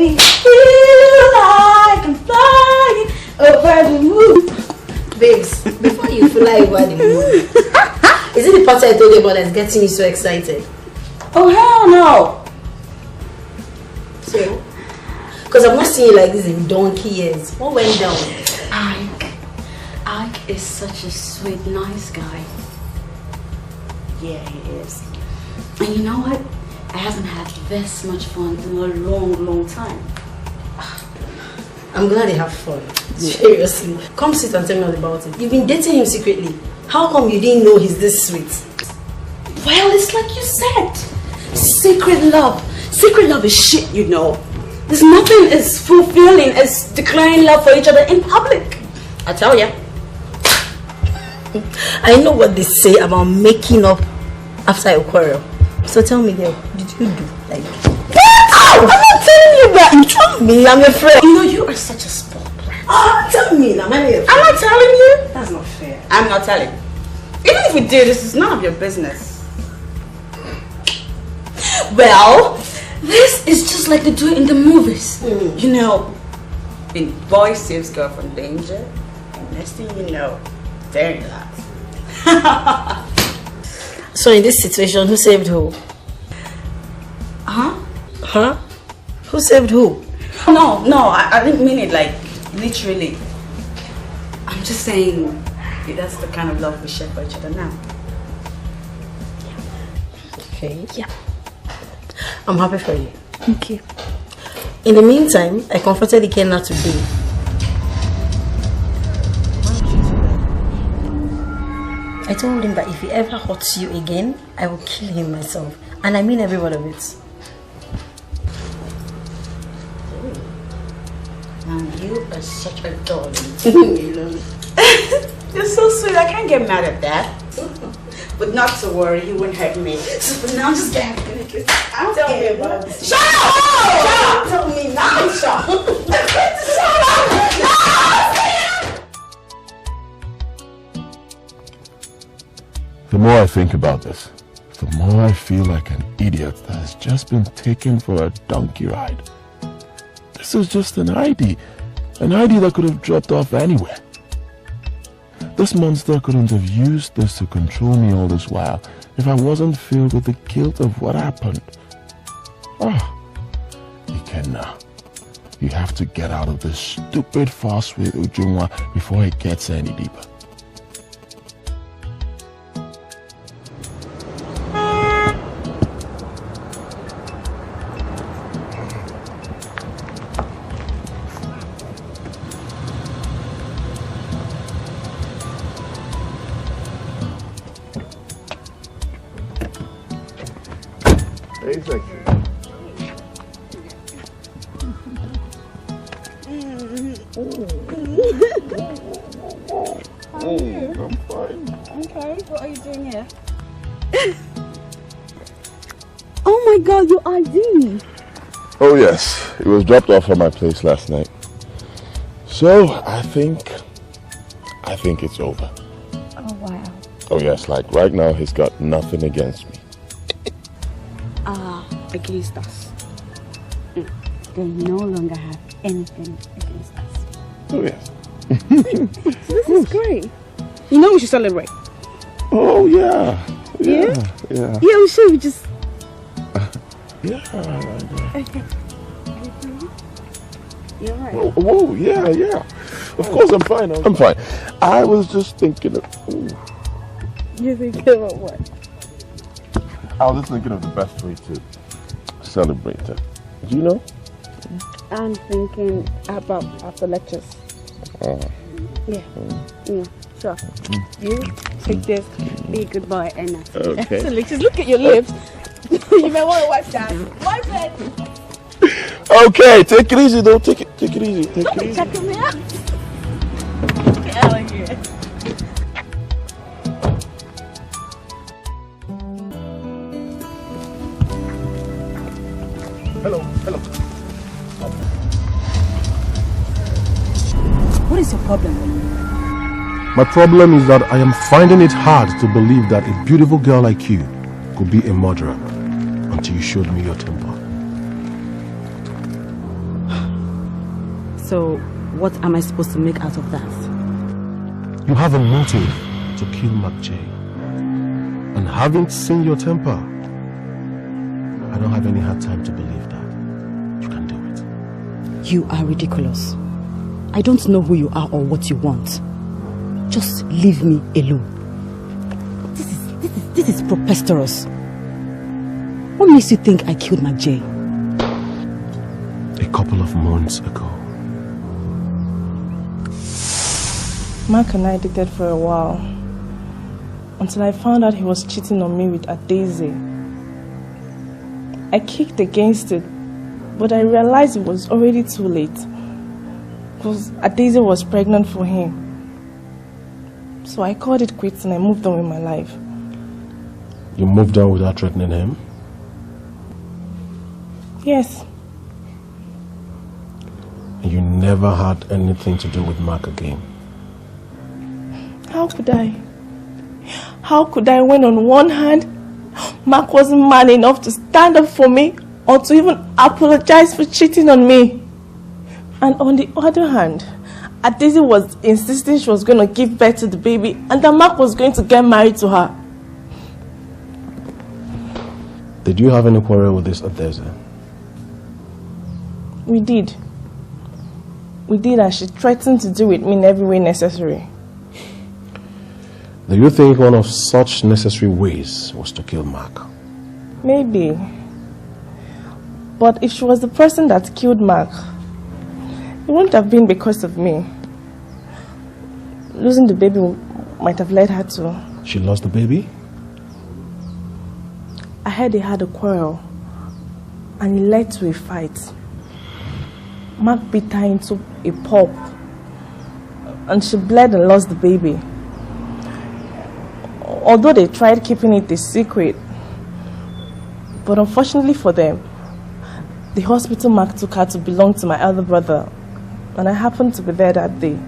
baby, feel like I'm flying over the moon. Babes, before you fly over the moon, is it the party I told you about that's getting you so excited? Oh, hell no. So? Because I've not seen you like this in donkey years. What went down? Ike is such a sweet, nice guy. Yeah, he is. And you know what? I haven't had this much fun in a long, long time. I'm glad you have fun. Seriously. Come sit and tell me all about it. You've been dating him secretly. How come you didn't know he's this sweet? Well, it's like you said. Secret love. Secret love is shit, you know. There's nothing as fulfilling as declaring love for each other in public. I tell ya. I know what they say about making up after a quarrel. So tell me, girl, did you do like? Ow! I'm not telling you that. You tell me. I'm your friend. You know you are such a sport. Tell me now. I'm not telling you. That's not fair. I'm not telling. Even if we did, this is none of your business. Well, this is just like they do it in the movies. You know, the boy saves girl from danger, and next thing you know, they're in love. So in this situation, who saved who? Huh? Who saved who? No, I didn't mean it like literally. I'm just saying that's the kind of love we share for each other now. Okay. Yeah. I'm happy for you. Thank you. In the meantime, I confronted the Kenna today. I told him that if he ever hurts you again, I will kill him myself. And I mean every word of it. And you are such a darling. You're so sweet. I can't get mad at that. But not to worry, he won't hurt me. So now just get happy. Tell me about it. Shut up! Shut up! Tell me now. Shut up! Shut up! No! The more I think about this, the more I feel like an idiot that has just been taken for a donkey ride. This is just an ID that could have dropped off anywhere. This monster couldn't have used this to control me all this while if I wasn't filled with the guilt of what happened. Ikenna, you have to get out of this stupid farce with Ujungwa before it gets any deeper. Oh yes, it was dropped off at my place last night. So I think it's over. Oh wow. Oh yes, like right now he's got nothing against me. Against us. They no longer have anything against us. Oh yes. So this is great. You know we should celebrate. Oh yeah. Yeah, we should. We just Okay. You're right. Whoa, yeah. Of course I'm fine. I'm fine. I was just thinking of... You're thinking about what? I was just thinking of the best way to celebrate it. Do you know? I'm thinking about after lectures. Yeah, sure. You take this, be a good boy, and okay. After lectures, look at your lips. You may want to watch that. My friend. Okay, take it easy though. Take it easy. Take it easy. Check me out. Get out of here. Hello. What is your problem? My problem is that I am finding it hard to believe that a beautiful girl like you could be a murderer until you showed me your temper. So, what am I supposed to make out of that? You have a motive to kill McJ. And having seen your temper, I don't have any hard time to believe that. You can do it. You are ridiculous. I don't know who you are or what you want. Just leave me alone. This is preposterous. What makes you think I killed McJ? A couple of months ago. Mark and I dated for a while, until I found out he was cheating on me with Ohameze. I kicked against it, but I realized it was already too late, because Ohameze was pregnant for him. So I called it quits and I moved on with my life. You moved on without threatening him? Yes. And you never had anything to do with Mark again? How could I? How could I when on one hand, Mark wasn't man enough to stand up for me or to even apologize for cheating on me? And on the other hand, Ohameze was insisting she was going to give birth to the baby and that Mark was going to get married to her. Did you have any quarrel with this Ohameze? We did. We did, and she threatened to deal with me in every way necessary. Do you think one of such necessary ways was to kill Mark? Maybe. But if she was the person that killed Mark, it wouldn't have been because of me. Losing the baby might have led her to. She lost the baby? I heard they had a quarrel, and it led to a fight. Mark beat her into a pulp, and she bled and lost the baby. Although they tried keeping it a secret, but unfortunately for them, the hospital Mark took her to belong to my elder brother, and I happened to be there that day.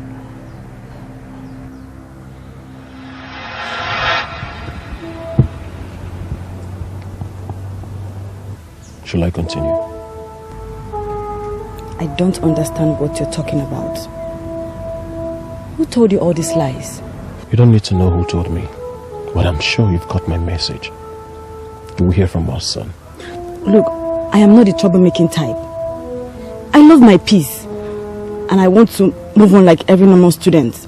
Shall I continue? I don't understand what you're talking about. Who told you all these lies? You don't need to know who told me, but I'm sure you've got my message. You will hear from us, son. Look, I am not the troublemaking type. I love my peace, and I want to move on like every normal student.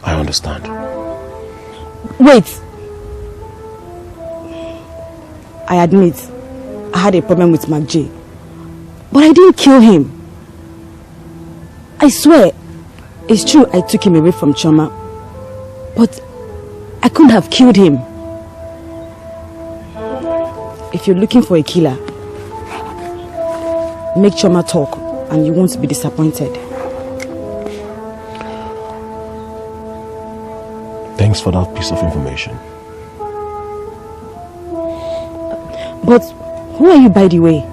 I understand. Wait! I admit, I had a problem with McJ, but I didn't kill him. I swear, it's true I took him away from Choma, but I couldn't have killed him. If you're looking for a killer, make Choma talk and you won't be disappointed. Thanks for that piece of information. But who are you, by the way?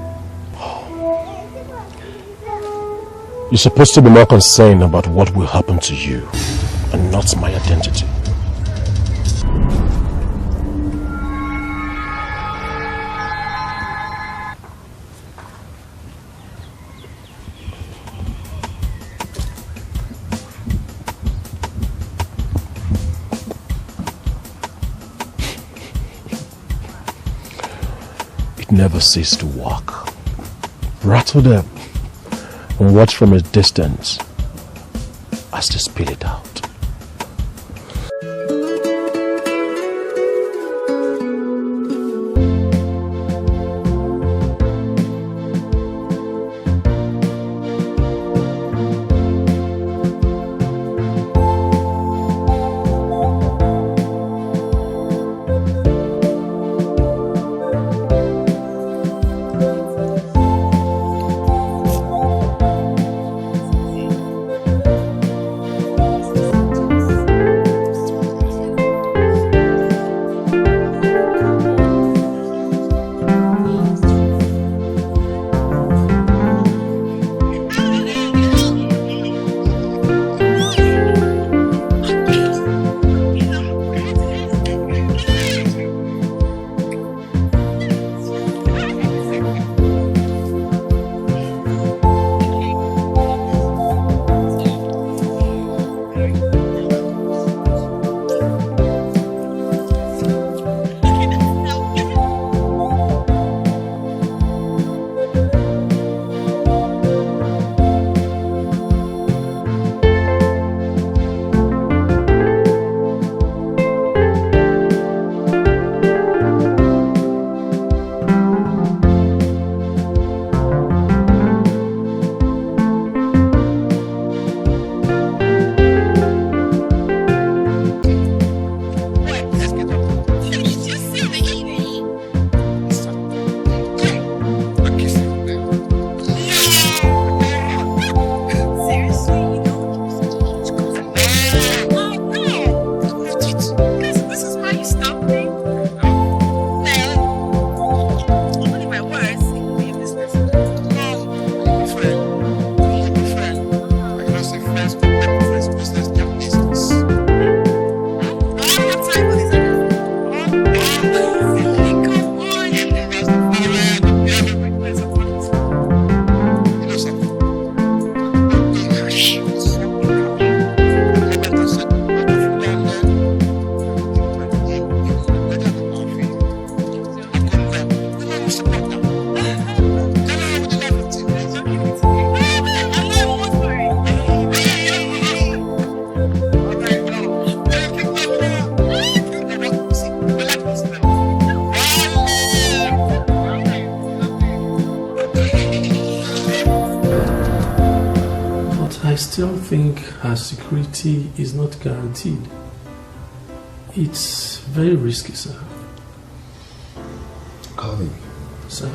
You're supposed to be more concerned about what will happen to you and not my identity. Never cease to walk. Rattle them and watch from a distance as they spill it out. still think her security is not guaranteed. It's very risky, sir. Connie. Sir.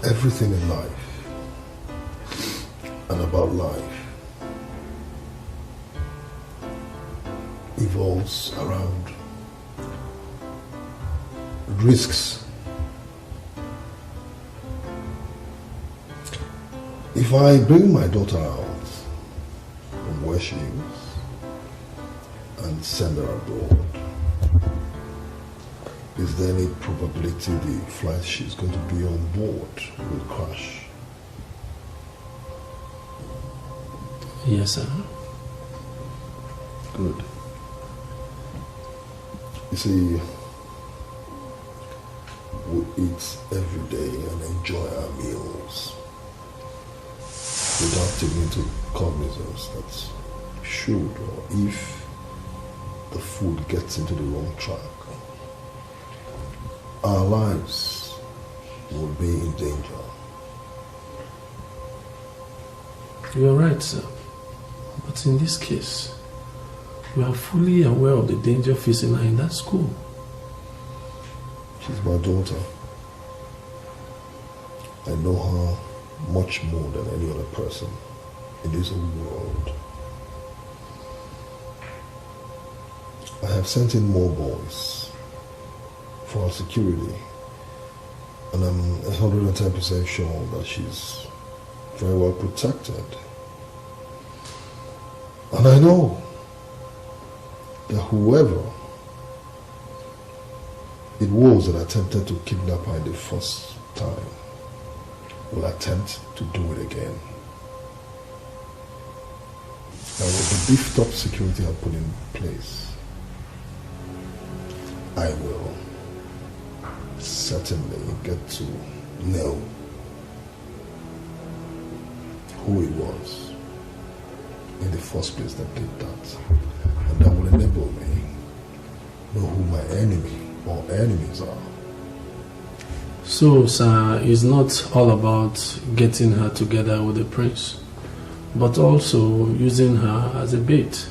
Everything in life and about life evolves around risks. If I bring my daughter out from where she is and send her abroad, is there any probability the flight she's going to be on board will crash? Yes, sir. Good. You see, we eat every day and enjoy our meals without taking into cognizance that should or if the food gets into the wrong track, our lives will be in danger. You are right, sir. But in this case, we are fully aware of the danger facing her in that school. She's my daughter. I know her much more than any other person in this whole world. I have sent in more boys for her security, and I'm 110% sure that she's very well protected. And I know that whoever it was that attempted to kidnap her the first time will attempt to do it again. Now with the beefed up security I put in place, I will certainly get to know who it was in the first place that did that, and that will enable me know who my enemy or enemies are. So, sir, it's not all about getting her together with the prince, but also using her as a bait.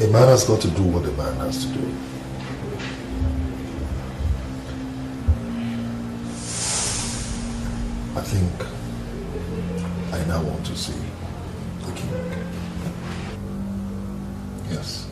A man has got to do what a man has to do. I think I now want to see the king. Yes.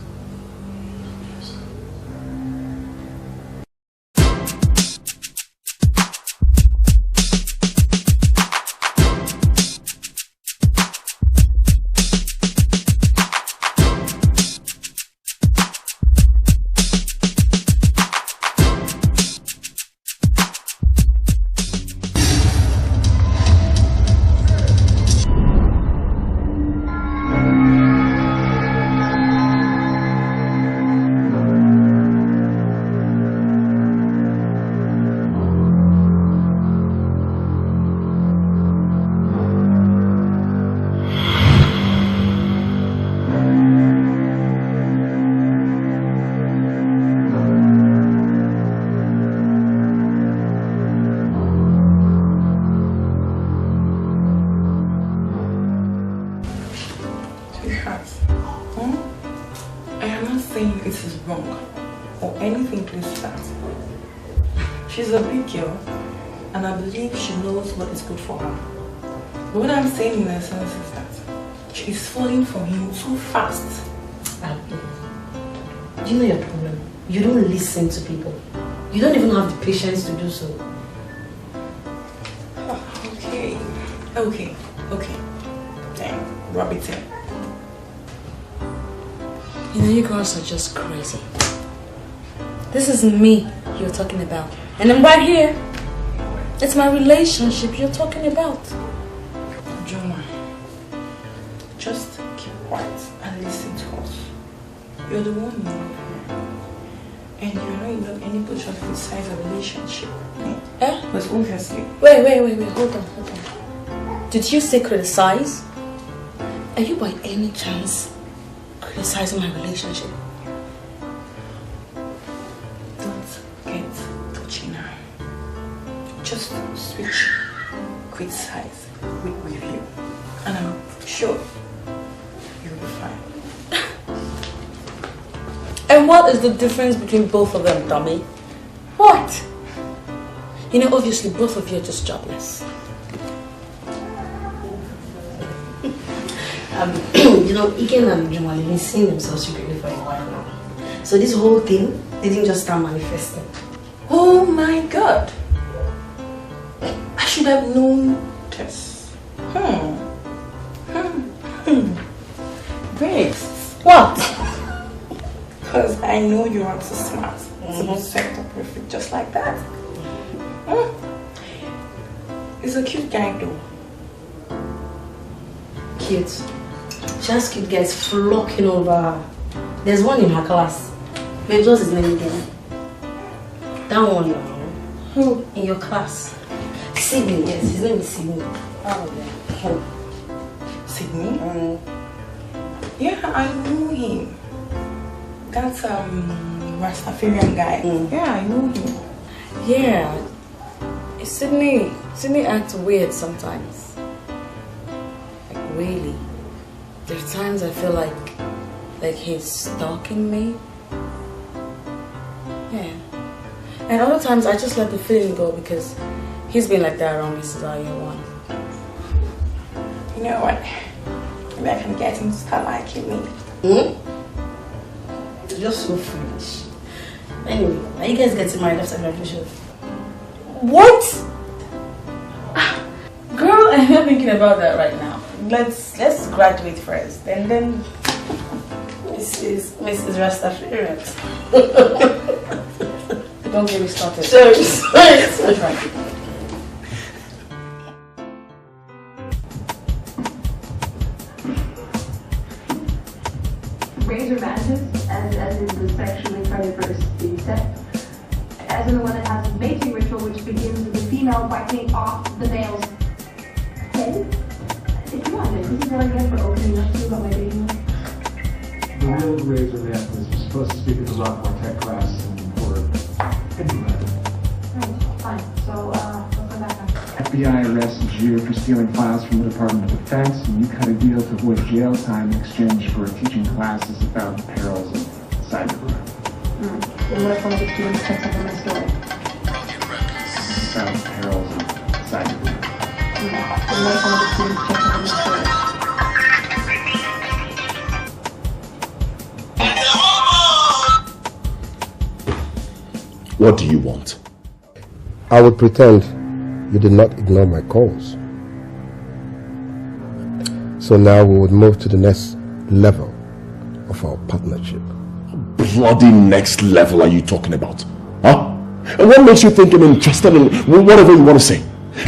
She's a big girl, and I believe she knows what is good for her. But what I'm saying in essence is that she's falling for him too fast. Do you know your problem? You don't listen to people. You don't even have the patience to do so. Okay. Then, rub it in. You know, you girls are just crazy. This is me you're talking about. And I'm right here. It's my relationship you're talking about. Jonah, just keep quiet and listen to us. You're the one in love here. And you're not in any position to decide a relationship. Eh? But obviously... Wait. Hold on. Did you say criticize? Are you by any chance criticizing my relationship? Don't get touchy now. Just switch criticize with review. And I'm sure you'll be fine. And what is the difference between both of them, dummy? What? You know, obviously both of you are just jobless. You know, Iken and Juma have been seeing themselves secretly for a while now. So this whole thing didn't just start manifesting. Oh my God! I should have known this. Great. What? Because I know you aren't so smart. So set up perfect just like that. He's a cute guy though. Cute. She has cute guys flocking over her. There's one in her class. Wait, what's his name again? That one now. Who? In your class. Sydney, yes. His name is Sydney. Oh, yeah. Sydney? Yeah, I know him. That's Rastafarian guy. Yeah, I know him. Yeah. Sydney acts weird sometimes. Like really. There's times I feel like he's stalking me. Yeah. And other times I just let the feeling go because he's been like that around me since I was year one. You know what? Maybe I can get him to start liking me. You're just so foolish. Anyway, are you guys getting married after graduation? What? Girl, I'm not thinking about that right now. Let's graduate first, and then Mrs. Rastafarian. Don't get me started. Sorry. That's right. Razor mantis, as in the sexually primitive verse being said, as in the one that has a mating ritual which begins with the female biting off the male's head. If you want this is what I get for opening up to you about my dating life. The real razor mantis was supposed to speak at the Rock Quartet class for anybody. Fine. So, what's my background? FBI arrests you for stealing files from the Department of Defense, and you cut a deal to avoid jail time in exchange for teaching classes about the perils of cybercrime. And what if one of the students checks up on my story? About the perils of cybercrime. And what if one of the students checks up on my story? What do you want? I would pretend you did not ignore my calls. So now we would move to the next level of our partnership. Bloody next level are you talking about? Huh? And what makes you think I'm interested in whatever you want to say?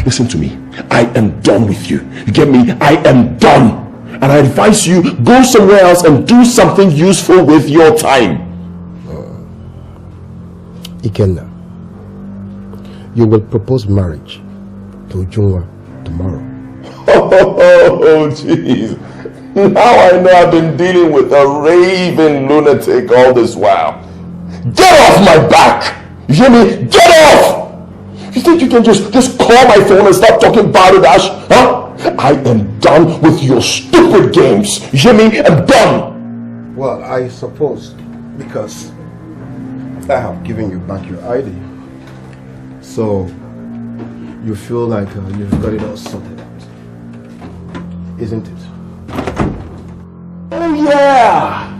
Listen to me. I am done with you. You get me? I am done. And I advise you, go somewhere else and do something useful with your time. Ikenna, you will propose marriage to Ujunwa tomorrow. Oh, jeez. Now I know I've been dealing with a raving lunatic all this while. Get off my back! You hear me? Get off! You think you can just call my phone and start talking about it, Ash? Huh? I am done with your stupid games. You hear me? I'm done. Well, I suppose because I have given you back your ID. So you feel like you've got it all sorted out. Isn't it? Oh yeah!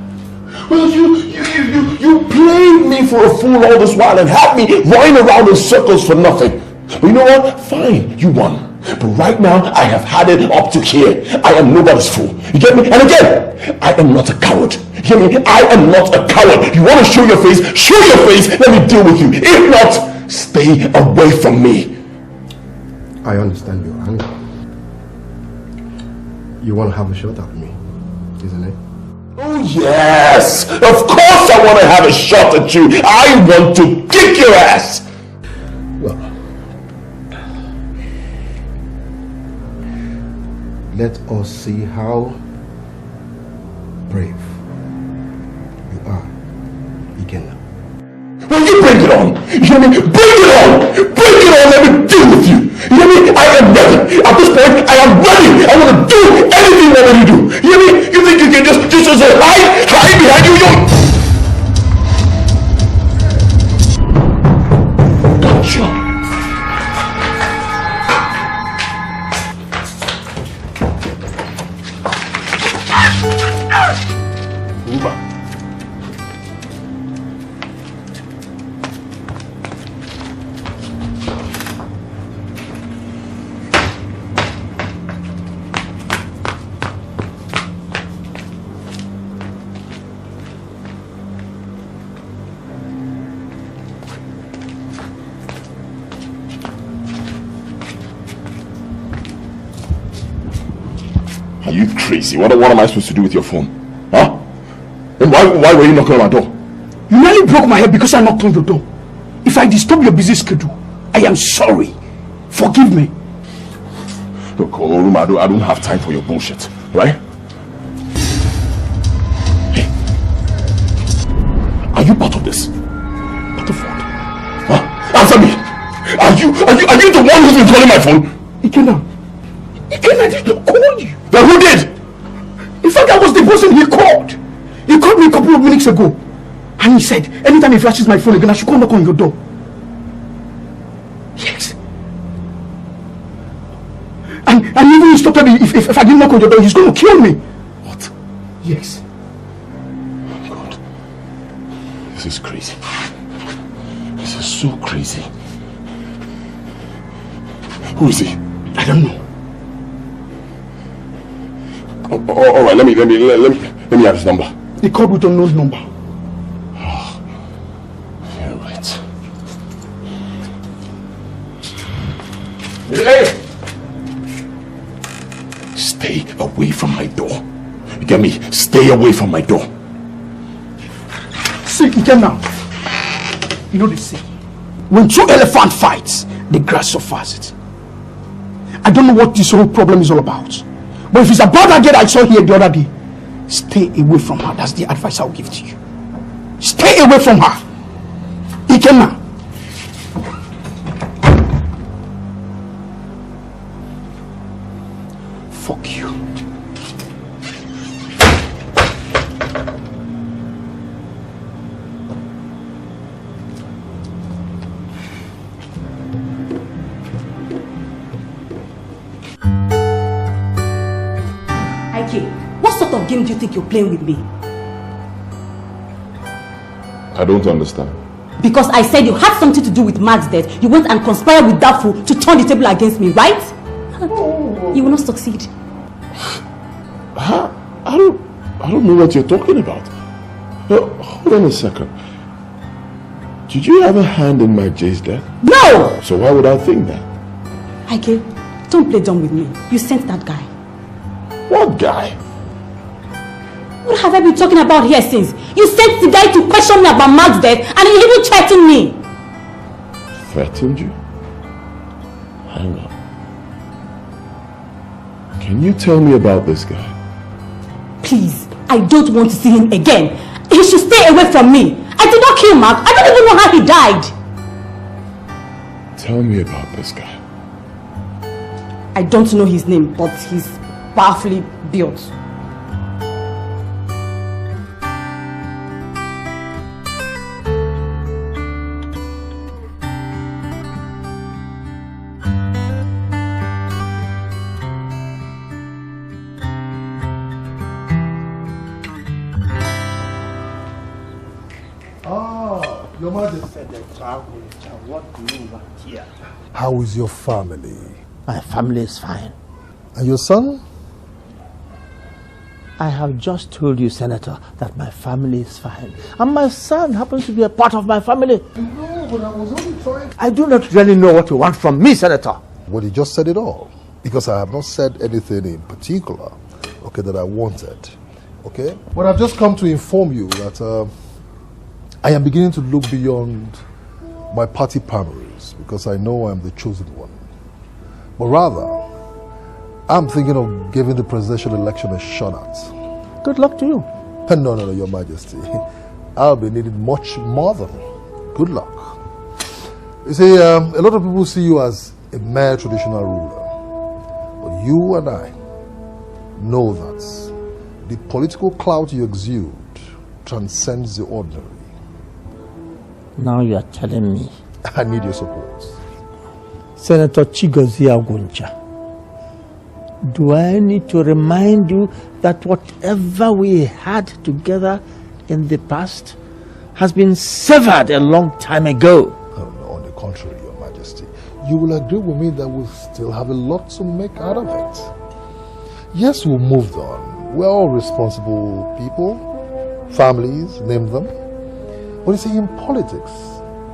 Well, you played me for a fool all this while and had me running around in circles for nothing. But you know what? Fine, you won. But right now, I have had it up to here. I am nobody's fool. You get me? And again, I am not a coward. You hear me? I am not a coward. You want to show your face? Show your face. Let me deal with you. If not, stay away from me. I understand your anger. You want to have a shot at me, isn't it? Oh yes! Of course I want to have a shot at you. I want to kick your ass. Well, let us see how brave you are, Ikenna. Will you bring it on? You hear me? Bring it on! Bring it on! Let me deal with you! You hear me? I am ready! At this point, I am ready! I want to do anything I want to do! You hear me? You think you can just say, hide behind you? Gotcha! Uba. Are you crazy? What am I supposed to do with your phone? Huh? And why were you knocking on my door? You nearly broke my head because I knocked on your door. If I disturb your busy schedule, I am sorry. Forgive me. Look, Oruma, I don't have time for your bullshit, right? Hey, are you part of this? Part of what? Huh? Answer me. Are you the one who's been calling my phone? Ikenna did not call you. Then who did? In fact, I was the person he called. He called me a couple of minutes ago. And he said, anytime he flashes my phone again, I should come knock on your door. Yes. And even he instructed me, if I didn't knock on your door, he's going to kill me. What? Yes. Oh God. This is crazy. This is so crazy. Who is he? I don't know. All right, let me have his number. He called with unknown number. Oh, you're right. Hey! Stay away from my door. You get me? Stay away from my door. See, Ikenna. You know they say, when two elephants fight, the grass suffers it. I don't know what this whole problem is all about. But if it's about that girl I saw here the other day, stay away from her. That's the advice I'll give to you. Stay away from her. Ikenna. Fuck you. What sort of game do you think you're playing with me? I don't understand. Because I said you had something to do with Mark's death. You went and conspired with that fool to turn the table against me, right? You will not succeed. I don't know what you're talking about. Hold on a second. Did you have a hand in my Jay's death? No! So why would I think that? Ike, don't play dumb with me. You sent that guy. What guy? What have I been talking about here since? You sent the guy to question me about Mark's death and he even threatened me. Threatened you? Hang on. Can you tell me about this guy? Please, I don't want to see him again. He should stay away from me. I did not kill Mark. I don't even know how he died. Tell me about this guy. I don't know his name, but he's powerfully built. Your Majesty. What do you want here? How is your family? My family is fine. And your son? I have just told you, Senator, that my family is fine. And my son happens to be a part of my family. No, but I was only trying... I do not really know what you want from me, Senator. Well, you just said it all. Because I have not said anything in particular, okay, that I wanted. Okay? But I've just come to inform you that I am beginning to look beyond my party primaries because I know I'm the chosen one. But rather, I'm thinking of giving the presidential election a shot at. Good luck to you. No, Your Majesty. I'll be needed much more than good luck. You see, a lot of people see you as a mere traditional ruler. But you and I know that the political clout you exude transcends the ordinary. Now you are telling me. I need your support. Senator Chigozie Aguncha, do I need to remind you that whatever we had together in the past has been severed a long time ago? No, on the contrary, Your Majesty. You will agree with me that we still have a lot to make out of it. Yes, we moved on. We're all responsible people, families, name them. But you see, in politics,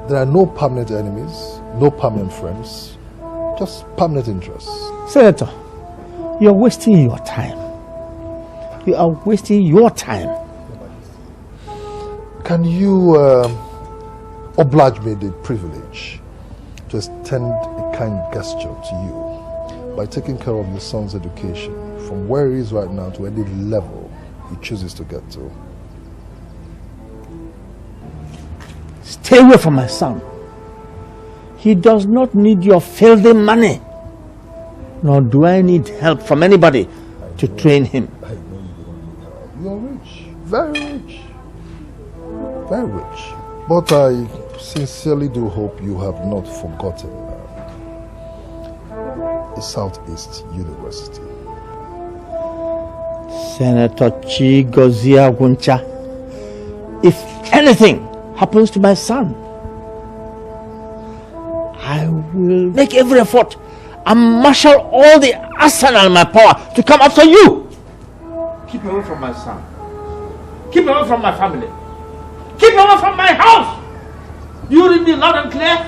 there are no permanent enemies, no permanent friends, just permanent interests. Senator, you're wasting your time. You are wasting your time. Can you oblige me the privilege to extend a kind gesture to you by taking care of your son's education from where he is right now to any level he chooses to get to? Stay away from my son. He does not need your filthy money. Nor do I need help from anybody to train him. I know you don't need help. You're rich. Very rich. Very rich. But I sincerely do hope you have not forgotten the Southeast University. Senator Chigozie Aguncha, if anything happens to my son, I will make every effort and marshal all the arsenal in my power to come after you. Keep away from my son. Keep away from my family. Keep away from my house. Do you read me loud and clear?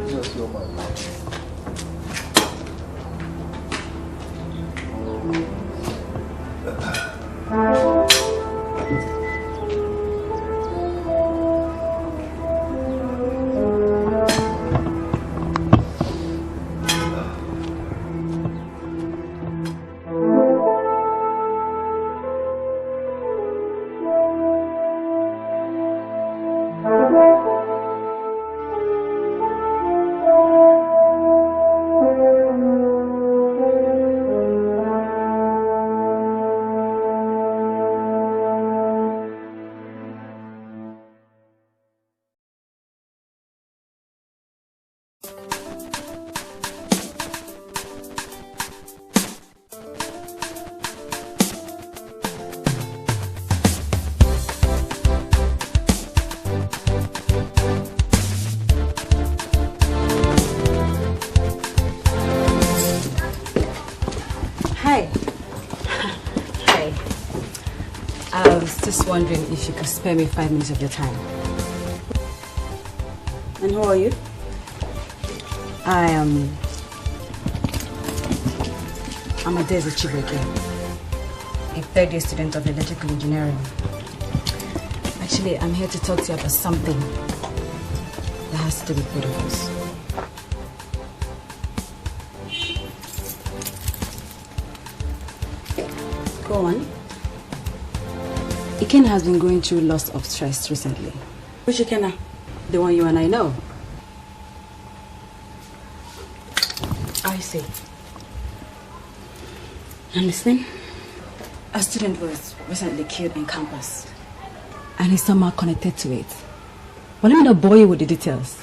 Yes, Your Majesty. Wondering if you could spare me 5 minutes of your time. And who are you? I'm Ohameze Chibuike, a third-year student of electrical engineering. Actually, I'm here to talk to you about something that has to do with both of us. Go on. Iken has been going through lots of stress recently. Which Ikenna? The one you and I know. I see. I'm listening. A student was recently killed in campus, and he's somehow connected to it. But let me not bore you with the details.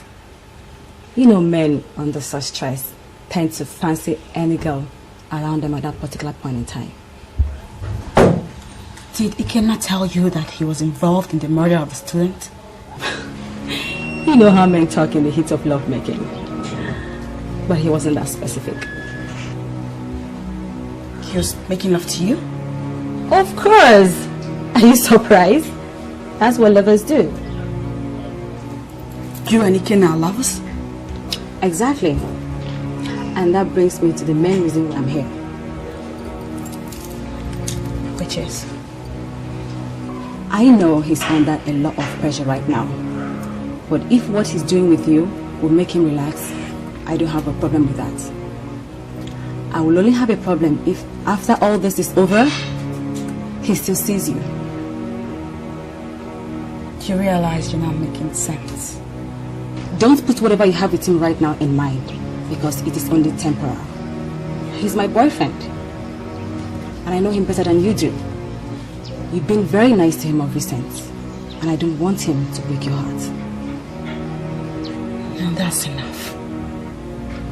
You know, men under such stress tend to fancy any girl around them at that particular point in time. Did Ikenna tell you that he was involved in the murder of a student? You know how men talk in the heat of lovemaking. But he wasn't that specific. He was making love to you? Of course! Are you surprised? That's what lovers do. You and Ikenna are lovers? Exactly. And that brings me to the main reason why I'm here. Which is? I know he's under a lot of pressure right now. But if what he's doing with you will make him relax, I don't have a problem with that. I will only have a problem if after all this is over, he still sees you. You realize you're not making sense. Don't put whatever you have with him right now in mind, because it is only temporal. He's my boyfriend, and I know him better than you do. You've been very nice to him of recent, and I don't want him to break your heart. Now that's enough.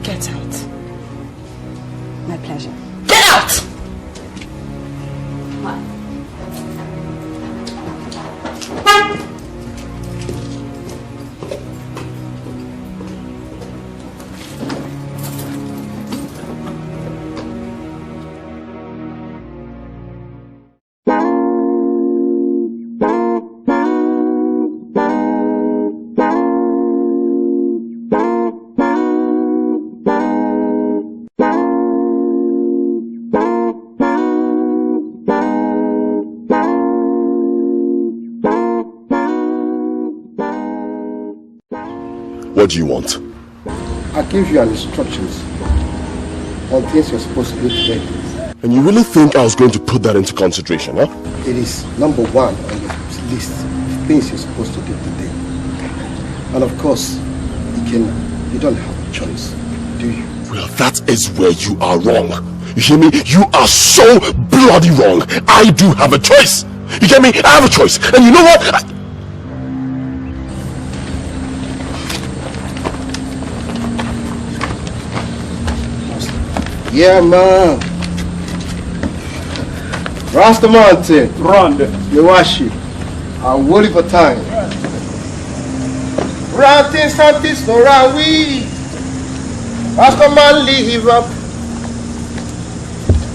Get out. My pleasure. Get out! What? What do you want? I give you instructions on things you're supposed to do today. And you really think I was going to put that into consideration, huh? It is number one on your list of things you're supposed to do today. And of course, you don't have a choice, do you? Well, that is where you are wrong. You hear me? You are so bloody wrong. I do have a choice. You get me? I have a choice. And you know what? Yeah, man. Rastamonte. Run. Yowashi. I'm waiting for time. Ranting Santis no Rawi. Rastaman leave up.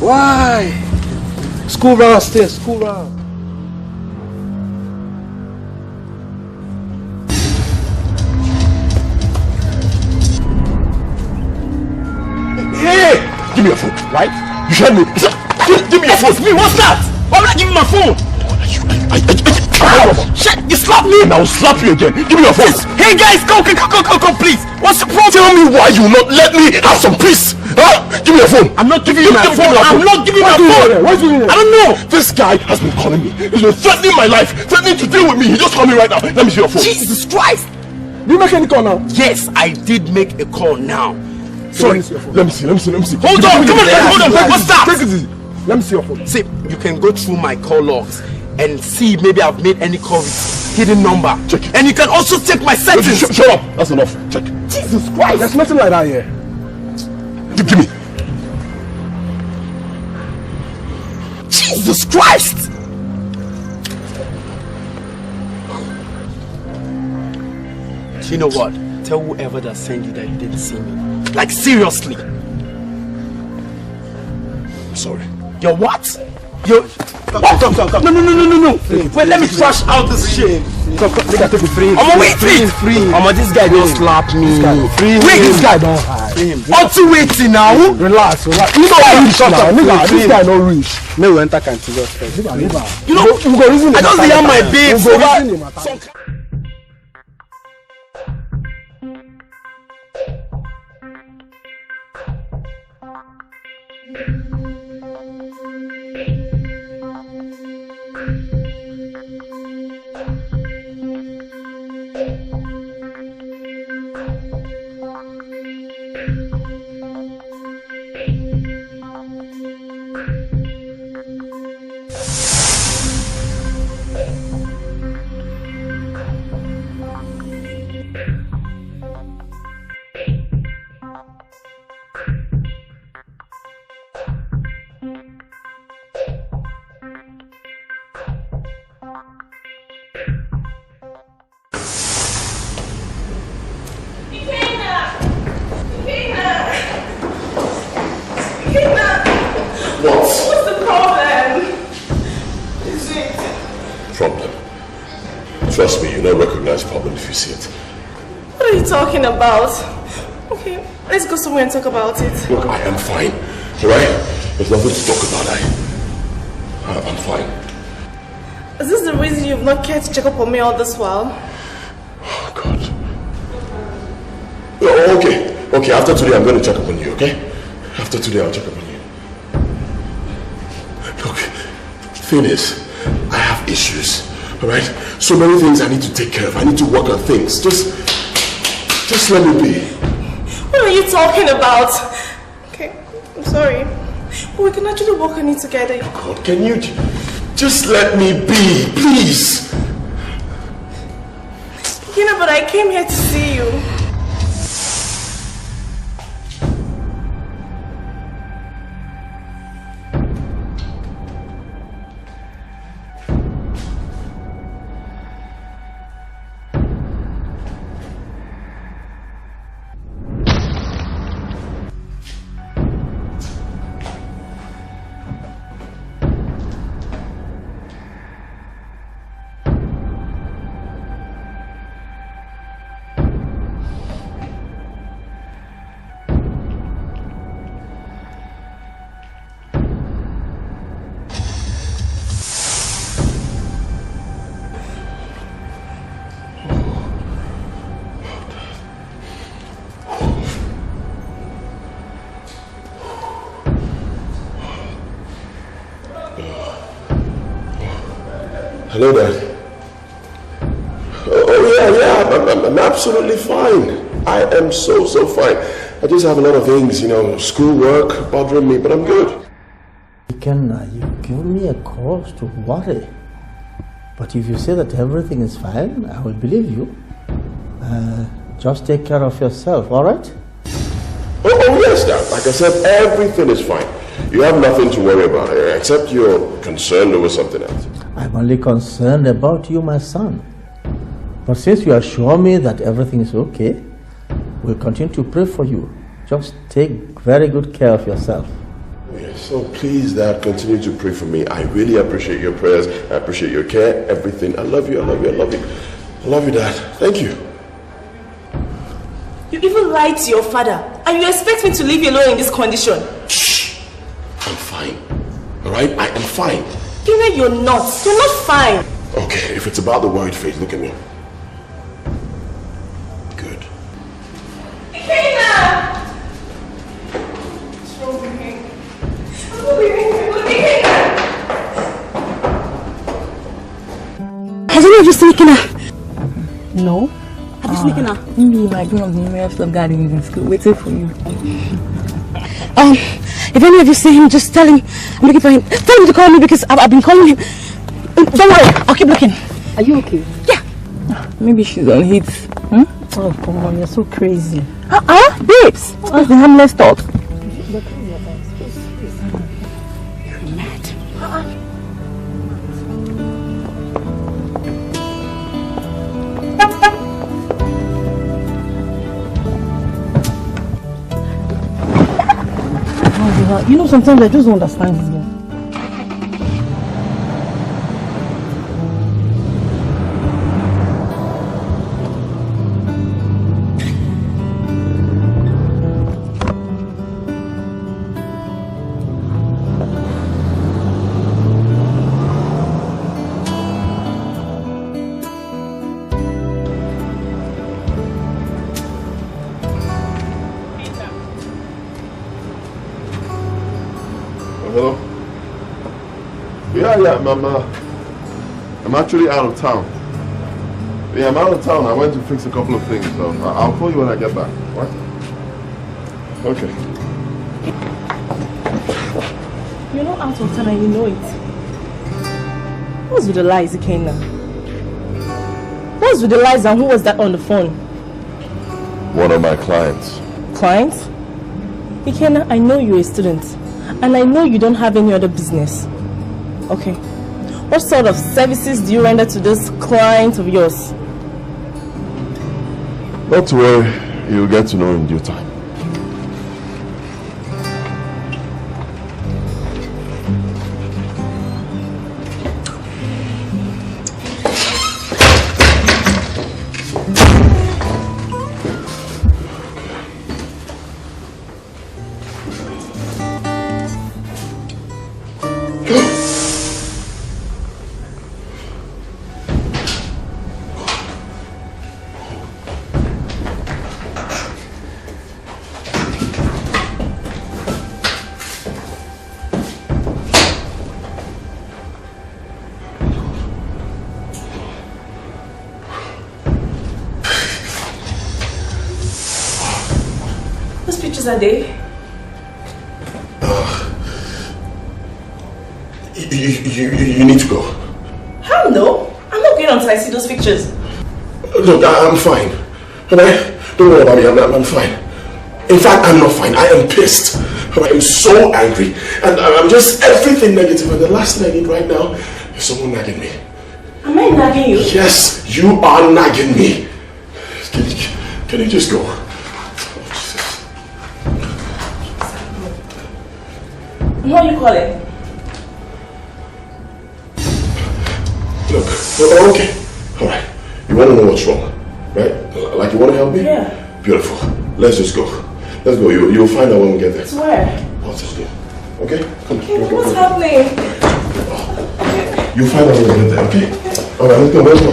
Why? School round still, school round. Hey! Give me your phone, right? You heard me? Give me your phone. Me, what's that? Why would I give you my phone? Shit, you slapped me! And I will slap you again. Give me your phone. Hey guys, go, please. What's the problem? Tell me why you will not let me have some peace. Huh? Give me your phone. I'm not giving you my phone. I'm not giving you my phone. What's doing here? I don't know. This guy has been calling me. He's been threatening my life, threatening to deal with me. He just called me right now. Let me see your phone. Jesus Christ! Did you make any call now? Yes, I did make a call now. Sorry. Let me see. Hold on, hold on. What's that? Take it easy. Let me see your phone. See, you can go through my call logs and see maybe I've made any call with hidden number. Check it. And you can also check my settings. Shut up. That's enough. Check. Jesus Christ. There's nothing like that here. Give me. Jesus Christ. You know what? Tell whoever that sent you that you didn't see me. Like seriously. I'm sorry. You're what? You're... Come. No. Wait, let me trash out this shit. Come. Make I take it free. Free. This guy don't slap me. Wait, this guy don't hide. What's you waiting now? Relax. You know rich now. This guy no rich. May we enter canteen first. You know, I don't see how my babes. Trust me, you don't recognize problem if you see it. What are you talking about? Okay, let's go somewhere and talk about it. Look, I am fine. Alright? There's nothing to talk about. I'm fine. Is this the reason you've not cared to check up on me all this while? Oh, God. Okay. Okay, after today I'm going to check up on you, okay? After today I'll check up on you. Look, thing is, I have issues, alright? So many things I need to take care of. I need to work on things. Just let me be. What are you talking about? Okay, I'm sorry. But we can actually work on it together. God, can you just let me be, please? You know, but I came here to see you. Hello, Dad. Oh, yeah, I'm absolutely fine. I am so fine. I just have a lot of things, you know, schoolwork bothering me, but I'm good. You give me a cause to worry. But if you say that everything is fine, I will believe you. Just take care of yourself, all right? Oh, yes, Dad. Like I said, everything is fine. You have nothing to worry about, except you're concerned over something else. I'm only concerned about you, my son. But since you assure me that everything is okay, we'll continue to pray for you. Just take very good care of yourself. Yes, so please, Dad, continue to pray for me. I really appreciate your prayers. I appreciate your care, everything. I love you, I love you, I love you. I love you, Dad. Thank you. You even lied to your father, and you expect me to leave you alone in this condition? Shh! I'm fine. Alright? I am fine. You know you're not. You're not fine. Okay, if it's about the worried face, look at me. Good. Has anyone just seen her? No. Have you seen her? Me, my grown up numerous of guardians in school waiting for you. If any of you see him, just tell him I'm looking for him. Tell him to call me because I've been calling him. Don't worry, I'll keep looking. Are you okay? Yeah. Maybe she's on hit. Hmm? Oh, come on, you're so crazy. Babes, what's the harmless talk? You're mad. You know, sometimes I just don't understand this game. Hello? Yeah, I'm actually out of town. Yeah, I'm out of town. I went to fix a couple of things, so I'll call you when I get back. What? Okay. You're not out of town and you know it. What's with the lies, Ikenna? What's with the lies and who was that on the phone? One of my clients. Clients? Ikenna, I know you're a student. And I know you don't have any other business. Okay. What sort of services do you render to this client of yours? Not to worry, you'll get to know in due time. Whose pictures are they? You need to go. Hell no. I'm not going until I see those pictures. Look, I'm fine. Alright? Don't worry about me, I'm fine. In fact, I'm not fine. I am pissed. I am so angry. And I'm just everything negative. And the last thing I need right now is someone nagging me. Am I nagging you? Yes, you are nagging me. Can you just go? What do you call it? Look, okay. Alright. You want to know what's wrong? Right? Like you want to help me? Yeah. Beautiful. Let's just go. Let's go. You'll find out when we get there. To where? What's this do? Okay? Come Okay, on. what's happening? You'll find out when we get there, okay? Alright, let's go. Let's go.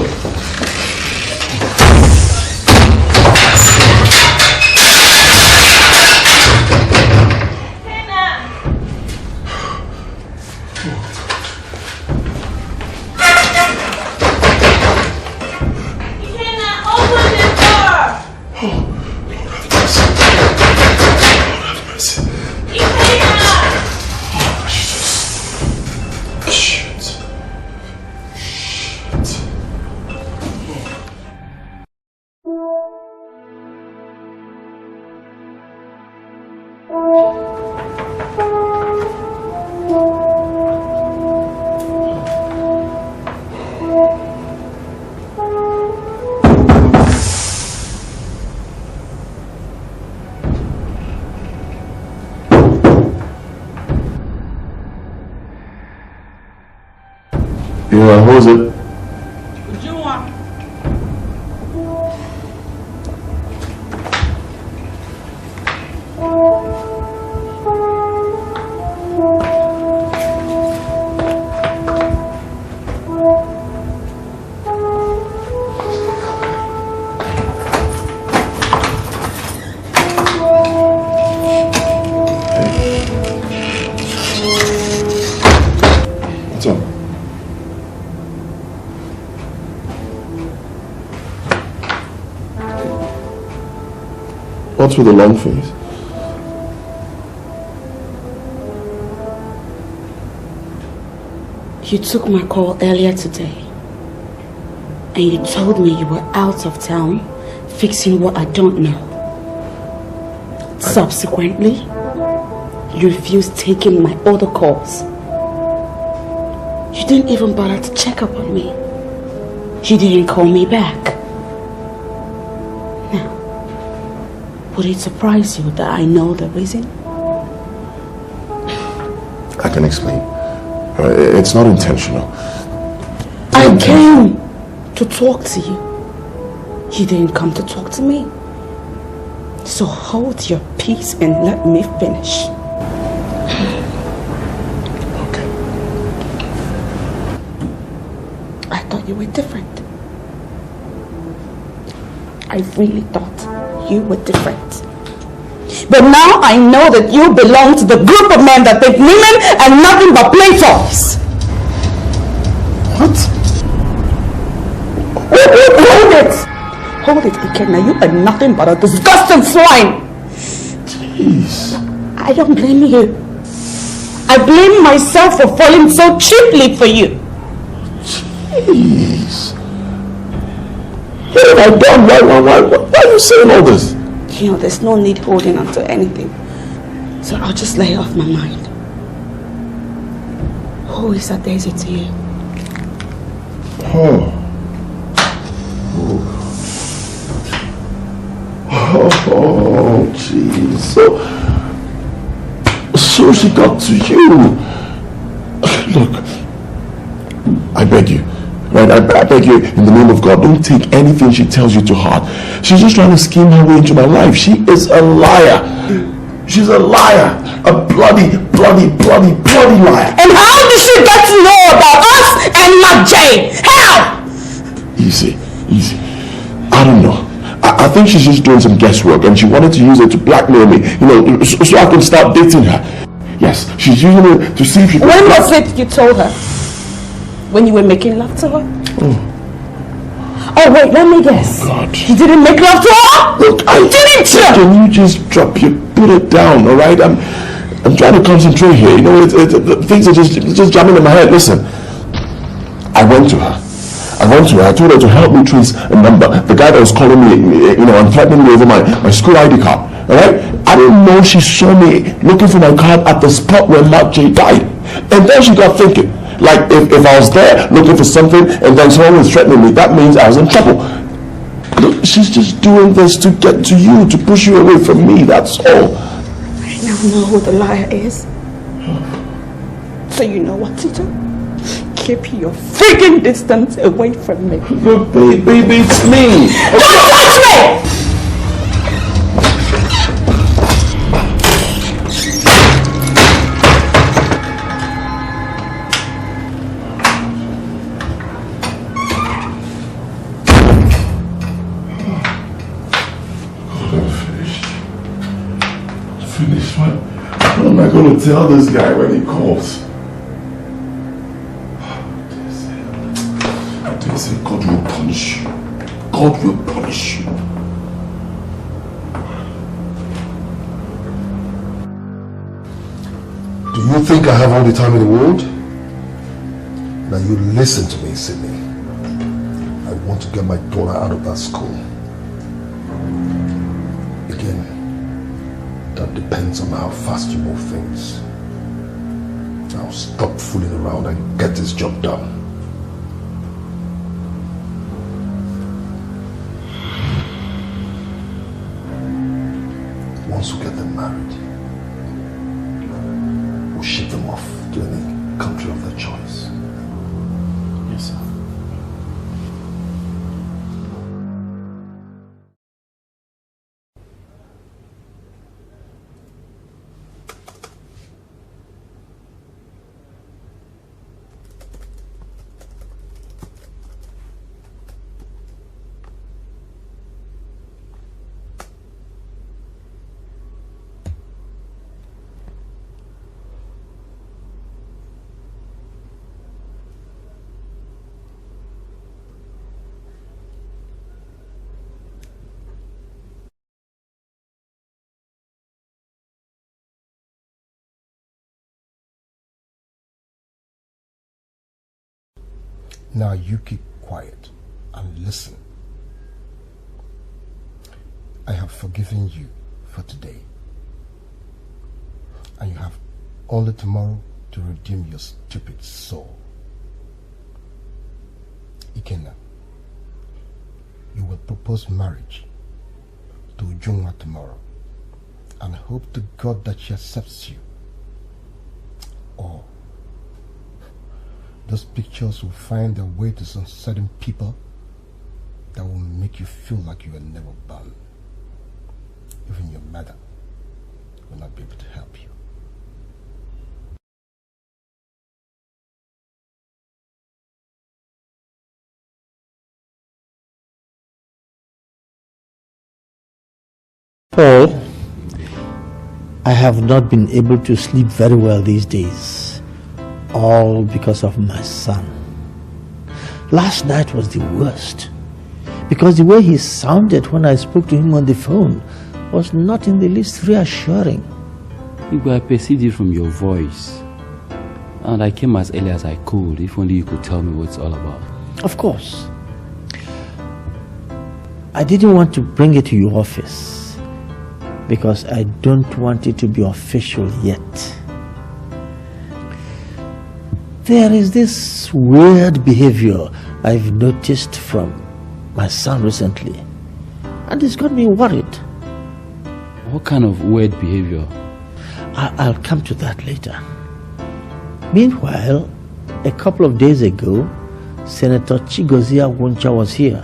Yeah, who is it? What's with the long face? You took my call earlier today and you told me you were out of town fixing what I don't know. Subsequently, you refused taking my other calls. You didn't even bother to check up on me. You didn't call me back. Now, would it surprise you that I know the reason? I can explain. It's not intentional. I came to talk to you. You didn't come to talk to me. So hold your peace and let me finish. Okay. I thought you were different. I really thought you were different. But now I know that you belong to the group of men that think women are nothing but play toys. What? Hold it! Hold it, Ikenna. You are nothing but a disgusting swine. Jeez. I don't blame you. I blame myself for falling so cheaply for you. Jeez. What have I done? Why are you saying all this? You know, there's no need holding on to anything. So I'll just lay it off my mind. Who is that Daisy to you? Oh, jeez. So she got to you. Look, I beg you. Right, I beg you, in the name of God, don't take anything she tells you to heart. She's just trying to scheme her way into my life. She is a liar. She's a liar. A bloody liar. And how did she get to know about us and not Jane? How? Easy. I don't know. I think she's just doing some guesswork and she wanted to use it to blackmail me, so I can start dating her. Yes, she's using it to see if she can... When was it you told her? When you were making love to her? Oh wait, let me guess. God. He didn't make love to her? Look, I didn't. Can you just put it down, all right? I'm trying to concentrate here. You know, things are just jamming in my head. Listen, I went to her. I told her to help me trace a number. The guy that was calling me, you know, and threatening me over my school ID card. All right? I didn't know she saw me looking for my card at the spot where Mark J died. And then she got thinking, like, if I was there looking for something and then someone was threatening me, that means I was in trouble. Look, she's just doing this to get to you, to push you away from me, that's all. I now know who the liar is. So you know what to do. Keep your freaking distance away from me. But baby, it's me. Don't touch me! Finish. What am I going to tell this guy when he calls? I say God will punish you. God will punish you. Do you think I have all the time in the world? Now you listen to me, Sydney. I want to get my daughter out of that school. Again, that depends on how fast you move things. Now stop fooling around and get this job done. Once we get them married, we'll ship them off to any country of their choice. Yes, sir. Now you keep quiet and listen. I have forgiven you for today. And you have only tomorrow to redeem your stupid soul. Ikenna, you will propose marriage to Ujunwa tomorrow and hope to God that she accepts you. Or those pictures will find their way to some certain people that will make you feel like you were never born. Even your mother will not be able to help you. Paul, I have not been able to sleep very well these days. All because of my son. Last night was the worst, because the way he sounded when I spoke to him on the phone was not in the least reassuring. I perceived it from your voice, and I came as early as I could. If only you could tell me what it's all about. Of course. I didn't want to bring it to your office because I don't want it to be official yet. There is this weird behavior I've noticed from my son recently, and it's got me worried. What kind of weird behavior? I'll come to that later. Meanwhile, a couple of days ago, Senator Chigozia Woncha was here.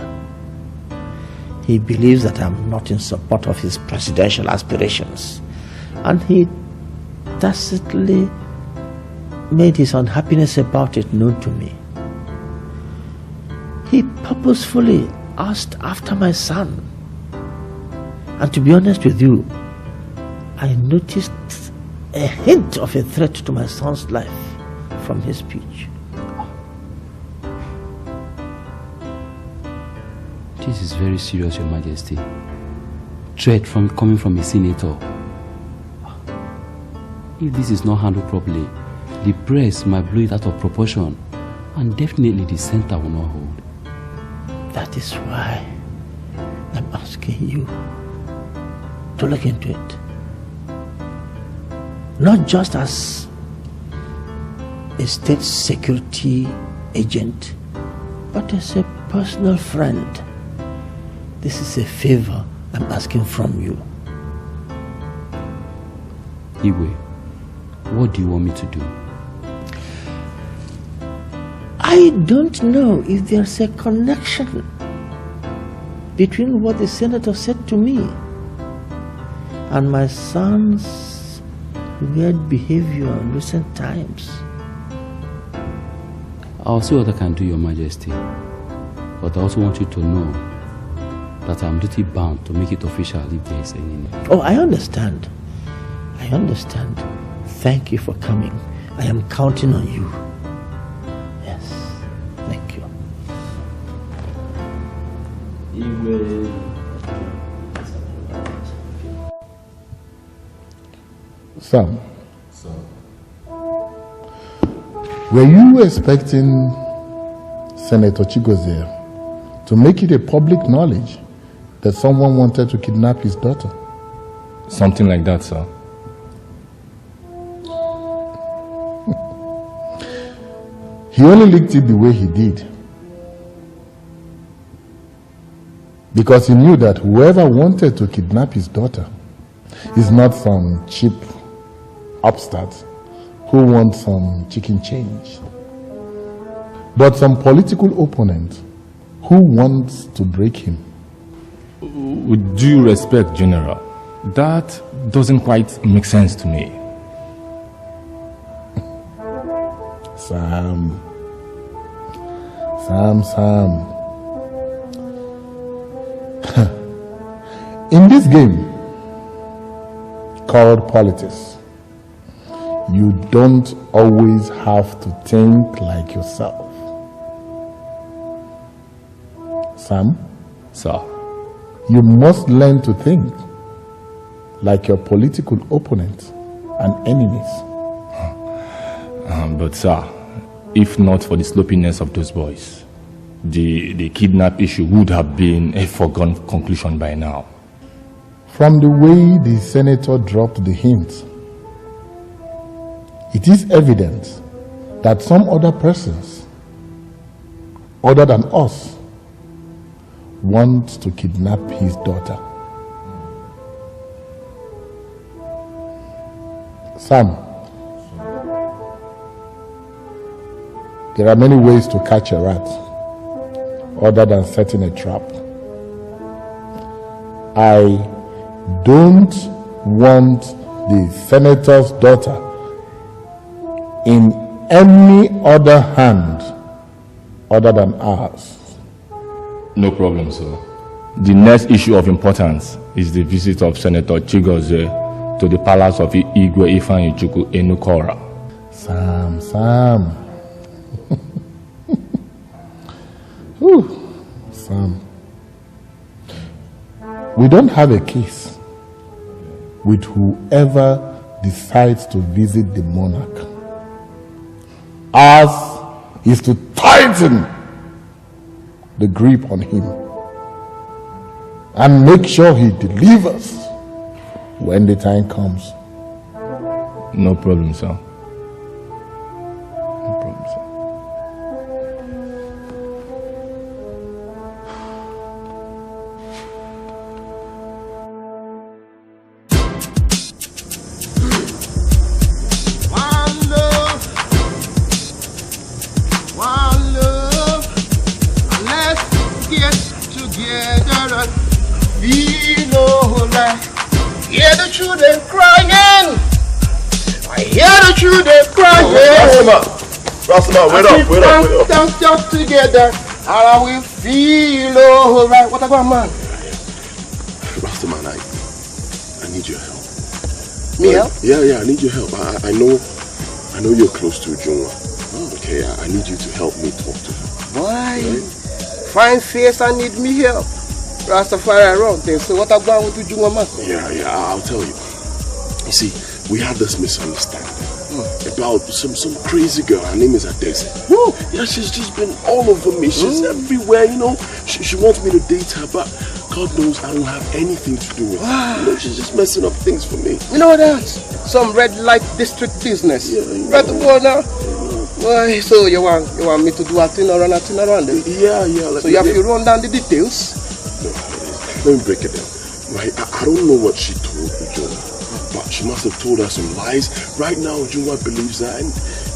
He believes that I'm not in support of his presidential aspirations, and he tacitly made his unhappiness about it known to me. He purposefully asked after my son. And to be honest with you, I noticed a hint of a threat to my son's life from his speech. This is very serious, Your Majesty. Threat coming from a senator. If this is not handled properly, the press might blow it out of proportion, and definitely the center will not hold. That is why I'm asking you to look into it. Not just as a state security agent, but as a personal friend. This is a favor I'm asking from you. Igwe, what do you want me to do? I don't know if there's a connection between what the senator said to me and my son's weird behavior in recent times. I'll see what I can do, Your Majesty. But I also want you to know that I'm duty bound to make it official if there is any need. Oh, I understand. I understand. Thank you for coming. I am counting on you. Yes. Thank you. Sam. Were you expecting Senator Chigozie to make it a public knowledge that someone wanted to kidnap his daughter? Something like that, sir. He only leaked it the way he did because he knew that whoever wanted to kidnap his daughter is not some cheap upstart who wants some chicken change, but some political opponent who wants to break him. With due respect, General, that doesn't quite make sense to me. Sam. In this game called politics, you don't always have to think like yourself. Sam? Sir? You must learn to think like your political opponents and enemies. But sir, if not for the sloppiness of those boys, the kidnap issue would have been a foregone conclusion by now. From the way the senator dropped the hint, it is evident that some other persons, other than us, want to kidnap his daughter. Sam, there are many ways to catch a rat other than setting a trap. I don't want the senator's daughter in any other hand other than ours. No problem, sir. The next issue of importance is the visit of Senator Chigozie to the palace of Igwe Ifeanyichukwu Enukora. Sam. Whew. Sam. We don't have a case with whoever decides to visit the monarch. Ours is to tighten the grip on him and make sure he delivers when the time comes. No problem, sir. Wait up. Just together, and we feel alright. What about man? Rastaman, I need your help. Me help? Yeah, I need your help. I know you're close to Ujunwa. Okay, I need you to help me talk to her. Why? Right? Fine face, I need me help. Rastafari wrong thing. So what about with you, man? Yeah, I'll tell you. You see, we had this misunderstanding about some crazy girl. Her name is Edochie. Yeah, she's just been all over me. She's everywhere, you know. She wants me to date her, but God knows I don't have anything to do with her. You know, she's just messing up things for me. You know that? Some red light district business. Yeah, right about now. Why? So you want me to do a thing around then? Yeah. So you have to run down the details. No, let me break it down. Right, I don't know what she told Ujunwa, but she must have told her some lies. Right now, Ujunwa believes her, and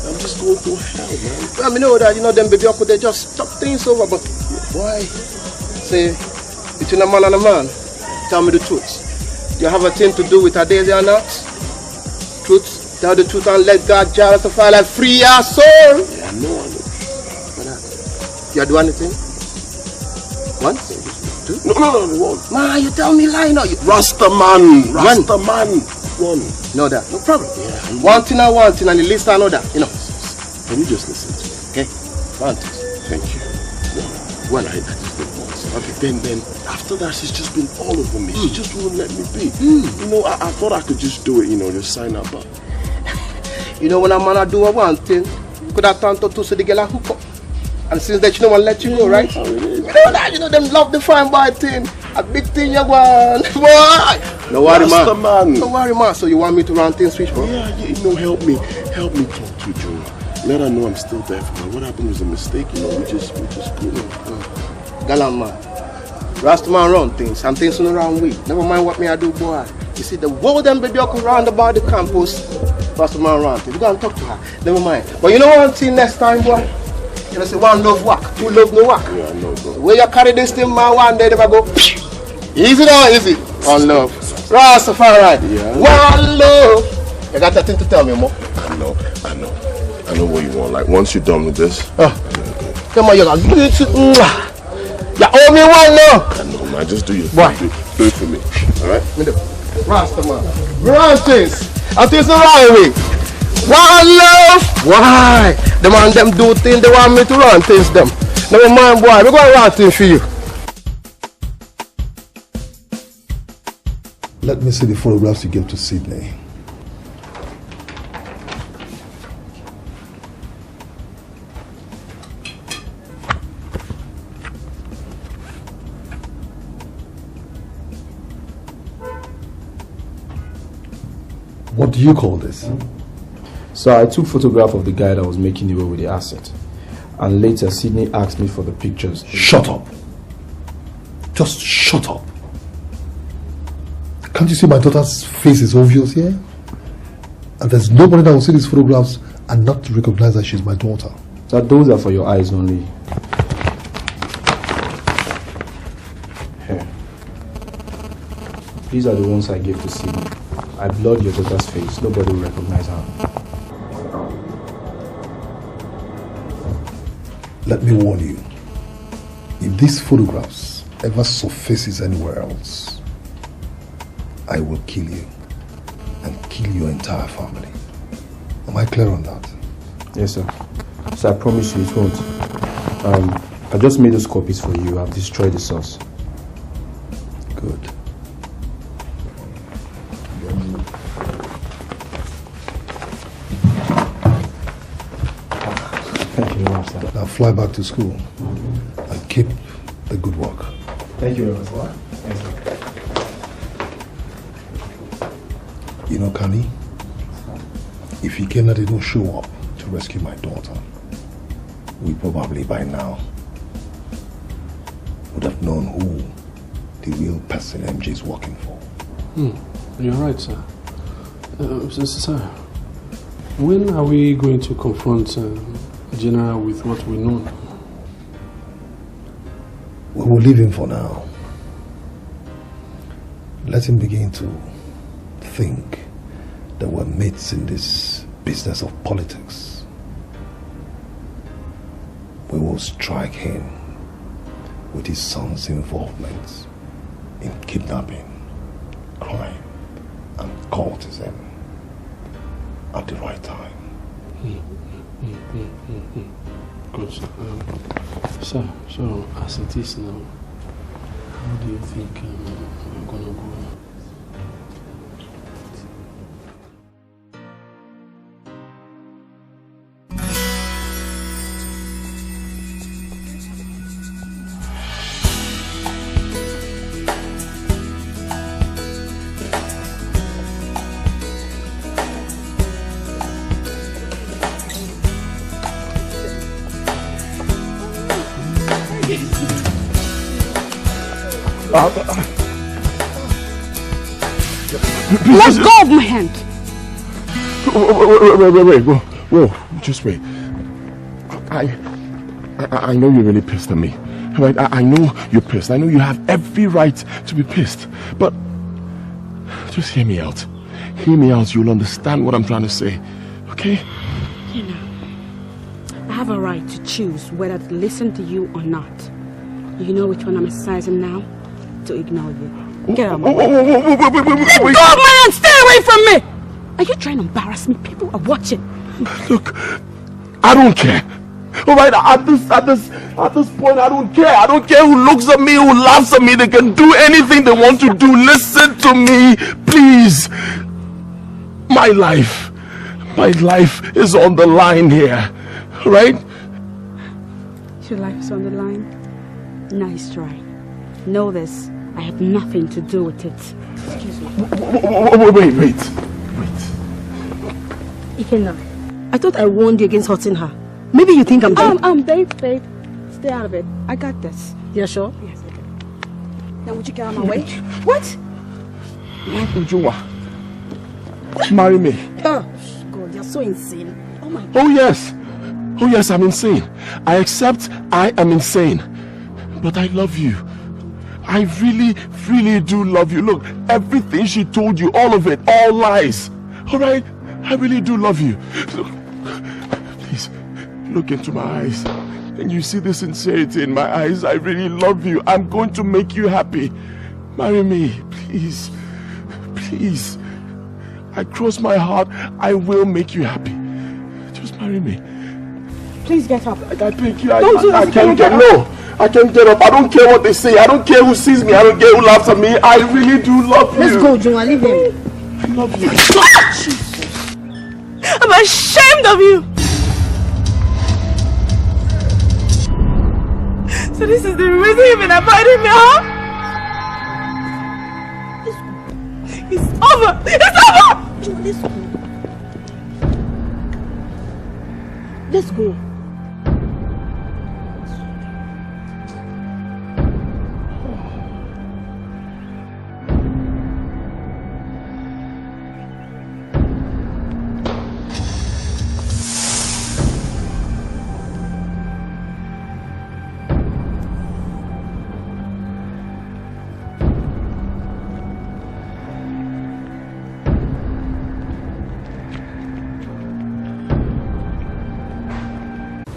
I'm just going through hell, man. Well, I know that, you know, them baby uncle, they just talk things over, but why? Say, between a man and a man, tell me the truth. You have a thing to do with Ohameze or not? Truth, tell the truth and let God justify like free your soul. Yeah, I know. You do anything? Once? No, one. Man, you tell me lie now. Rastaman. One. Know that? No problem. Yeah. One thing, and the list another, you know. Can you just listen to me? Okay. One thing. Thank you. One. I just did once. Okay. Then after that, she's just been all over me. She just won't let me be. You know, I thought I could just do it, you know, just sign up. But you know, when a man do one thing, could have turned to the girl a hook up. And since that, you know, I'll let you know, right? You know that, you know, them love the fine boy thing. A big thing you want. Boy! No worry, man. No worry, man. So you want me to run things switch, bro? Yeah, you know, help me talk to Joe. Let her know I'm still there for her. What happened was a mistake, you know, we just cool. Galan, man. Rastaman run things, and things on the wrong way. Never mind what me I do, boy. You see, the world them baby up around about the campus, Rastaman run things. You gotta talk to her. Never mind. But you know one thing next time, boy? You know, say one love work, two love no work. Yeah, I know, bro. Where you carry this thing, man, one day they go, easy now, easy. One love. Rastafari. Yeah. One love. You got that thing to tell me, Mo? I know what you want. Like, once you're done with this. Come on, you got to you owe me one now. I know, man. Just do your thing. Do it for me. Alright? Rastaman. Run things. And things the right way. One love. Why? The man them do things, they want me to run things them. Never mind, boy, we're going to run things for you. Let me see the photographs you gave to Sydney. What do you call this? So I took photograph of the guy that was making away with the asset. And later Sydney asked me for the pictures. Shut up. Just shut up. Can't you see my daughter's face is obvious here? And there's nobody that will see these photographs and not recognize that she's my daughter. So those are for your eyes only. Here. These are the ones I gave to Sydney. I blurred your daughter's face. Nobody will recognize her. Let me warn you. If these photographs ever surfaces anywhere else, I will kill you and kill your entire family. Am I clear on that? Yes, sir. So I promise you it won't. I just made those copies for you. I've destroyed the source. Good. Thank you very much, sir. Now fly back to school and keep the good work. Thank you very much, sir. Thank you. You know, Kani, if Ikenna didn't show up to rescue my daughter, we probably by now would have known who the real person MJ is working for. You're right, sir. Sir, when are we going to confront General with what we know? We will leave him for now. Let him begin to think that we're mates in this business of politics. We will strike him with his son's involvement in kidnapping, crime, and cultism at the right time. Good, sir. Sir, so as it is now, How do you think I'm gonna go? Let go of my hand! Wait, whoa, just wait. I know you're really pissed at me. Right? I know you're pissed. I know you have every right to be pissed. But just hear me out. Hear me out. You'll understand what I'm trying to say. Okay? You know, I have a right to choose whether to listen to you or not. You know which one I'm exercising now? To ignore you. Get out of my way. Let go of my hand! Stay away from me! Are you trying to embarrass me? People are watching. Look, I don't care. Alright, at this point, I don't care. I don't care who looks at me, who laughs at me. They can do anything they want to do. Listen to me, please. My life is on the line here. Alright? Your life is on the line? Nice try. Know this. I have nothing to do with it. Excuse me. Wait. Ikenna, I thought I warned you against hurting her. Maybe you think I'm babe. Stay out of it. I got this. You're sure? Yes, I do. Now would you get out of my way? What? Why would you marry me? Oh, God, you're so insane. Oh my God. Oh yes, I'm insane. I accept I am insane. But I love you. I really do love you. Look, everything she told you, all of it, all lies. Alright? I really do love you. Please, look into my eyes. And you see the sincerity in my eyes. I really love you. I'm going to make you happy. Marry me, please. Please. I cross my heart. I will make you happy. Just marry me. Please get up. I beg you. I can't get no. I can't get up. I don't care what they say. I don't care who sees me. I don't care who laughs at me. I really do love you. Let's go, Juma. Leave him. I love you. I'm ashamed of you. So this is the reason you've been avoiding me, huh? It's over. It's over. Let's go.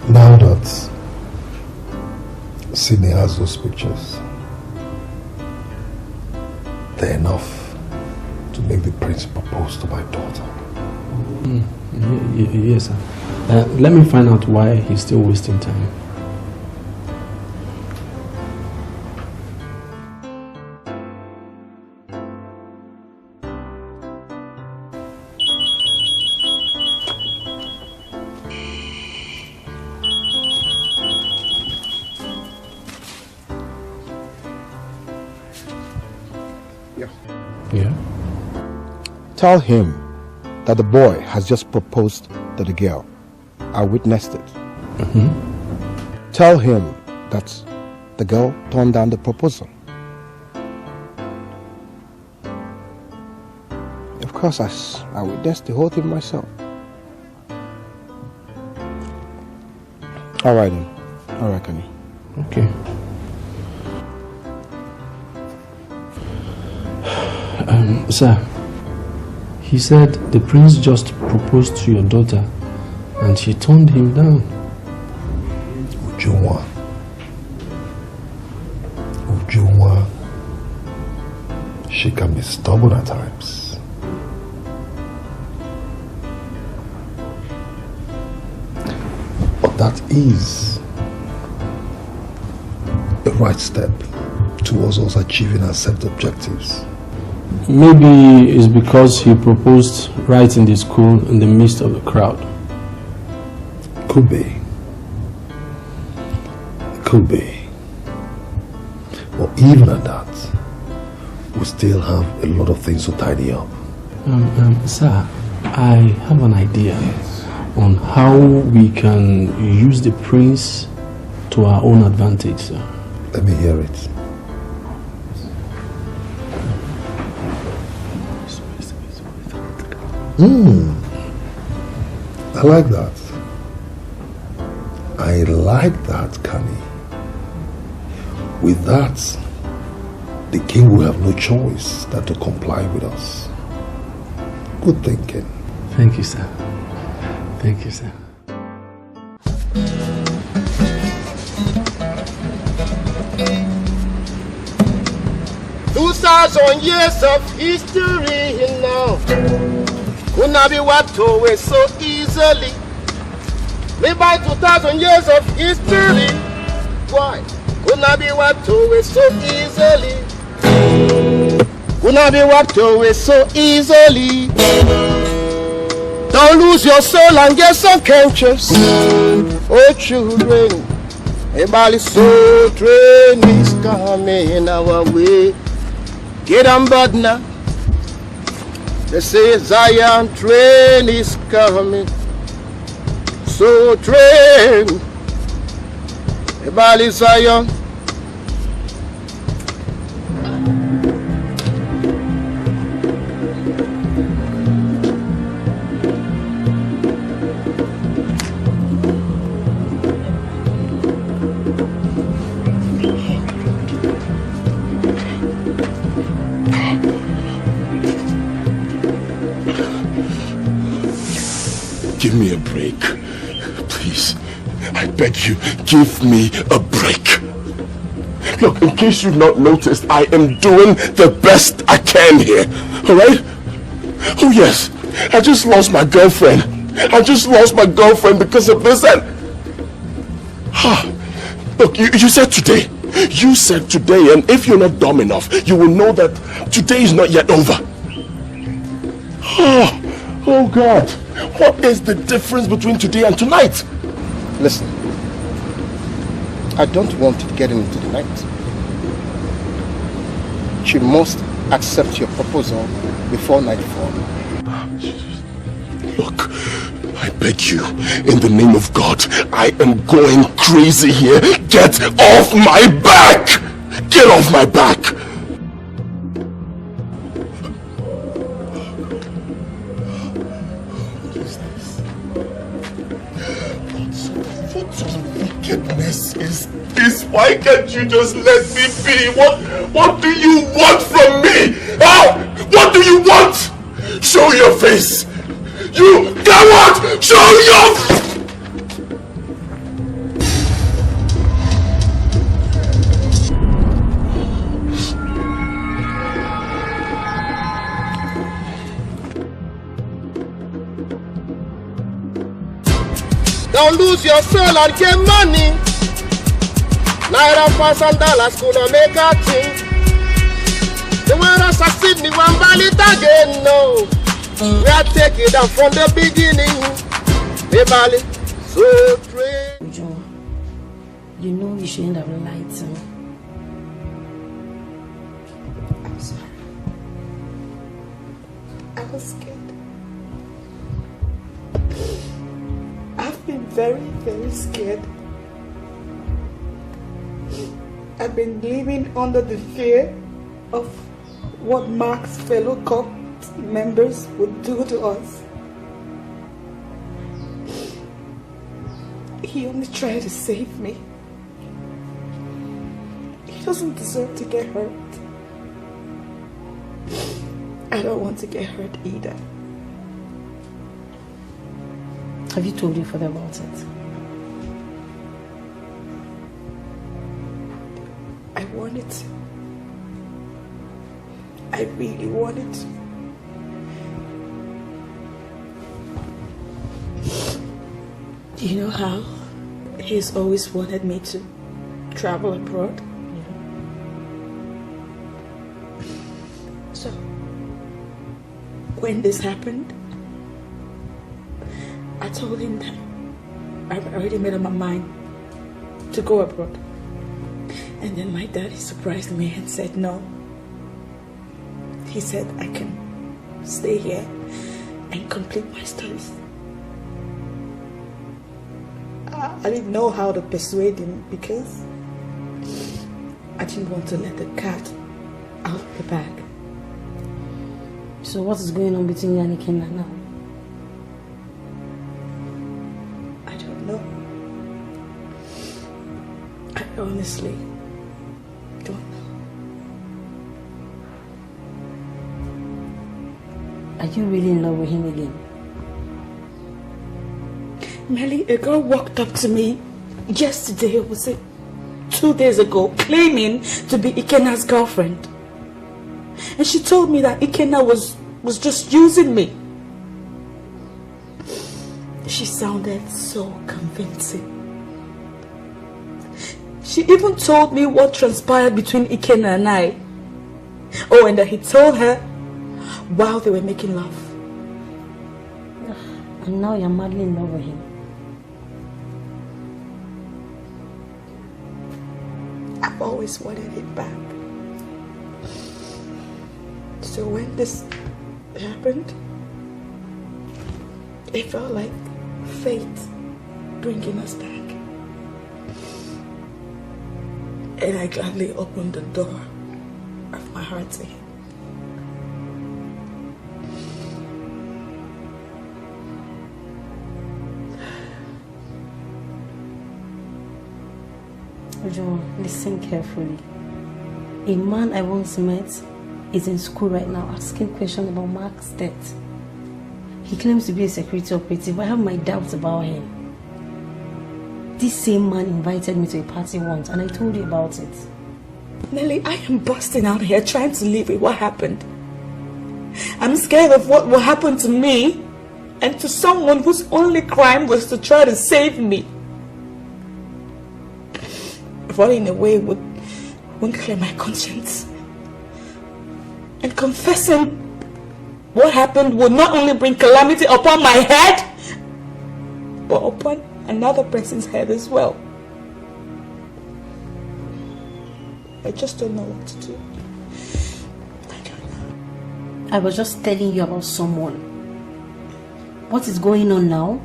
Now that Sydney has those pictures, they're enough to make the prince propose to my daughter. Yes, sir. Let me find out why he's still wasting time. Tell him that the boy has just proposed to the girl. I witnessed it. Tell him that the girl turned down the proposal. Of course, I witnessed the whole thing myself. All right then. All right, Kenny. Okay. Sir, he said the prince just proposed to your daughter and she turned him down. Ujunwa. She can be stubborn at times. But that is the right step towards us achieving our set objectives. Maybe it's because he proposed right in the school in the midst of the crowd. Could be. Could be. But even at that, we still have a lot of things to tidy up. Sir, I have an idea on how we can use the prince to our own advantage, sir. Let me hear it. I like that. I like that, Kani. With that, the king will have no choice than to comply with us. Good thinking. Thank you, sir. Thank you, sir. "2,000 years of history now could not be wiped away so easily. Live by 2,000 years of history, why could not be wiped away so easily? Could not be wiped away so easily. Don't lose your soul and get some conscience. Oh children, a Bali soul train is coming our way. Get on board now. They say Zion train is coming. So train, a Bali Zion. Give me a break. Please. I beg you, give me a break. Look, in case you've not noticed, I am doing the best I can here. Alright? Oh yes, I just lost my girlfriend. I just lost my girlfriend because of this and... Look, you said today. You said today, and if you're not dumb enough, you will know that today is not yet over. Oh God. What is the difference between today and tonight? Listen, I don't want to get into the night. She must accept your proposal before nightfall. Look, I beg you, in the name of God, I am going crazy here. Get off my back! Get off my back! Wickedness is this? Why can't you just let me be? What do you want from me? What do you want? Show your face. You coward! Show your... Don't lose your soul and get money. Naira, pounds and dollars could make a thing. The world assassin me one valid again, no. We are taking it down from the beginning. The valley, so train. Joe, you know you shouldn't have lied to me. I'm sorry. I was scared. I've been very, very scared. I've been living under the fear of what Mark's fellow cult members would do to us. He only tried to save me. He doesn't deserve to get hurt. I don't want to get hurt either. Have you told your father about it? I want it. I really want it. Do you know how he's always wanted me to travel abroad? when this happened, I told him that I've already made up my mind to go abroad. And then my daddy surprised me and said no. He said I can stay here and complete my studies. I didn't know how to persuade him because I didn't want to let the cat out of the bag. So what is going on between you and Ikenna now? I don't know. I honestly don't know. Are you really in love with him again? Melly, a girl walked up to me yesterday, was it 2 days ago, claiming to be Ikenna's girlfriend. And she told me that Ikenna was just using me. She sounded so convincing. She even told me what transpired between Ikenna and I. Oh, and that he told her while they were making love. And now you're madly in love with him. I've always wanted it back. So when this happened, it felt like fate bringing us back. And I gladly opened the door of my heart to him. John, listen carefully. A man I once met is in school right now asking questions about Mark's death. He claims to be a security operative, but I have my doubts about him. This same man invited me to a party once and I told you about it. Nelly, I am busting out here trying to live with what happened. I'm scared of what will happen to me and to someone whose only crime was to try to save me. Running away won't clear my conscience. And confessing what happened will not only bring calamity upon my head, but upon another person's head as well. I just don't know what to do. I was just telling you about someone. What is going on now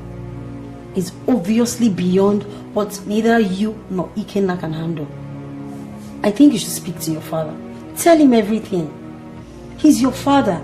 is obviously beyond what neither you nor Ikenna can handle. I think you should speak to your father. Tell him everything. He's your father.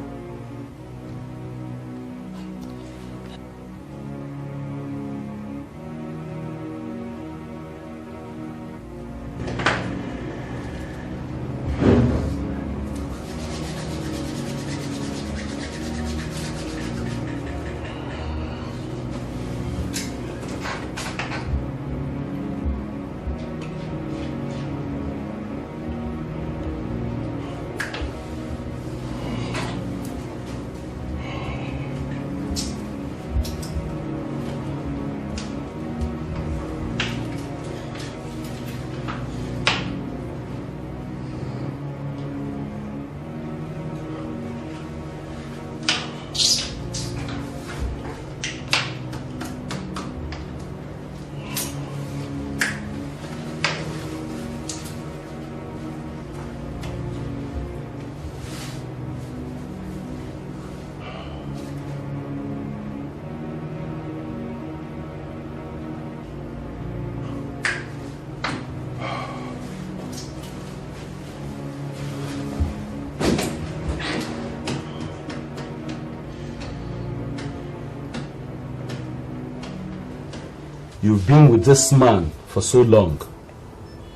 You've been with this man for so long,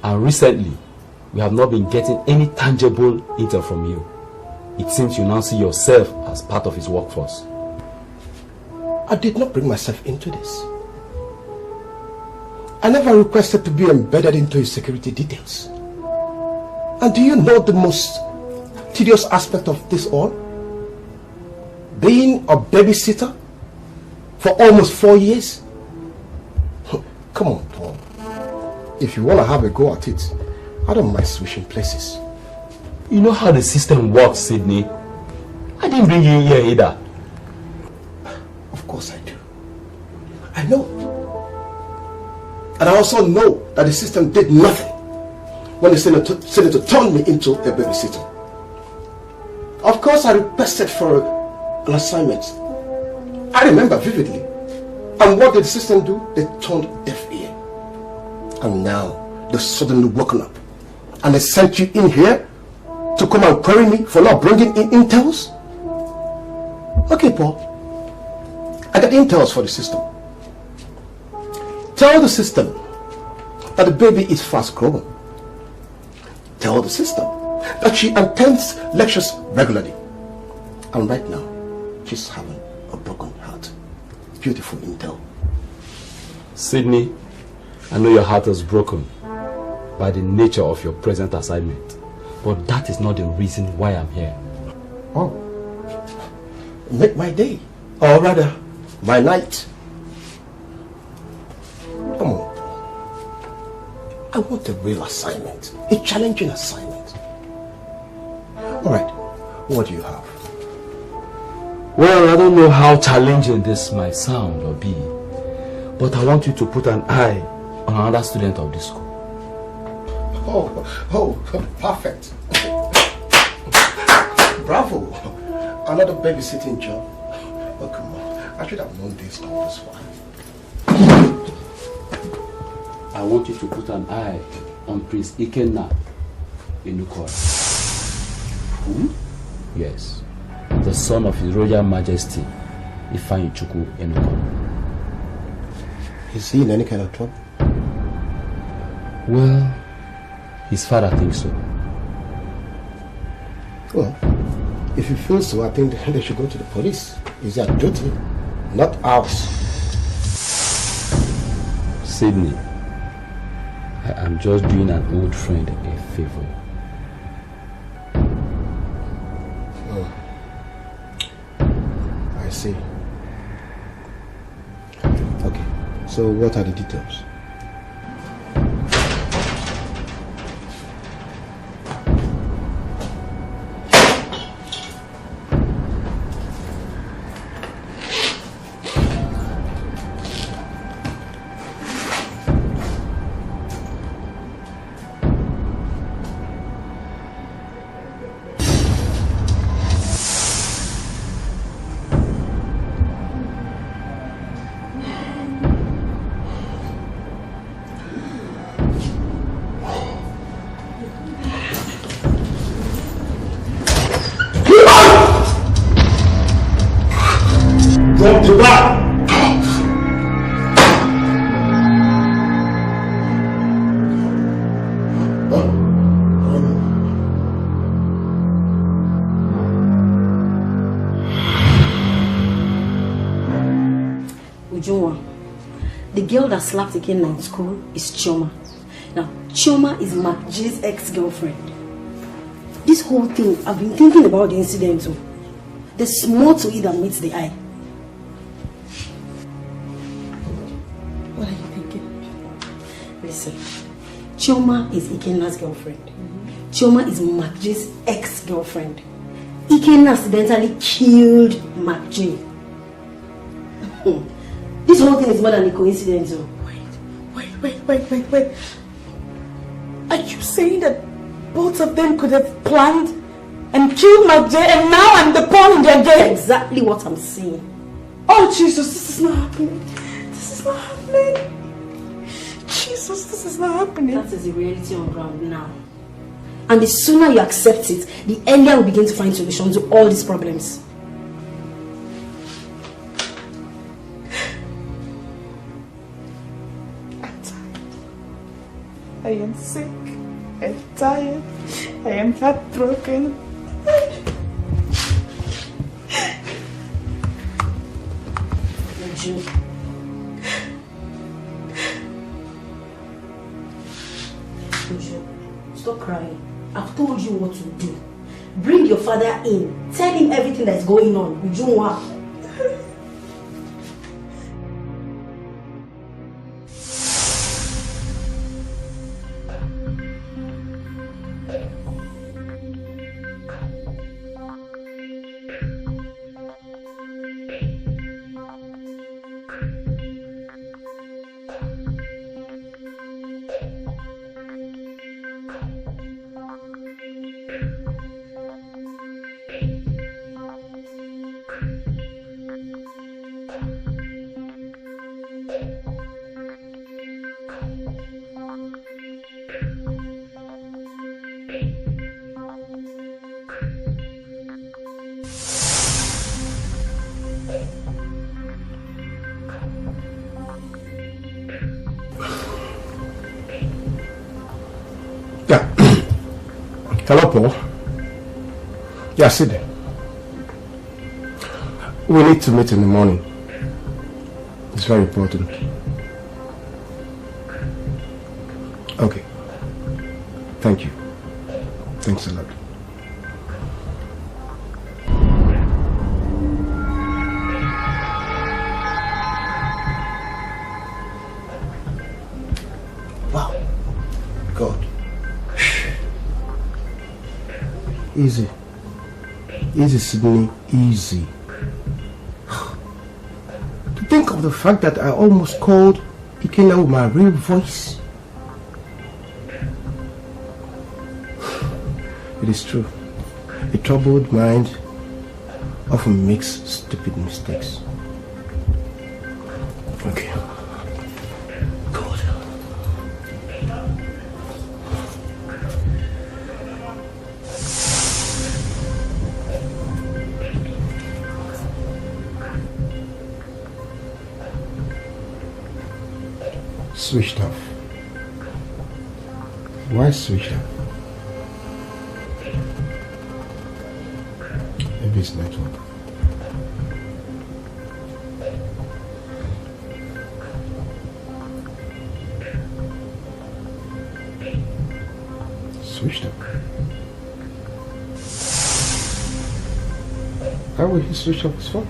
and recently we have not been getting any tangible intel from you. It seems you now see yourself as part of his workforce. I did not bring myself into this. I never requested to be embedded into his security details. And do you know the most tedious aspect of this all? Being a babysitter for almost 4 years? Come on, Paul. If you want to have a go at it, I don't mind switching places. You know how the system works, Sydney. I didn't bring you in here either. Of course I do. I know. And I also know that the system did nothing when the senator turned me into a babysitter. Of course I requested for an assignment. I remember vividly. And what did the system do? They turned deaf ear. And now they've suddenly woken up. And they sent you in here to come and query me for not bringing in intels? Okay, Paul. I got intels for the system. Tell the system that the baby is fast growing. Tell the system that she attends lectures regularly. And right now, she's having a broken heart. Beautiful intel. Sydney, I know your heart is broken by the nature of your present assignment. But that is not the reason why I'm here. Oh. Make my day. Or rather, my night. Come on. I want a real assignment. A challenging assignment. Alright. What do you have? Well, I don't know how challenging this might sound or be, but I want you to put an eye on another student of this school. Oh, perfect. Bravo. Another babysitting job. Oh, come on. I should have known this all this while. I want you to put an eye on Prince Ikenna Enukora. Who? Yes. The son of His Royal Majesty, Ifeanyichukwu Enukora. Is he in any kind of trouble? Well, his father thinks so. Well, if you feel so, I think they should go to the police. It's their duty, not ours. Sydney, I am just doing an old friend a favor. Oh. I see. Okay, so what are the details? The girl that slapped Ikenna in school is Chioma. Now, Chioma is Mark J's ex-girlfriend. This whole thing, I've been thinking about the incident too. There's more to it than meets the eye. What are you thinking? Listen, Chioma is Ikenna's girlfriend. Chioma is Mark J's ex-girlfriend. Ikenna accidentally killed Mark J. This whole thing is more than a coincidence. Wait. Are you saying that both of them could have planned and killed Mark J and now I'm the pawn in their game? Exactly what I'm saying. Oh Jesus, this is not happening. This is not happening. Jesus, this is not happening. That is the reality on ground now. And the sooner you accept it, the earlier we begin to find solutions to all these problems. I am sick, I'm tired, I am heartbroken. Uju, stop crying. I've told you what to do. Bring your father in. Tell him everything that's going on. Ujunwa. Hello, Paul. Yeah, sit there. We need to meet in the morning. It's very important. Okay. Thank you. Thanks a lot. Wow. God. Easy. Easy, Sydney. Easy. To think of the fact that I almost called Ikena with my real voice. It is true. A troubled mind often makes stupid mistakes. Okay. Good. Switched off. Why switched off? Maybe it's network. Switched off. How will he switch off his phone?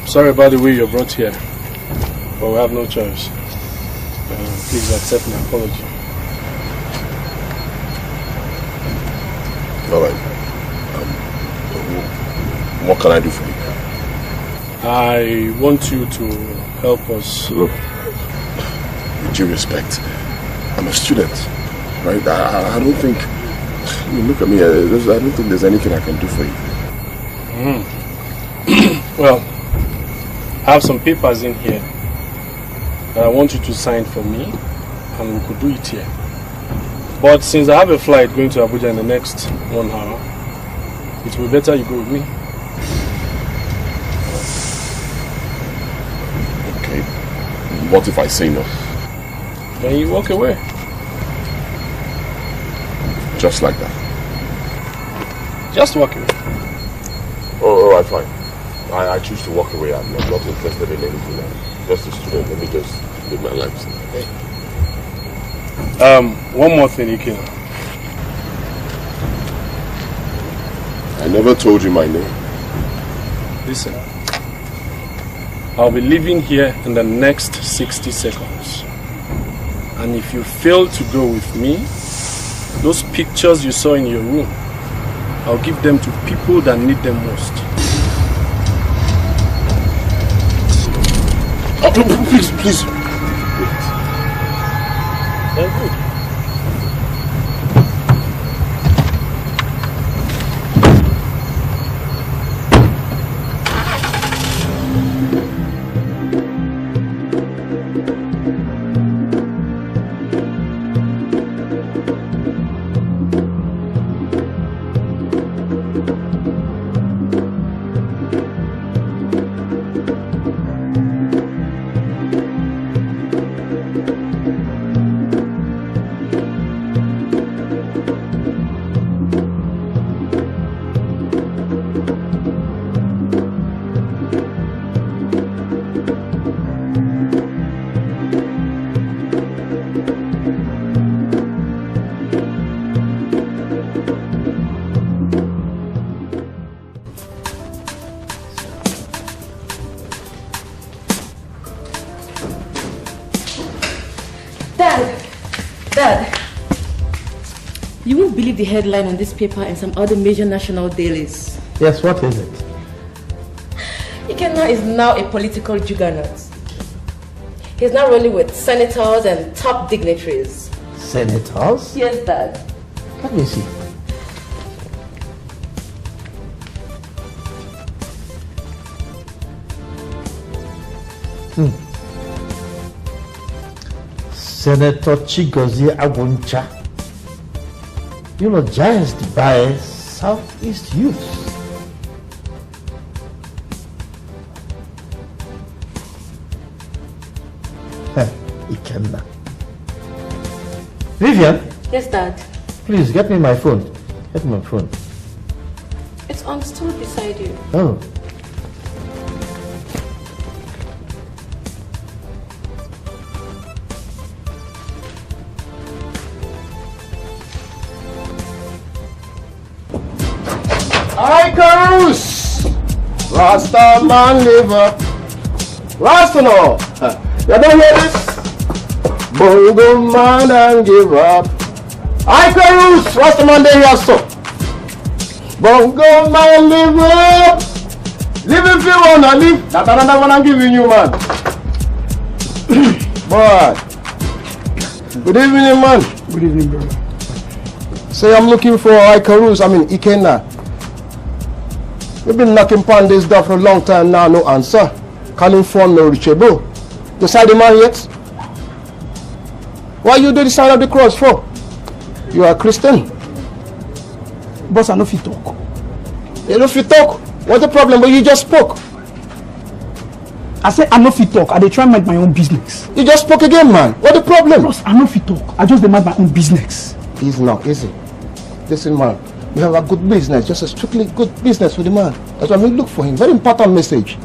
Sorry about the way you're brought here, but we have no choice. Please accept my apology. Alright. What can I do for you? I want you to help us. Look, with due respect, I'm a student, right? I don't think, I mean, look at me, I don't think there's anything I can do for you. Well, I have some papers in here that I want you to sign for me, and we could do it here. But since I have a flight going to Abuja in the next 1 hour, it will be better you go with me. Okay. What if I say no? Then you walk away. Just like that? Just walk away. Oh, alright, fine. I choose to walk away. I'm not interested in anything. I'm just a student. Let me just live my life. Okay. One more thing, Ikena. I never told you my name. Listen. I'll be leaving here in the next 60 seconds. And if you fail to go with me, those pictures you saw in your room, I'll give them to people that need them most. Oh, please. Very good. Dad, you won't believe the headline on this paper and some other major national dailies. Yes, what is it? Ikenna is now a political juggernaut. He's now rolling with senators and top dignitaries. Senators? Yes, Dad. Let me see. Senator Chigozie Agwuncha, eulogized by Southeast Youth. Ikenna. Vivian? Yes, Dad. Please, get me my phone. Get me my phone. It's on the stool beside you. Oh. Icarus! Rasta man live up. Rasta no! You don't hear this? Bongo man and give up. Icarus! Rasta man they hear so. Bongo man live up. Live if you wanna live. That's another one I'm giving you, man. Boy. Good evening, man. Good evening, brother. Say I'm looking for Icarus, Ikenna. We've been knocking upon this door for a long time now, no answer. Calling phone no reachable. You saw the man yet? Why you do the sign of the cross for? You are a Christian. Boss, I know if you talk. You know if you talk? What's the problem? But you just spoke. I said I know if you talk. I dey try mind my own business. You just spoke again, man. What's the problem? Boss, I know if you talk. I just dey mind my own business. Easy now, easy. Listen, man. We have a good business, just a strictly good business for the man. That's why we look for him. Very important message.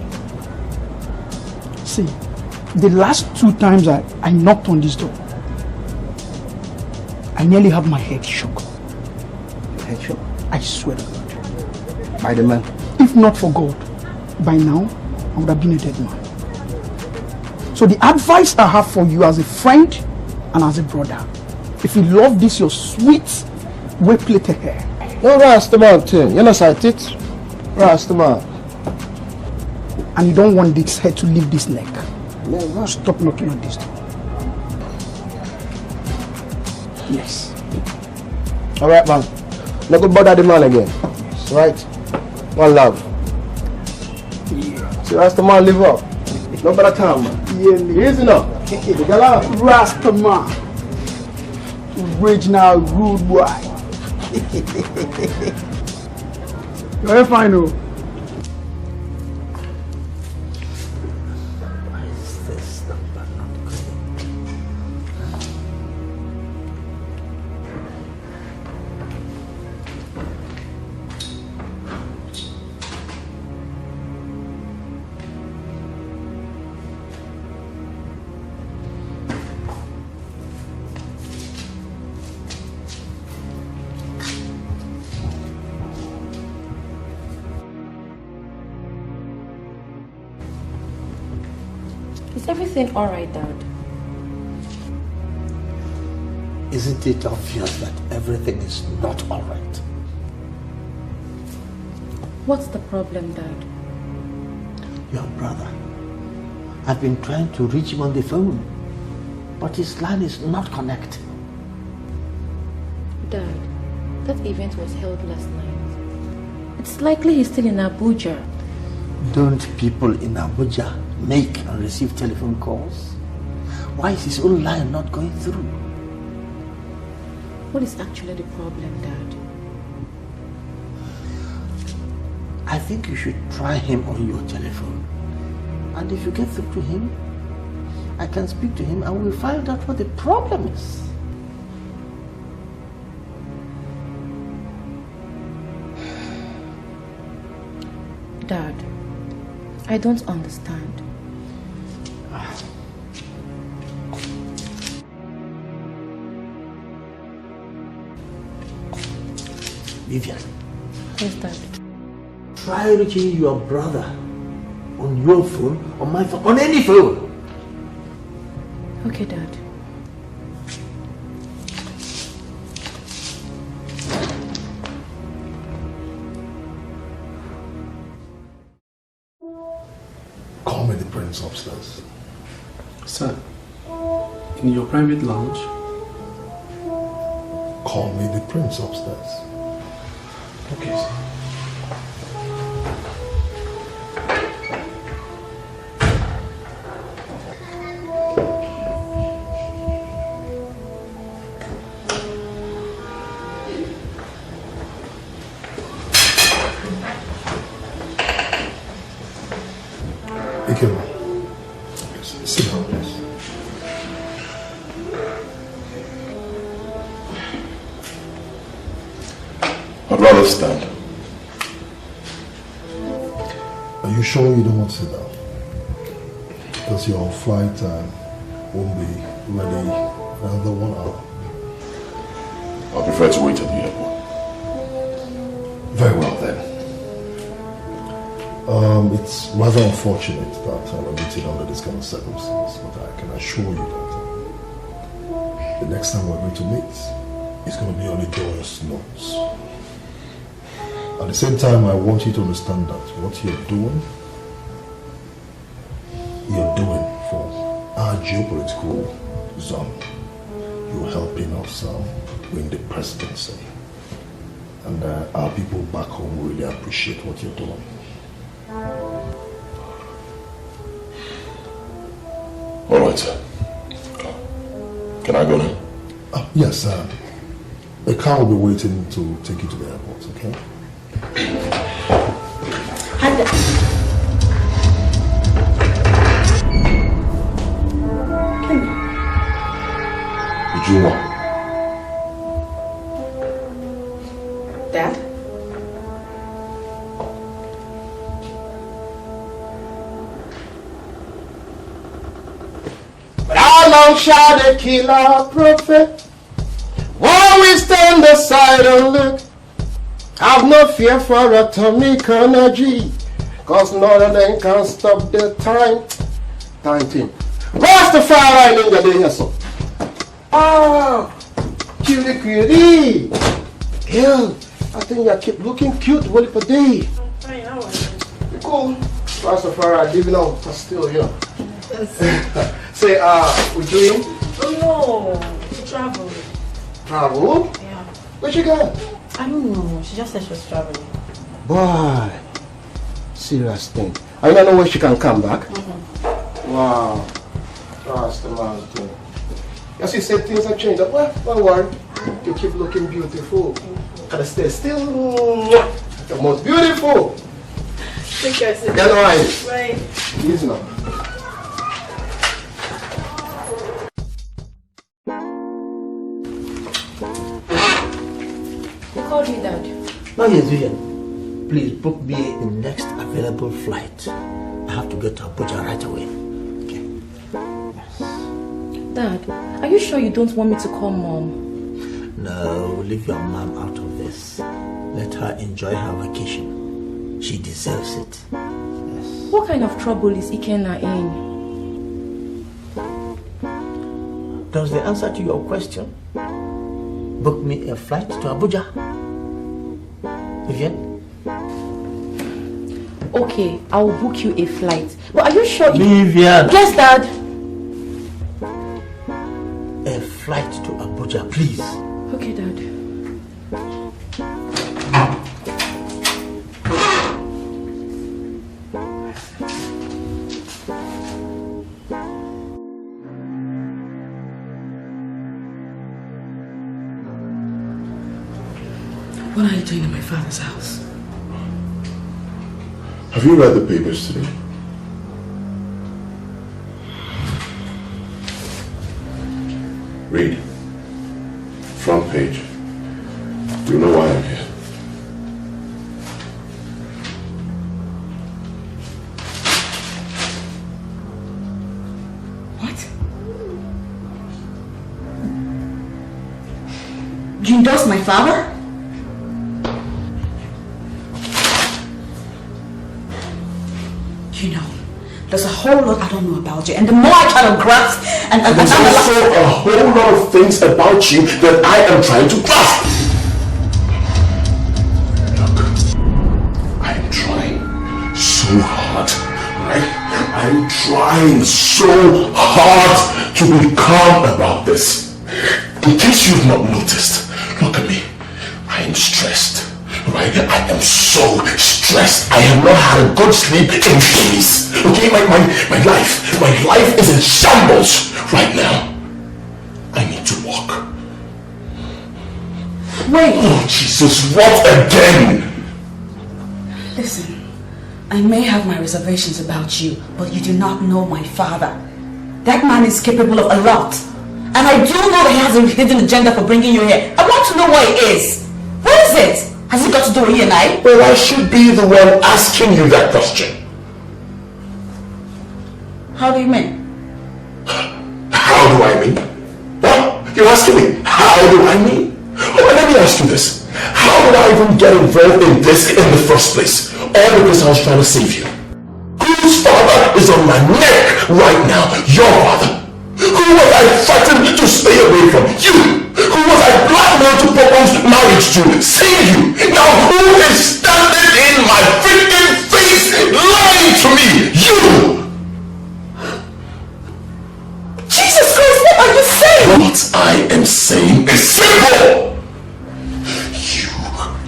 See, the last 2 times I knocked on this door, I nearly have my head shook. Head shook? I swear to God. By the man? If not for God, by now, I would have been a dead man. So the advice I have for you as a friend and as a brother, if you love this your sweet, well-plaited hair, no, Rastaman thing. You know, sight it. Rastaman. And you don't want this head to leave this neck. No, stop knocking on this door. Yes. Alright, man. No good bother the man again. Right? One love. Yeah. See, Rastaman live up. No better time, man. Yeah, easy now. Rastaman. Original rude boy. You're fine, though. Why is this number not going? Is everything alright, Dad? Isn't it obvious that everything is not alright? What's the problem, Dad? Your brother. I've been trying to reach him on the phone, but his line is not connecting. Dad, that event was held last night. It's likely he's still in Abuja. Don't people in Abuja make and receive telephone calls? Why is his own line not going through? What is actually the problem, Dad? I think you should try him on your telephone. And if you get through to him, I can speak to him and we'll find out what the problem is. Dad, I don't understand. Vivian. Yes, Dad. Try reaching your brother on your phone, on my phone, on any phone. Okay, Dad. Call me the prince upstairs. Sir, in your private lounge? Call me the prince upstairs. Okay, sir. Sit down, please. I'd rather stand. Are you sure you don't want to sit down? Because your flight won't be ready for another 1 hour. I prefer to wait at the airport. Very well then. It's rather unfortunate that we're meeting under this kind of circumstance, but I can assure you that the next time we're going to meet is going to be on a joyous note. At the same time, I want you to understand that what you're doing for our geopolitical zone. You're helping us win the presidency. And our people back home really appreciate what you're doing. All right, sir. Can I go now? Yes, sir. A car will be waiting to take you to the airport, okay? Juma. Dad? But how long shall they kill our prophet? While we stand aside and look, have no fear for atomic energy, cause none of them can stop the time thing. Rastafari ninja dey here, so. Ah, cutie. Yeah, I think you keep looking cute, Wally per day. Cool. Rastafari living out, but still, you know. Say, we doing? Oh no, she traveled. Travel? Yeah. Where she go? I don't know, she just said she was traveling. Boy, serious thing. I don't know when she can come back. Wow, that's the man's thing. As you said, things have changed. Well, don't worry. You keep looking beautiful. Gotta stay still. The most beautiful. Take care, sis. Get right. Right. Easy now. You called me, Dad. Now, yes, Vivian. Please book me the next available flight. I have to get to Abuja right away. Dad, are you sure you don't want me to call Mom? No, leave your mom out of this. Let her enjoy her vacation. She deserves it. What kind of trouble is Ikenna in? Does the answer to your question? Book me a flight to Abuja. Vivian? Okay, I will book you a flight. But are you sure? Vivian! Yes, Dad. A flight to Abuja, please. Okay, Dad. What are you doing in my father's house? Have you read the papers today? Read. Front page. You know why I'm here. What? You endorse my father? You know, there's a whole lot I don't know about you, and the more I try to grasp, and there's also a whole lot of things about you that I am trying to grasp. Look, I am trying so hard, right? I I'm trying so hard to be calm about this. In case you've not noticed, look at me. I am stressed. Right? I am so stressed. I have not had a good sleep in days. Okay, my life is in shambles right now. I need to walk. Wait. Oh Jesus, what again? Listen, I may have my reservations about you, but you do not know my father. That man is capable of a lot. And I do know that he has a hidden agenda for bringing you here. I want to know what it is. What is it? Has it got to do with you and I? Well, I should be the one asking you that question. How do you mean? How do I mean? What? You're asking me, how do I mean? Oh, let me ask you this. How did I even get involved in this in the first place? All because I was trying to save you. Whose father is on my neck right now? Your father. Who was I threatened to stay away from? You. Who was I blackmailed to propose marriage to? Save you. Now who is standing in my freaking face lying to me? You. Jesus Christ, what are you saying? What I am saying is simple. You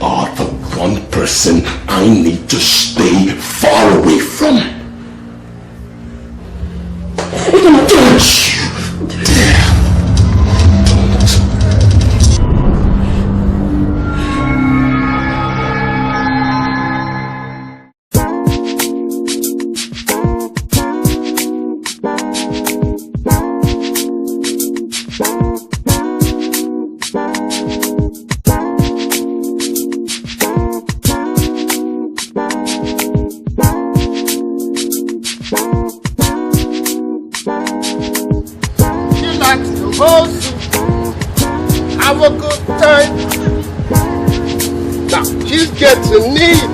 are the one person I need to stay far away from. Don't you dare. Have a good time. Now she's getting neat.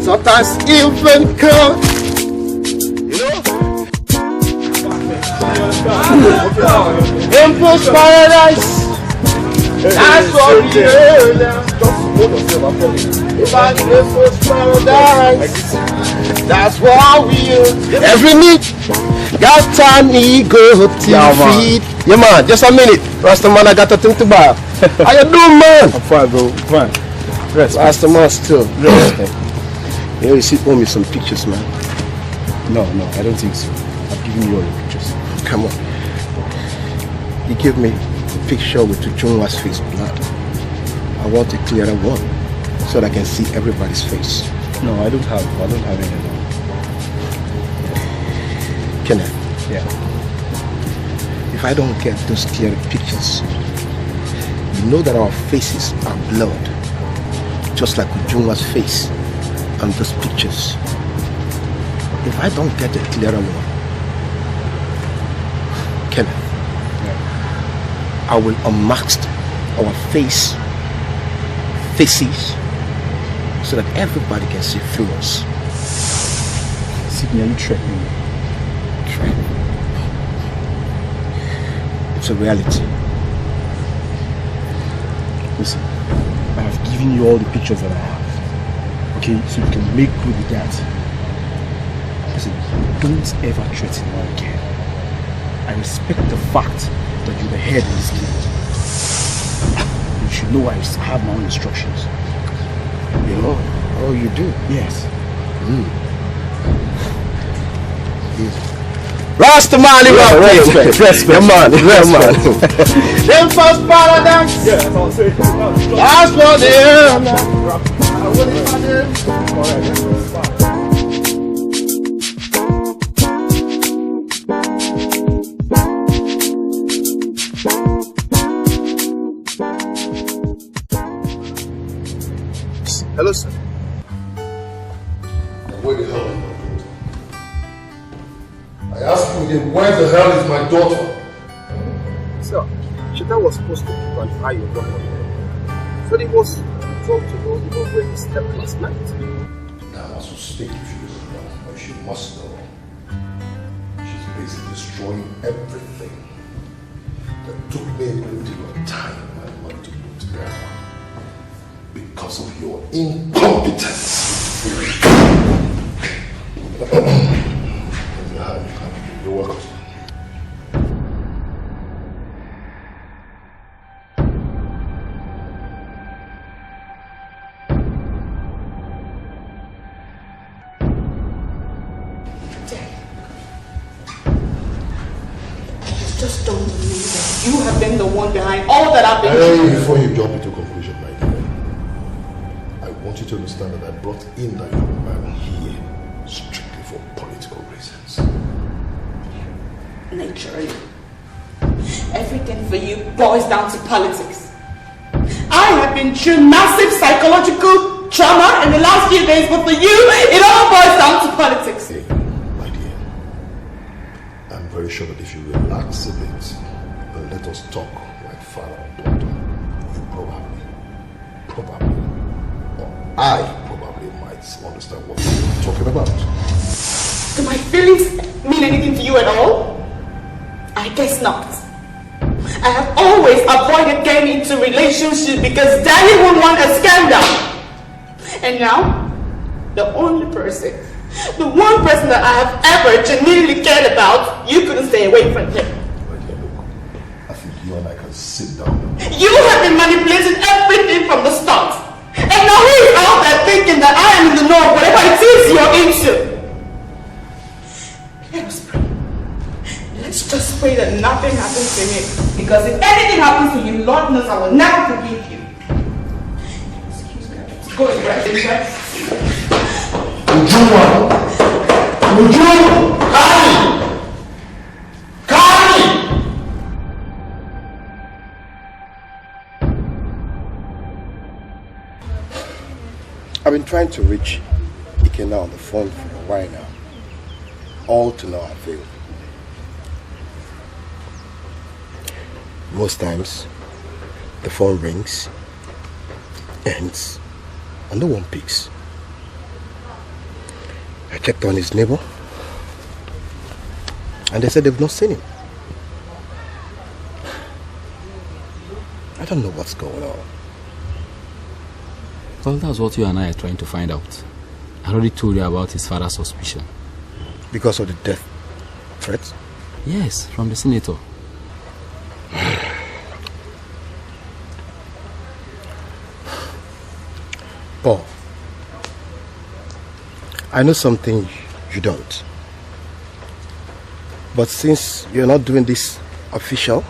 Sometimes even cold. You know? Impulse paradise. That's what we heard now. If I impulse paradise. That's what we heard. Every need got an ego to feed. Yeah man, just a minute. Rasta man, I got a thing to buy. How you doing, man? I'm fine, bro. Fine. Rasta man still. You know, you see me some pictures, man. No, I don't think so. I've given you all the pictures. Come on. You give me a picture with Ujunwa's face blood. I want a clearer one so that I can see everybody's face. No, I don't have any of them. Kenneth. Yeah. If I don't get those clear pictures, you know that our faces are blurred, just like Ujunwa's face and those pictures. If I don't get a clearer one, Kenneth, I will unmask our faces so that everybody can see through us. Sidney, are you threatening me? It's a reality. Listen, I have given you all the pictures that I have. Okay, so you can make good with that. Listen, don't ever threaten me again. I respect the fact that you're the head of this league. You should know I have my own instructions. You know? Oh, you do? Yes. Rasta man, respect. Come on, Them first paradise. Yeah, that's all I'm saying. That's what they are. Hello, sir. Where the hell is my daughter? I asked you again, where the hell is my daughter? Sir, Chita was supposed to keep an eye on her. So he was told to go even where he slept last night. Now, as we speak, if she doesn't know, but she must know. She's basically destroying everything that took me a great deal of time and money to put together. Because of your incompetence. one behind all that I've been doing. Before you jump into conclusion, my dear, I want you to understand that I brought in that young man here strictly for political reasons. Naturally. Everything for you boils down to politics. I have been through massive psychological trauma in the last few days, but for you, it all boils down to politics. Hey, my dear, I'm very sure that if you relax a bit and let us talk like father and daughter, you probably, or I probably might understand what you're talking about. Do my feelings mean anything to you at all? I guess not. I have always avoided getting into relationships because Daddy would want a scandal. And now, the one person that I have ever genuinely cared about, you couldn't stay away from him. I think you and I can sit down. You have been manipulating everything from the start. And now he's out there thinking that I am in the know of whatever it is you're into. Let us pray. Let's just pray that nothing happens to him. Because if anything happens to him, Lord knows I will never forgive you. Excuse me. Go to rest. I've been trying to reach Ikenna on the phone for a while now. All to no avail. Most times, the phone rings, ends, and no one picks. I checked on his neighbor, and they said they've not seen him. I don't know what's going on. Well, that's what you and I are trying to find out. I already told you about his father's suspicion. Because of the death threats? Yes, from the senator. Paul, I know something you don't. But since you're not doing this official,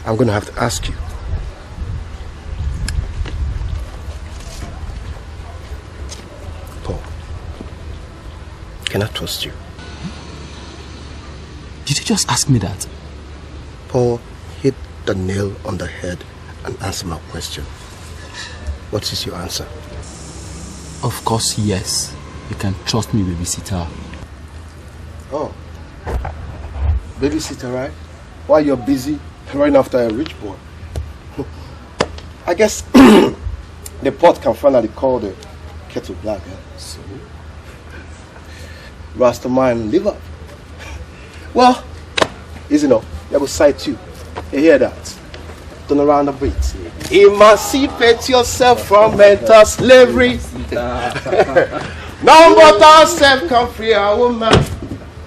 I'm going to have to ask you. Paul, can I trust you? Did you just ask me that? Paul, hit the nail on the head and answer my question. What is your answer? Of course, yes. You can trust me, babysitter. Oh. Babysitter, right? While you're busy running after a rich boy. I guess the pot can finally call the kettle black. Eh? So, Mastermind, live up. Well, easy enough. They will sight you. You hear that? Turn around a bit. Emancipate yourself from mental slavery. None but ourselves can free our woman.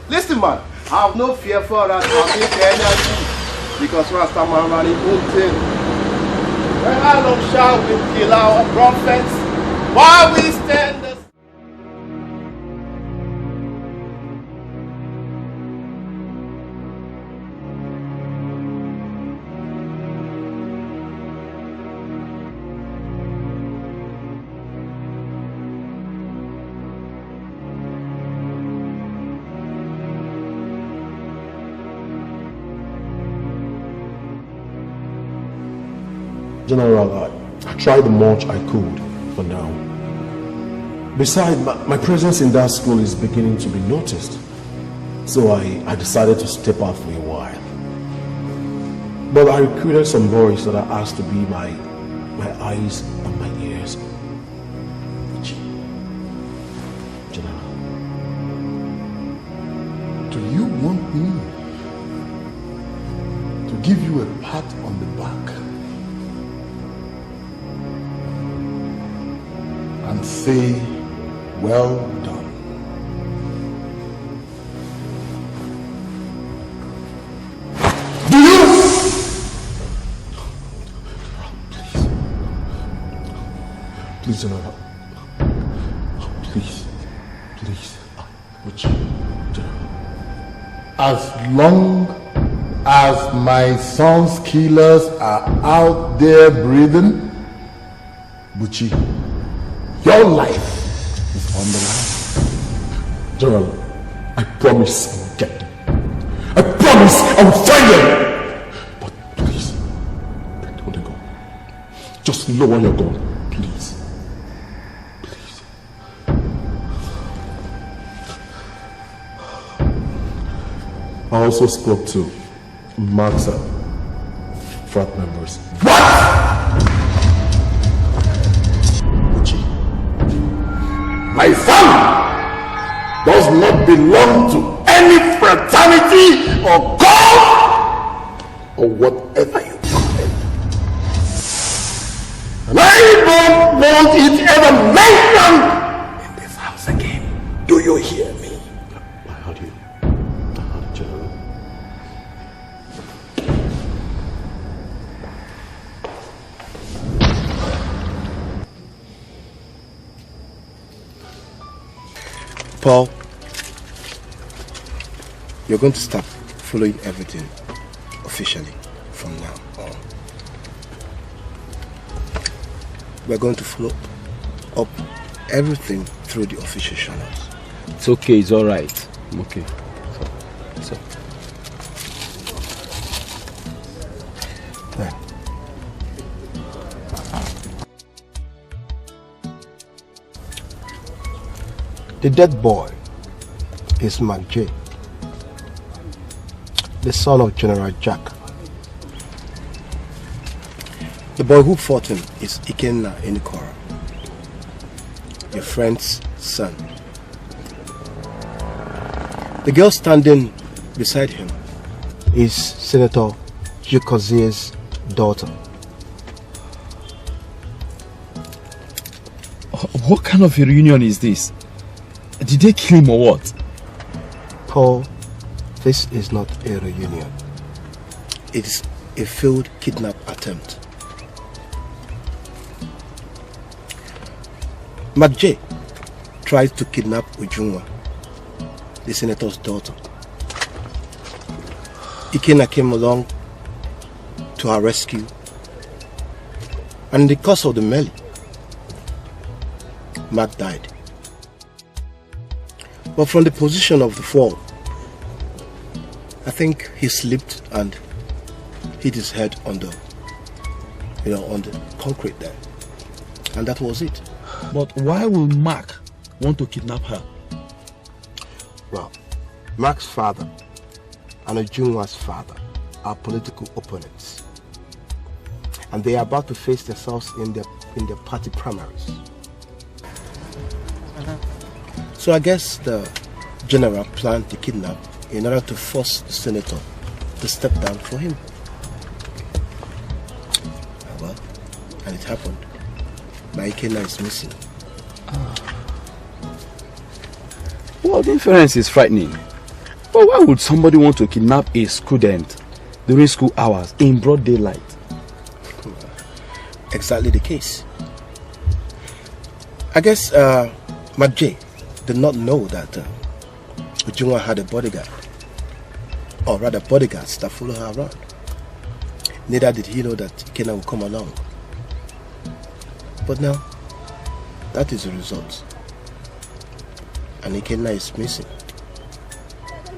Listen, man, I have no fear for that. Energy because Rastaman ran his own thing. How long shall we kill our prophets while we stand? General, I tried the much I could for now. Besides, my presence in that school is beginning to be noticed. So I decided to step out for a while. But I recruited some boys that I asked to be my eyes and my ears. General, do you want me to give you a pat on the back and say, well done? Do you? Please, General. Please. Which? As long as my son's killers are out there breathing, Buchi, your life is on the line. General, I promise I will get them. I promise I will find them. But please, don't let go. Just lower your gun, please. Please. I also spoke to Mark's frat members. What? Uchi, my son does not belong to any fraternity or cult or whatever you call it. And I don't want it ever mentioned in this house again. Do you hear me? How do you know? Paul, you're going to start following everything officially from now on. We're going to follow up everything through the official channels. It's okay, it's alright. I'm okay. So. Right. The dead boy is Mark J, the son of General Jack. The boy who fought him is Ikenna Enikora, your friend's son. The girl standing beside him is Senator Jikozi's daughter. What kind of a reunion is this? Did they kill him or what? Paul, this is not a reunion. It is a failed kidnap attempt. Mark J tried to kidnap Ujungwa, the senator's daughter. Ikenna came along to her rescue, and in the course of the melee, Mark died. But from the position of the fall, I think he slipped and hit his head on the concrete there, and that was it. But why will Mark want to kidnap her? Well, Mark's father and Ujungwa's father are political opponents, and they are about to face themselves in their party primaries. So I guess the general planned to kidnap in order to force the senator to step down for him. Well, and it happened. My Ikenna is missing. Well, the inference is frightening. But why would somebody want to kidnap a student during school hours in broad daylight? Exactly the case. I guess Mark J did not know that Ujungwa had a bodyguard, or rather bodyguards that follow her around. Neither did he know that Ikenna would come along. But now, that is the result. And Ikenna is missing.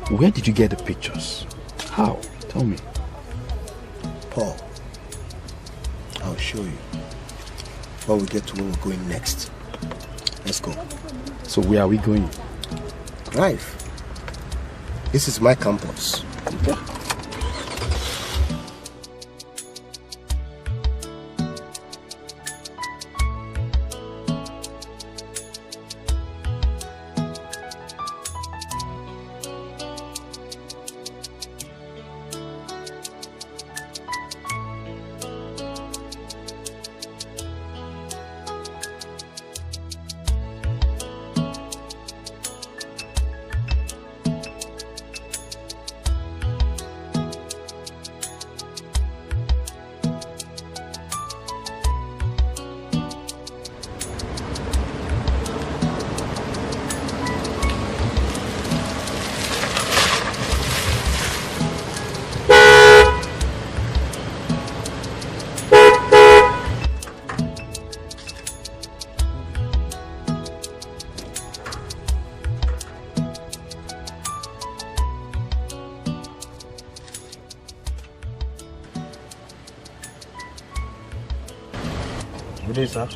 Where did you get the pictures? How? Tell me. Paul, I'll show you when we get to where we're going next. Let's go. So where are we going? Drive. This is my campus. Okay. Good day, sir.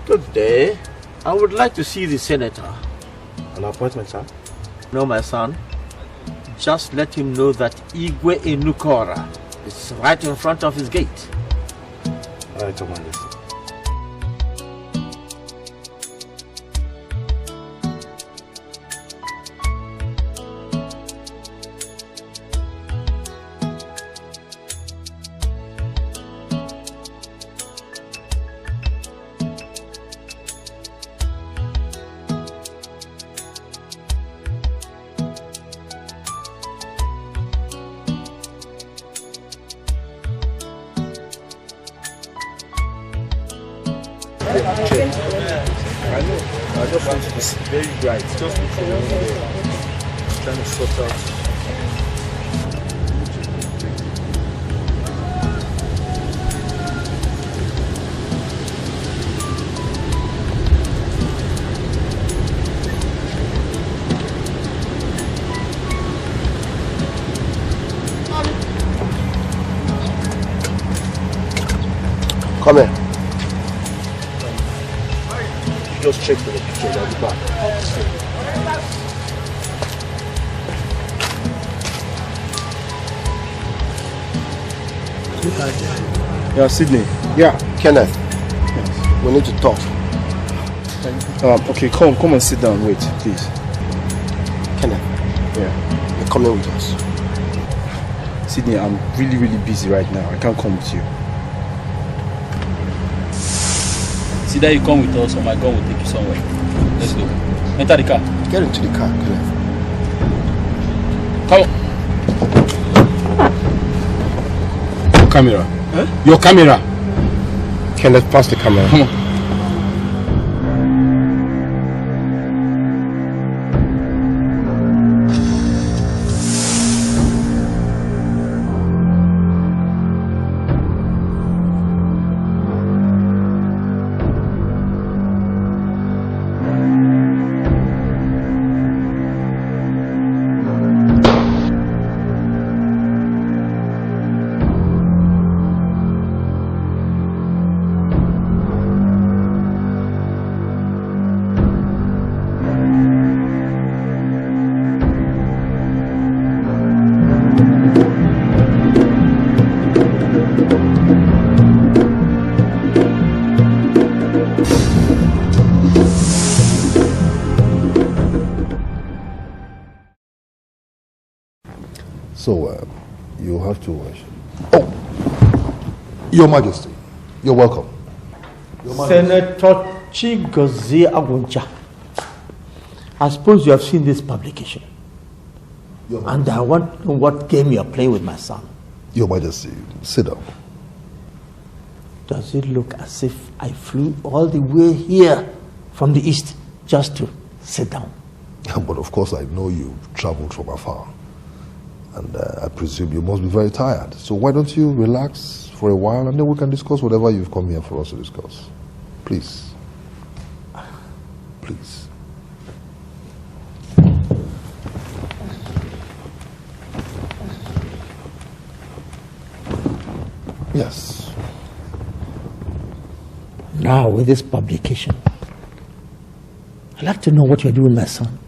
Good day. I would like to see the senator. An appointment, sir? No, my son. Just let him know that Igwe Enukora is right in front of his gate. All right, Your Majesty. I just want to be very bright. Just look for one there. Trying to sort out. Come here. Just check for the pictures. I'll be back. Yeah, Sydney. Yeah, Kenneth. Yes. We need to talk. Okay, come and sit down. Wait, please. Kenneth. Yeah. You're coming with us. Sydney, I'm really busy right now. I can't come with you. It's either you come with us or my gun will take you somewhere. Let's go. Enter the car. Get into the car, Clem. Come on. Your camera. Huh? Your camera. Kenneth, pass the camera. Come on. So, you have to... Your Majesty, you're welcome. Senator Chigozie Aguncha, I suppose you have seen this publication. And I want to know what game you are playing with my son. Your Majesty, sit down. Does it look as if I flew all the way here from the east just to sit down? But of course I know you've traveled from afar. And I presume you must be very tired. So why don't you relax for a while and then we can discuss whatever you've come here for us to discuss. Please. Please. Yes. Now, with this publication, I'd like to know what you're doing, my son,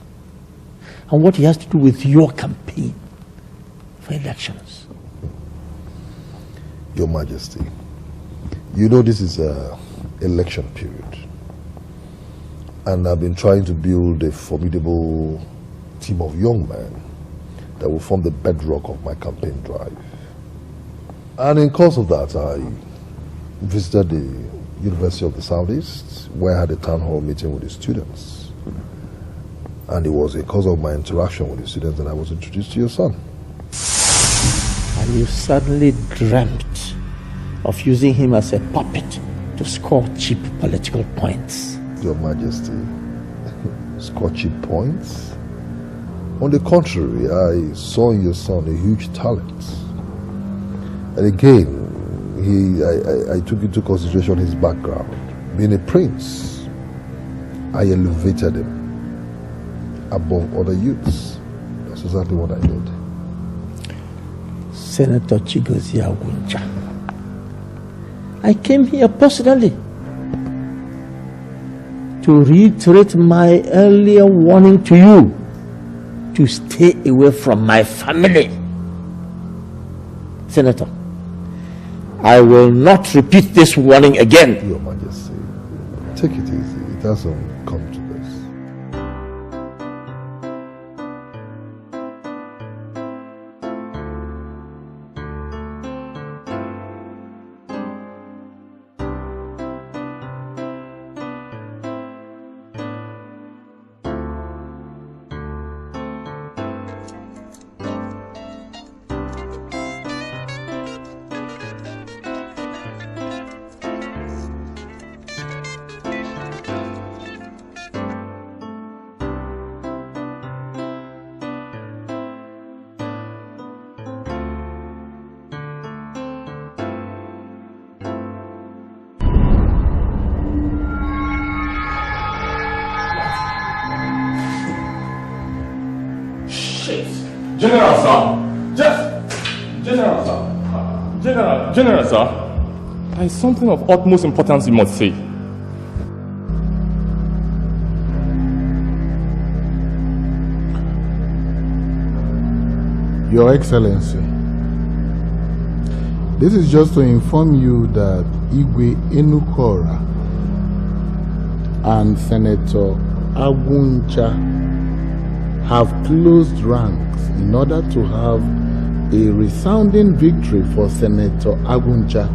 and what it has to do with your campaign for elections. Your Majesty, you know this is an election period, and I've been trying to build a formidable team of young men that will form the bedrock of my campaign drive. And in course of that, I visited the University of the Southeast, where I had a town hall meeting with the students. And it was because of my interaction with the students that I was introduced to your son. And you suddenly dreamt of using him as a puppet to score cheap political points. Your Majesty, score cheap points? On the contrary, I saw in your son a huge talent. And again, I took into consideration his background. Being a prince, I elevated him above other youths. That's exactly what I did. Senator Chigozie Aguncha, I came here personally to reiterate my earlier warning to you to stay away from my family. Senator, I will not repeat this warning again. Your Majesty, take it easy. It doesn't come to this. General, sir. General, sir. There is something of utmost importance you must say. Your Excellency, this is just to inform you that Igwe Enukora and Senator Aguncha have closed ranks in order to have a resounding victory for Senator Aguncha.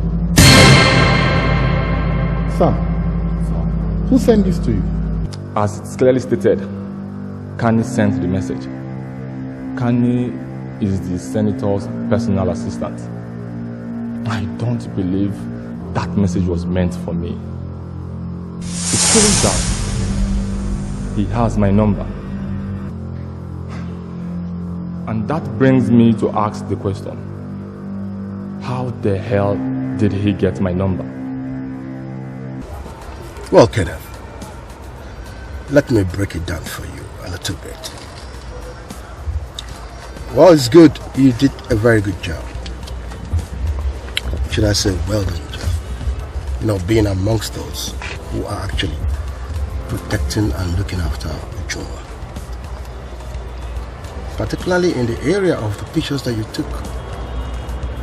Sir, who sent this to you? As it's clearly stated, Kani sent the message. Kani is the senator's personal assistant. I don't believe that message was meant for me. It proves that he has my number. And that brings me to ask the question, how the hell did he get my number? Well, Kenneth, let me break it down for you a little bit. Well, it's good. You did a very good job. Should I say well done job? You know, being amongst those who are actually protecting and looking after Ujunwa. Particularly in the area of the pictures that you took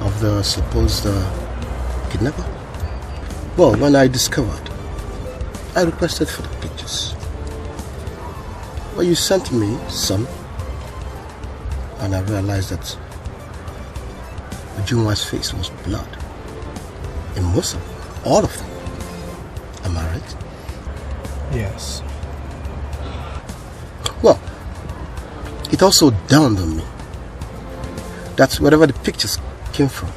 of the supposed kidnapper. Well, when I discovered, I requested for the pictures. Well, you sent me some, and I realized that Ujunwa's face was blood. In most of them, all of them. Am I right? Yes. Well, it also dawned on me that wherever the pictures came from,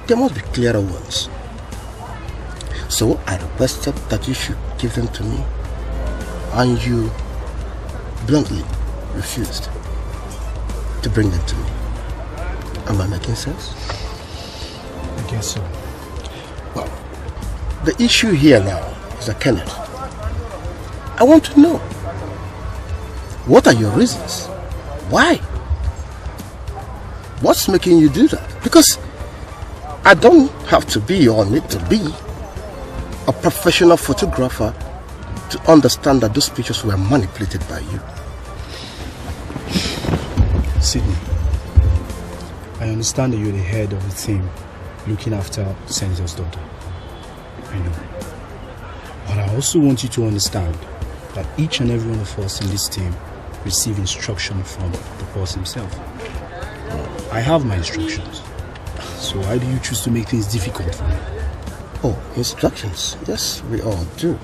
there must be clearer ones. So I requested that you should give them to me, and you bluntly refused to bring them to me. Am I making sense? I guess so. Well, the issue here now is that, Kenneth, I want to know, what are your reasons? Why? What's making you do that? Because I don't have to be or need to be a professional photographer to understand that those pictures were manipulated by you. Sydney, I understand that you're the head of the team looking after Senator's daughter. I know. But I also want you to understand that each and every one of us in this team receive instruction from the boss himself. I have my instructions. So why do you choose to make things difficult for me? Oh, instructions? Yes, we all do.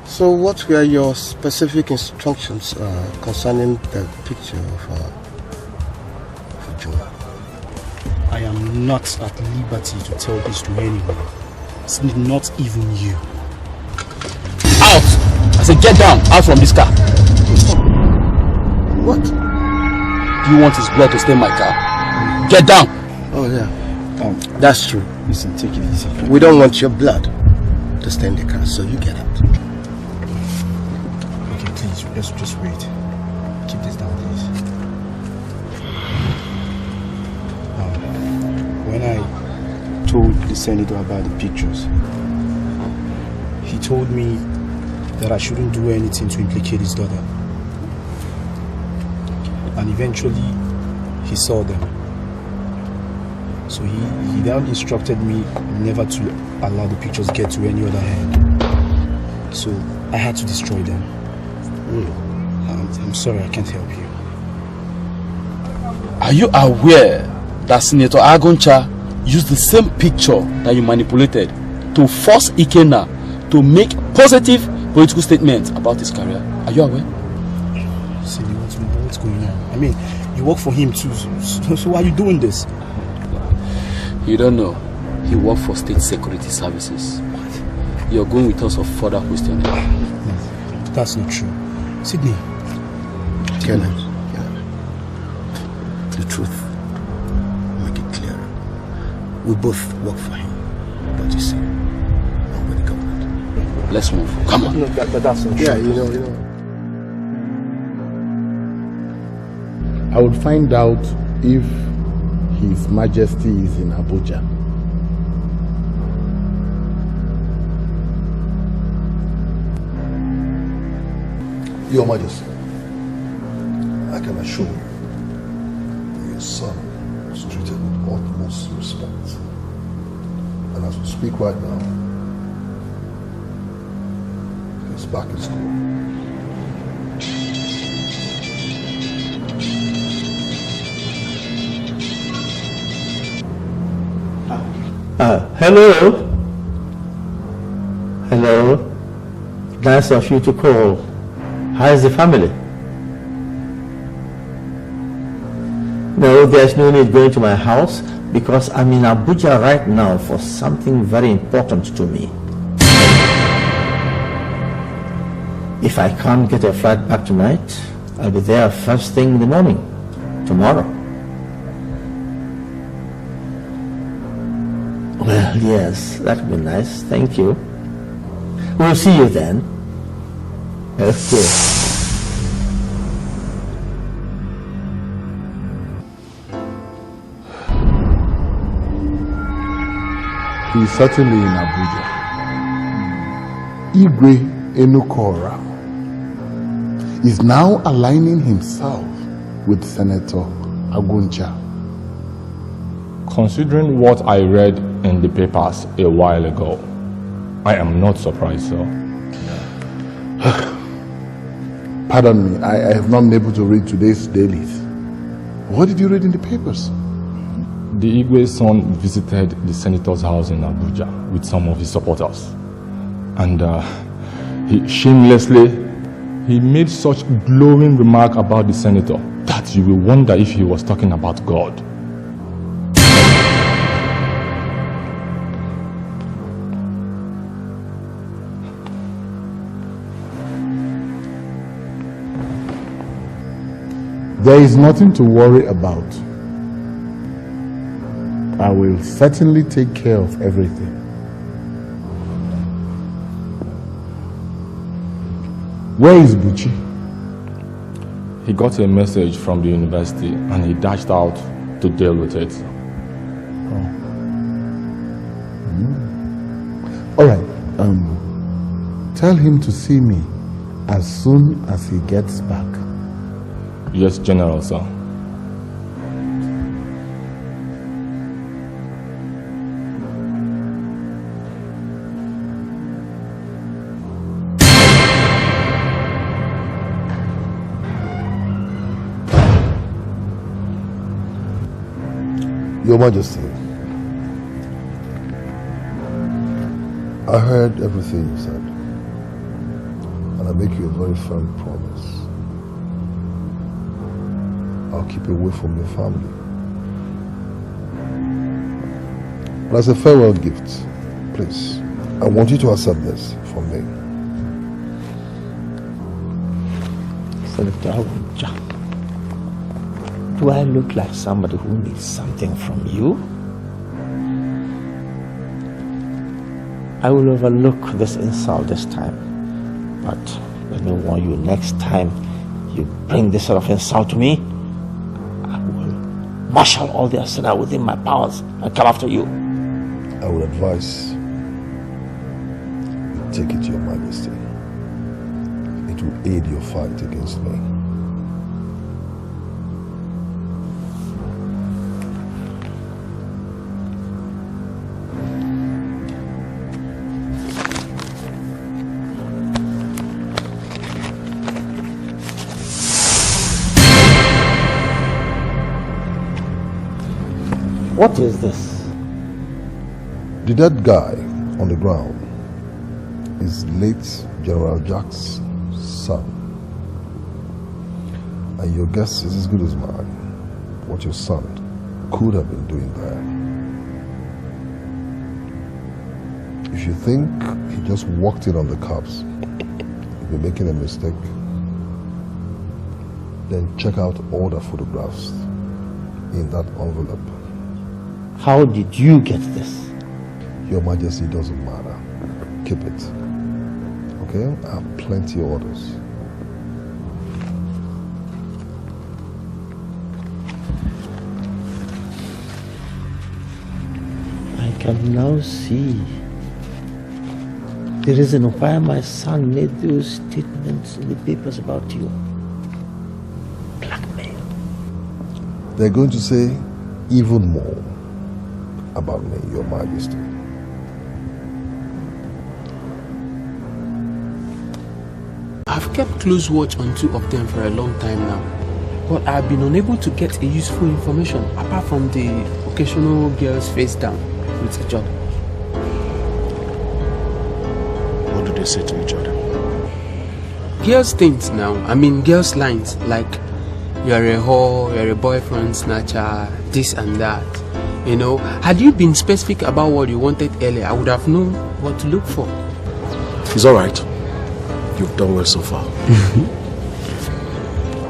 So what were your specific instructions concerning the picture of Ujunwa? I am not at liberty to tell this to anyone. Not even you. Out! I said get down, out from this car. What? Do you want his blood to stain my car? Get down! Oh yeah, that's true. Listen, take it easy. We don't want your blood to stain the car, so you get out. Okay, please, just wait. Keep this down, please. When I told the senator about the pictures, he told me that I shouldn't do anything to implicate his daughter. And eventually, he saw them. So he then instructed me never to allow the pictures get to any other hand. So I had to destroy them. I'm sorry, I can't help you. Are you aware that Senator Agoncha used the same picture that you manipulated to force Ikenna to make positive political statements about his career? Are you aware? Cindy, what's going on? I mean, you work for him too, so why are you doing this? You don't know. He worked for state security services. What? You're going with us for further questioning. That's not true. Sydney. Kenneth, the truth, make it clearer. We both work for him, but you see, not with the government. Let's move. Come on. No, that's not true. Yeah, you know. I would find out if His Majesty is in Abuja. Your Majesty, I can assure you, your son is treated with utmost respect. And as we speak right now, he's back in school. Hello? Hello? Nice of you to call. How is the family? No, there's no need going to my house because I'm in Abuja right now for something very important to me. If I can't get a flight back tonight, I'll be there first thing in the morning, tomorrow. Well, yes, that'd be nice. Thank you. We'll see you then. Okay. He's certainly in Abuja. Igwe Enukora is now aligning himself with Senator Aguncha. Considering what I read in the papers a while ago, I am not surprised, sir. Pardon me, I have not been able to read today's dailies. What did you read in the papers? The Igwe's son visited the senator's house in Abuja with some of his supporters. And he shamelessly made such glowing remark about the senator that you will wonder if he was talking about God. There is nothing to worry about. I will certainly take care of everything. Where is Buchi? He got a message from the university and he dashed out to deal with it. All right. Tell him to see me as soon as he gets back. Yes, General, sir. Your Majesty, I heard everything you said, and I make you a very firm promise. I'll keep away from your family. But as a farewell gift, please, I want you to accept this from me. Senator Aguncha, do I look like somebody who needs something from you? I will overlook this insult this time, but let me warn you, next time you bring this sort of insult to me, I will marshal all the arsenal within my powers and come after you. I would advise you take it to your Majesty. it will aid your fight against me. What is this? The dead guy on the ground is late General Jack's son. And your guess is as good as mine what your son could have been doing there. If you think he just walked in on the cops, you're making a mistake. Then check out all the photographs in that envelope. How did you get this? Your Majesty, doesn't matter. Keep it. Okay? I have plenty of orders. I can now see the reason why my son made those statements in the papers about you. Blackmail. They're going to say even more about me, Your Majesty. I've kept close watch on two of them for a long time now, but I've been unable to get a useful information apart from the occasional girls face down with each other. What do they say to each other? Girls things now, girls lines like you're a whore, you're a boyfriend snatcher, this and that. You know, had you been specific about what you wanted earlier, I would have known what to look for. It's alright. You've done well so far.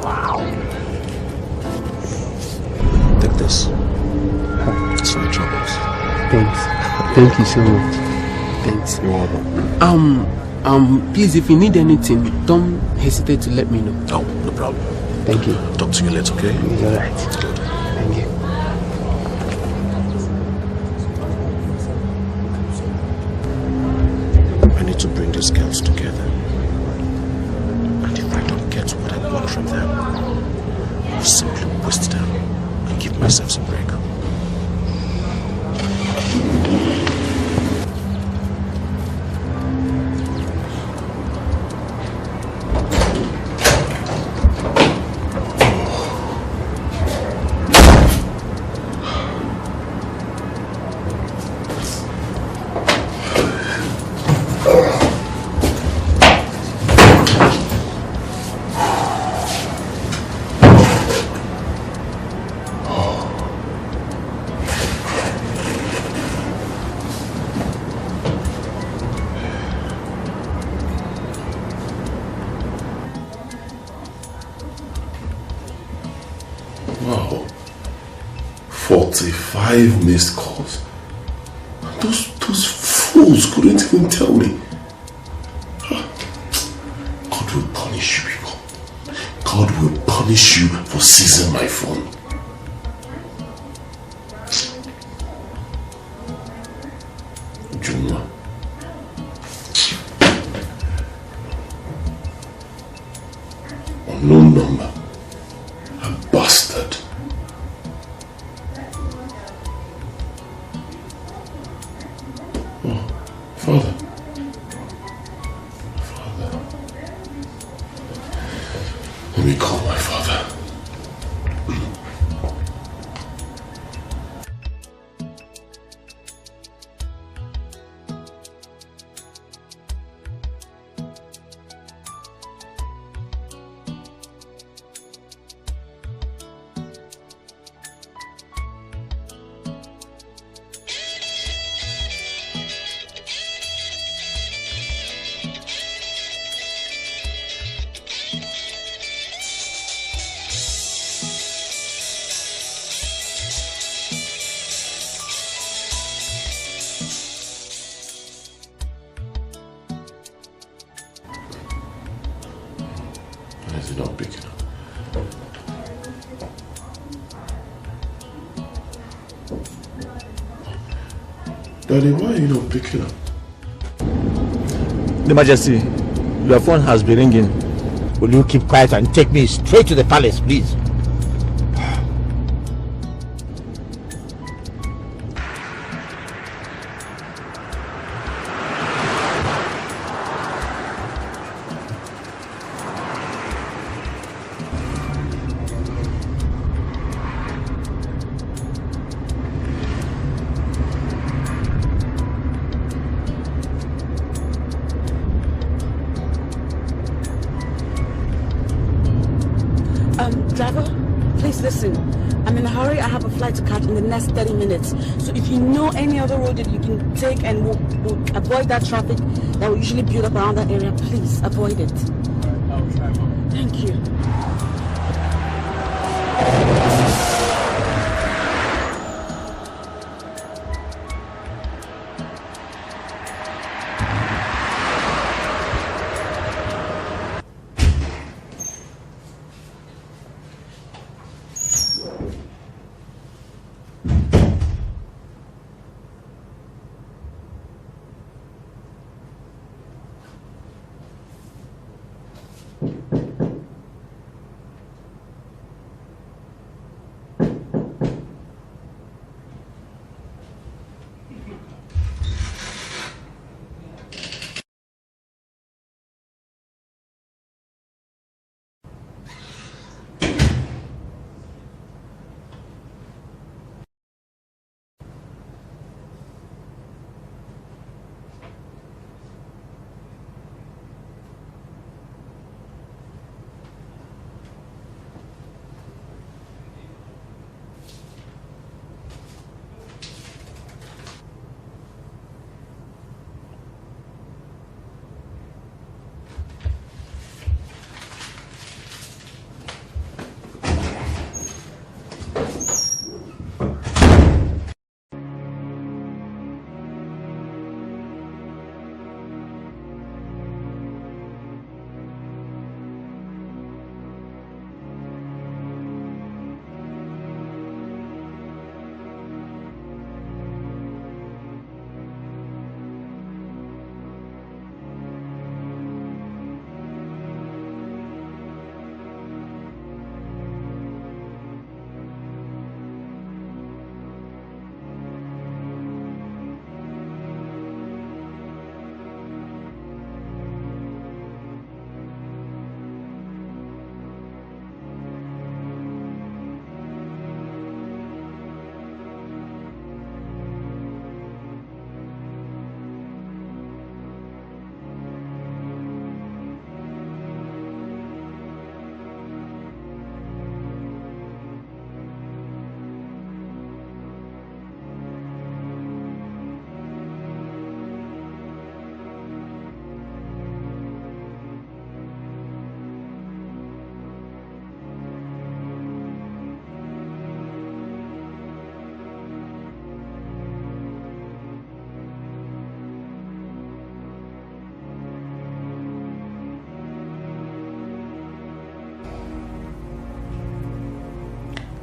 Wow. Take this. It's for your troubles. Thanks. Thank you so much. Thanks. You're welcome. Please, if you need anything, don't hesitate to let me know. Oh, no problem. Thank you. Talk to you later, okay? It's alright. Good. Thank you. I need to bring these girls together. And if I don't get what I want from them, I'll simply waste them and give myself some break. Wow. 45 missed calls. Those fools couldn't even tell me. God will punish you people. God will punish you for seizing my phone. Junior. Unknown number. A bastard. Oh, Father. Father. Let me call my father. Why is it not picking up? Daddy, why are you not picking up? Your Majesty, your phone has been ringing. Will you keep quiet and take me straight to the palace, please? Driver, please listen. I'm in a hurry. I have a flight to catch in the next 30 minutes. So if you know any other road that you can take and we'll avoid that traffic that will usually build up around that area, please avoid it. I'll try, Mom. Thank you.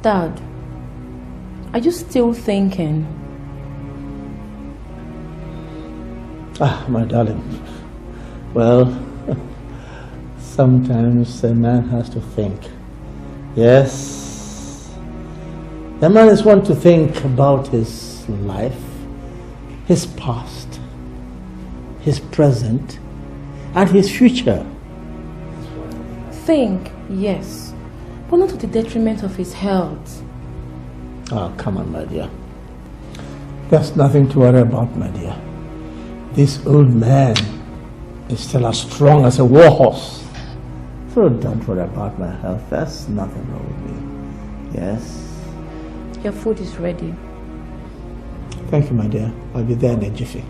Dad, are you still thinking? Ah, my darling. Well, sometimes a man has to think. Yes. A man is one to think about his life, his past, his present, and his future. Think, yes. But not to the detriment of his health. Oh, come on, my dear. There's nothing to worry about, my dear. This old man is still as strong as a war horse. So don't worry about my health. There's nothing wrong with me. Yes? Your food is ready. Thank you, my dear. I'll be there in a jiffy.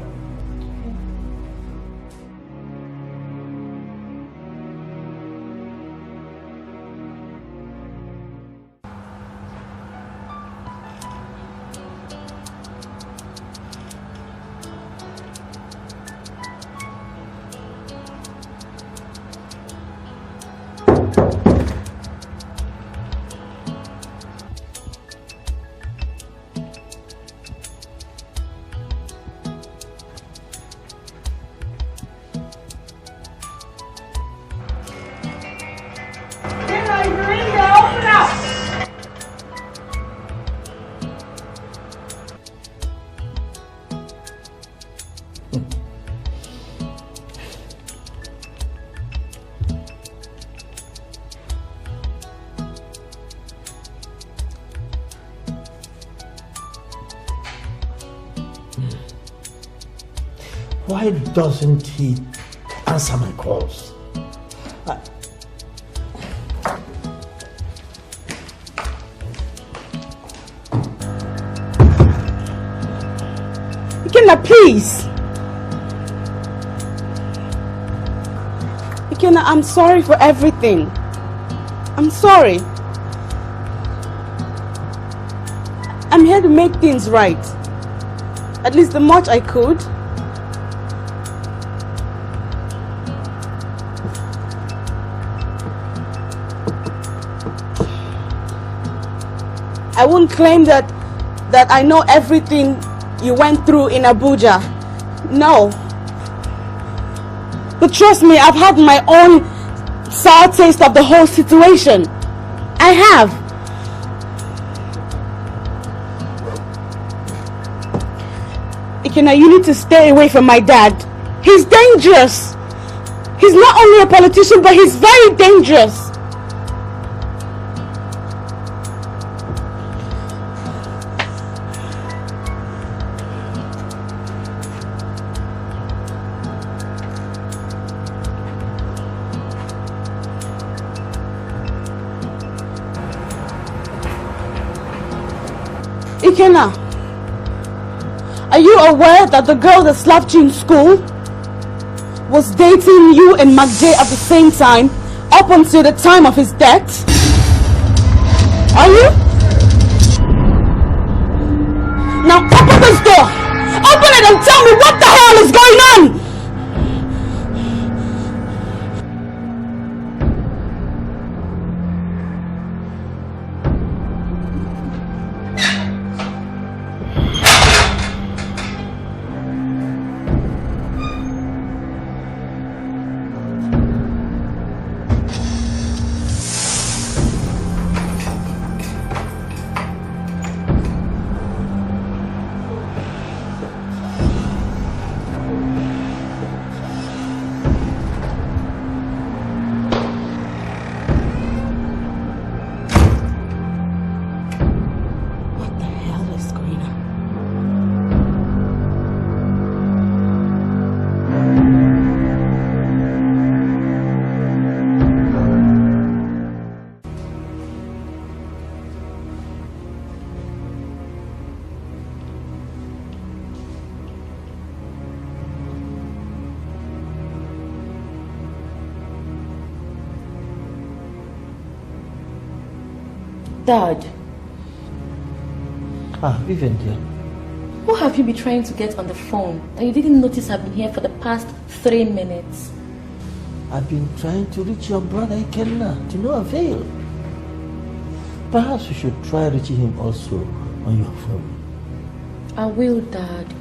Why doesn't he answer my calls? Ikenna, please. Ikenna, I'm sorry for everything. I'm sorry. I'm here to make things right. At least the much I could. I won't claim that I know everything you went through in Abuja. No. But trust me, I've had my own sour taste of the whole situation. I have. Ikenna, you need to stay away from my dad. He's dangerous. He's not only a politician, but he's very dangerous. Ikenna, are you aware that the girl that slapped you in school was dating you and McJ at the same time up until the time of his death? Are you? Now open this door! Open it and tell me what the hell is going on! Dad. Vivian dear. Who have you been trying to get on the phone that you didn't notice I've been here for the past 3 minutes? I've been trying to reach your brother Ikenna to no avail. Perhaps you should try reaching him also on your phone. I will, Dad.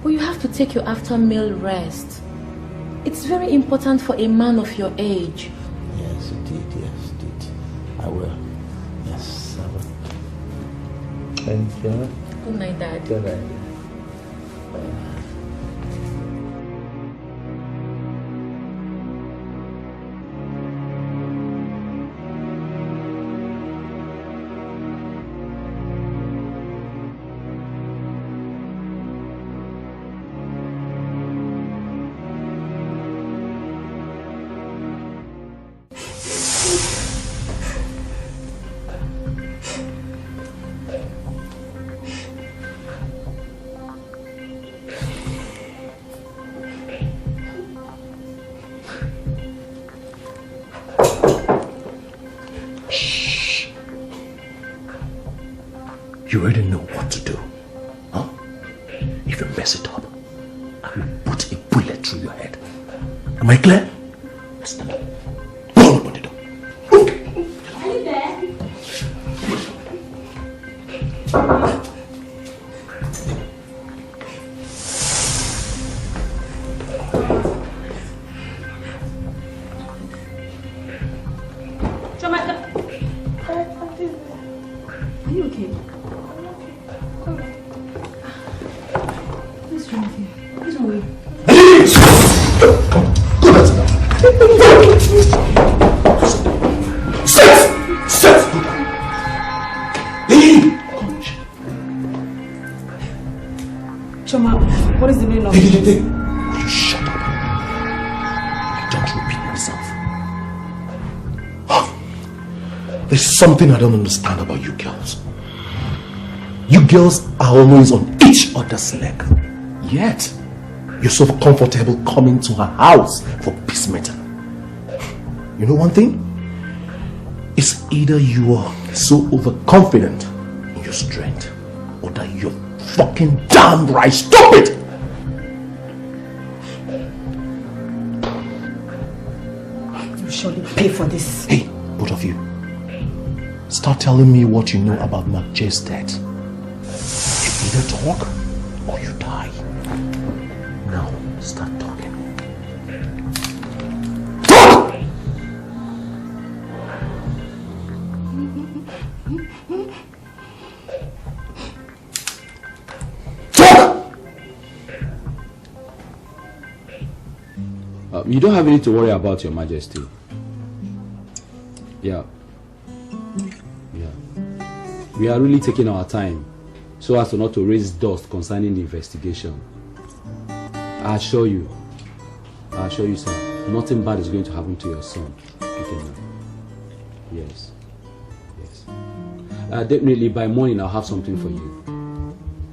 But you have to take your after-meal rest. It's very important for a man of your age. Yes, indeed, yes, indeed. I will. Yes, I will. Thank you. Good night, Dad. Good night. You already know what to do. Huh? If you mess it up, I will put a bullet through your head. Am I clear? Stand up. Don't open the door. Are you there? Are you okay? What's wrong with you? What's wrong with you? Sit! Leave! Choma, what is the meaning of this? There's something I don't understand about you girls. You girls are always on each other's leg. Yet, you're so comfortable coming to her house for peace meeting. You know one thing? It's either you are so overconfident in your strength or that you're fucking damn right stupid! You surely pay for this. Hey, both of you. Start telling me what you know about McJay's death. You either talk or you die. Now, start talking. Talk! You don't have anything to worry about, Your Majesty. Yeah. We are really taking our time so as to not to raise dust concerning the investigation. I assure you, sir, nothing bad is going to happen to your son. Yes. Definitely by morning I'll have something for you.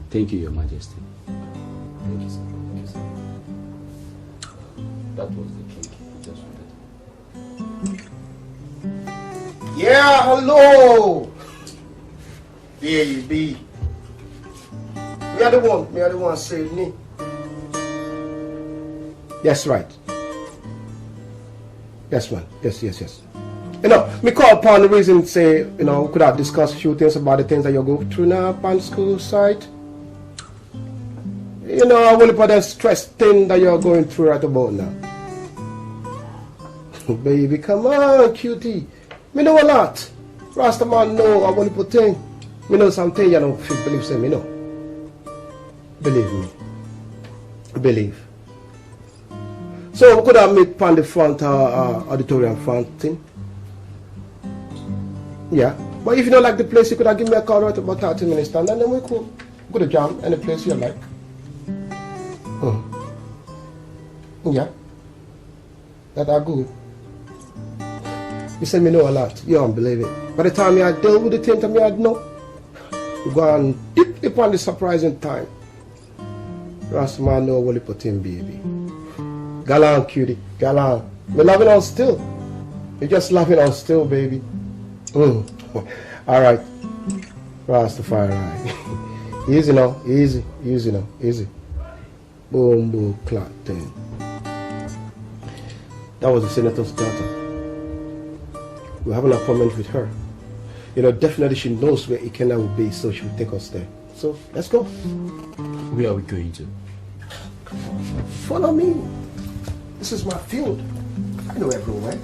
Thank you, Your Majesty. Thank you, sir. That was the cake. Just Yeah, hello. Baby. Me are the one saying me. Yes, right. Yes, man. Yes. You know, me call upon the reason say, you know, could have discussed a few things about the things that you're going through now upon school side. You know, I will put that stress thing that you're going through right about now. Baby, come on, cutie. Me know a lot. Rasta man know I will put thing. Me know something you don't believe say me know. Believe me. Believe. So we could have meet on the front auditorium front thing. Yeah. But if you don't like the place, you could have give me a call right about 30 minutes stand and then we could go to jam any place you like. Yeah. That are good. You say me know a lot. You don't believe it. By the time you deal with the thing that me I know, you go and deep upon the surprising time. Rastaman know what you put in, baby. Galan, cutie. Galan. Me loving on still. You just laughing on still, baby. Alright. Rastafari. Easy now. Easy now. Easy. Boom, boom, clock, thing. That was the senator's daughter. We have an appointment with her. You know, definitely she knows where Ikenna will be, so she will take us there. So, let's go. Where are we going to? Follow me. This is my field. I know everywhere.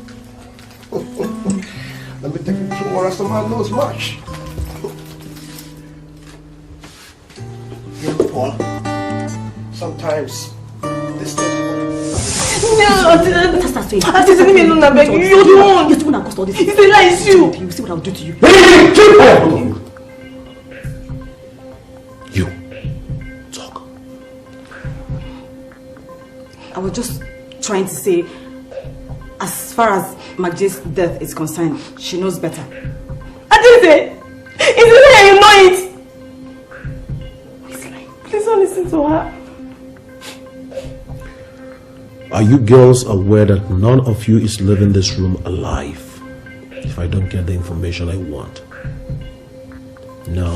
Let me take you to where the man knows much. You know, Paul, sometimes this thing. No, that's not saying. You're the one. You're the one that caused all this. It's a lie, it's you. You see what I'll do to you. You talk. I was just trying to say, as far as McJay's death is concerned, she knows better. I didn't say. It's the way you know it. It's like, please don't listen to her. Are you girls aware that none of you is leaving this room alive if I don't get the information I want? Now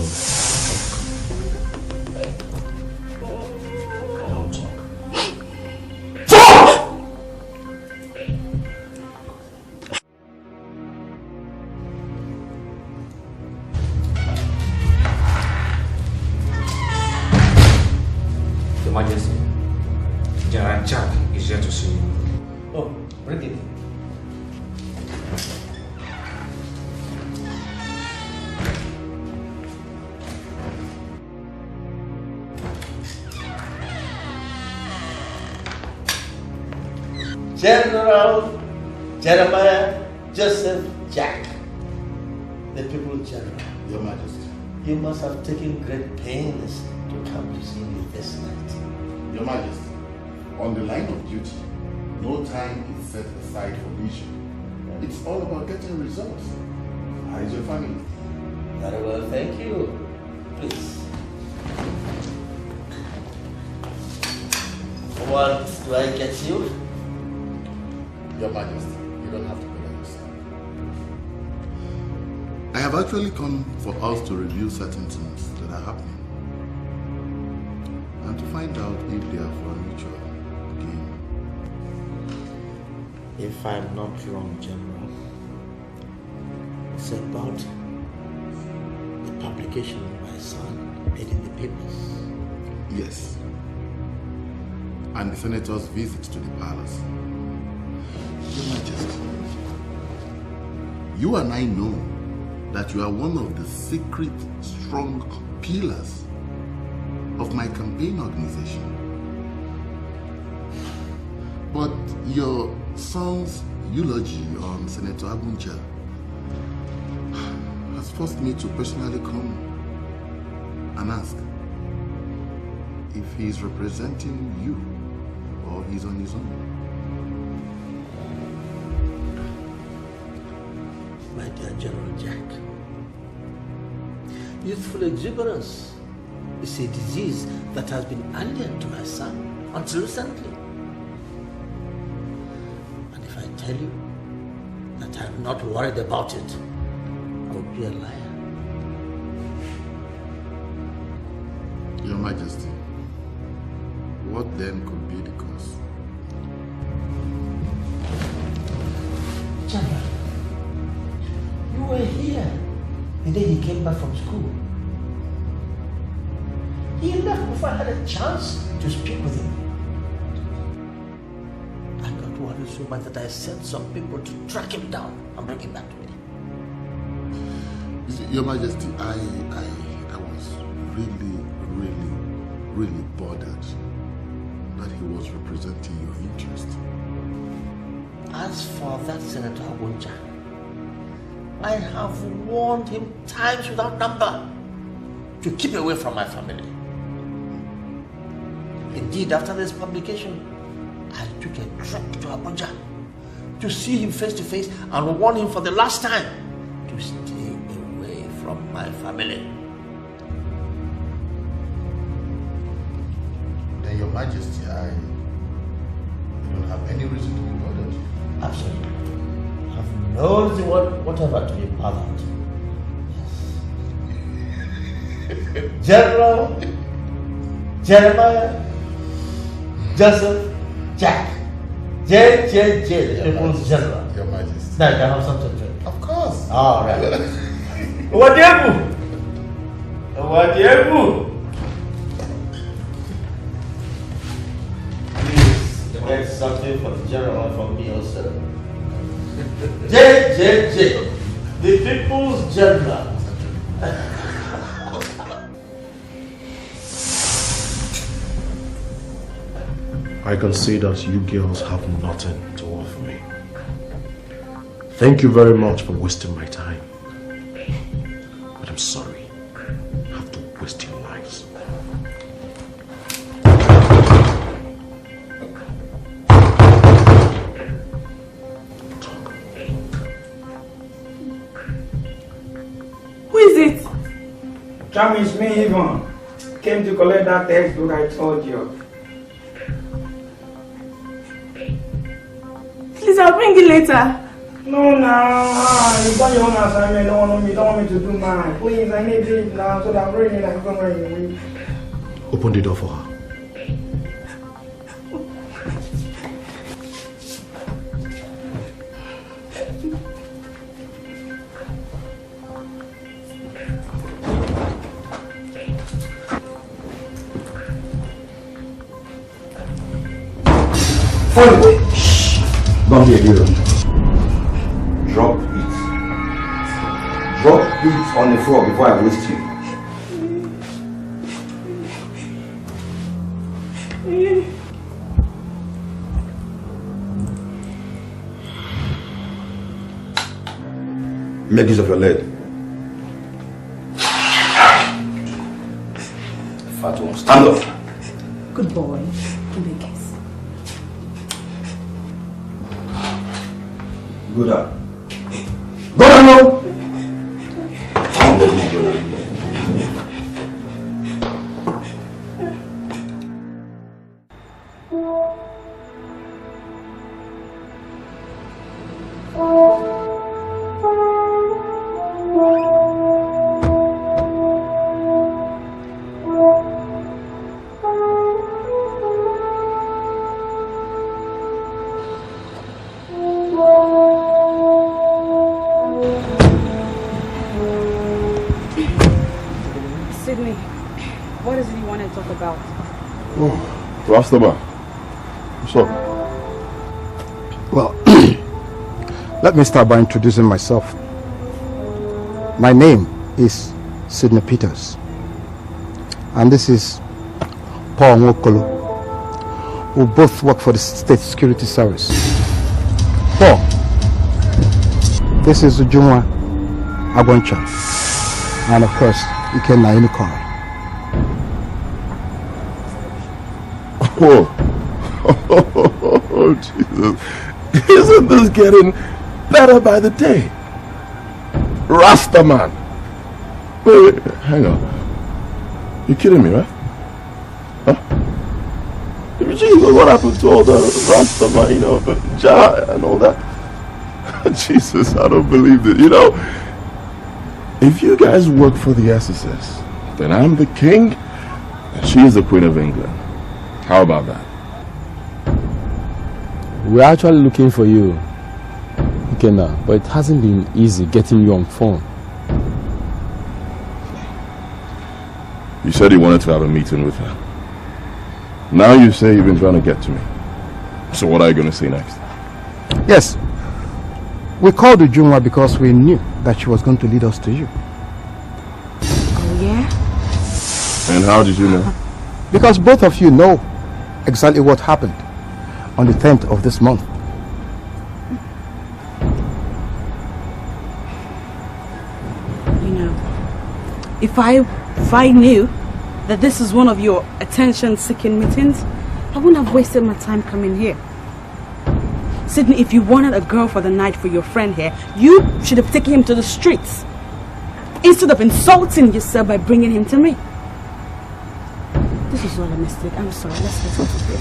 talk. Your Majesty, General Jack is here to see you. Oh, bring it. General Jeremiah Joseph Jack, the People's General. Your Majesty. You must have taken great pains to come to see me this night. Your Majesty, on the line of duty, no time is set aside for leisure. It's all about getting results. How is your family? Very well, thank you. Please. What do I get you? Your Majesty, you don't have to pay that yourself. I have actually come for us to review certain things that are happening and to find out if they are for mutual gain. If I'm not wrong, General, it's about the publication of my son made in the papers. Yes. And the senator's visit to the palace. Your Majesty, you and I know that you are one of the secret, strong pillars of my campaign organization. But your son's eulogy on Senator Agunja has forced me to personally come and ask if he is representing you or he's on his own. My dear General Jack, youthful exuberance is a disease that has been alien to my son until recently. And if I tell you that I'm not worried about it, I would be a liar. Your Majesty, what then could be the cause? General, you were here the day he came back from school. He left before I had a chance to speak with him. I got worried so much that I sent some people to track him down and bring him back to me. Your Majesty, I was really bothered that he was representing your interest. As for that Senator Agunja, I have warned him times without number to keep away from my family. Indeed, after this publication, I took a trip to Abuja to see him face to face and warn him for the last time to stay away from my family. Then, Your Majesty, I don't have any reason to be bothered. Absolutely. I have no reason whatever to be bothered. Yes. General, Jeremiah, Joseph, Jack, J, the people's general. Your Majesty. Now you can have something to drink. Of course. All right. Wadiebu! Please get something for the general from me also. J, the people's general. I can see that you girls have nothing to offer me. Thank you very much for wasting my time. But I'm sorry. I have to waste your lives. Who is it? Jam, it's me, Yvonne. Came to collect that textbook I told you. Please, I'll bring it later. No, you've done your own assignment. Don't want me to do mine. Please, I need it now so that I'm ready and I can ready. Open the door for her. Shh! Don't be a hero. Drop it. Drop it on the floor before I waste you. Make use of your leg. Fat one. Stand up. Good boy. Give me a kiss. Go down. Go down now! Sydney, what is it you want to talk about? Oh, Rastaman. What's up? Well, let me start by introducing myself. My name is Sydney Peters, and this is Paul Nwokolo, who both work for the State Security Service. Paul, this is Ujunwa Agwancha, and of course, Ikenna Inukara. Oh, Jesus. Isn't this getting better by the day? Rastaman. Wait, hang on. You're kidding me, right? Huh? Jesus, what happened to all the Rastaman, Jah and all that? Jesus, I don't believe it. If you guys work for the SSS, then I'm the king and she is the Queen of England. How about that? We're actually looking for you, Ikenna, but it hasn't been easy getting you on phone. You said you wanted to have a meeting with her. Now you say you've been trying to get to me. So what are you going to say next? Yes, we called Ujunwa because we knew that she was going to lead us to you. Oh, yeah? And how did you know? Because both of you know exactly what happened on the 10th of this month. If I knew that this is one of your attention-seeking meetings, I wouldn't have wasted my time coming here. Sydney, if you wanted a girl for the night for your friend here, you should have taken him to the streets instead of insulting yourself by bringing him to me. This is all a mistake. I'm sorry. Let's get out of here.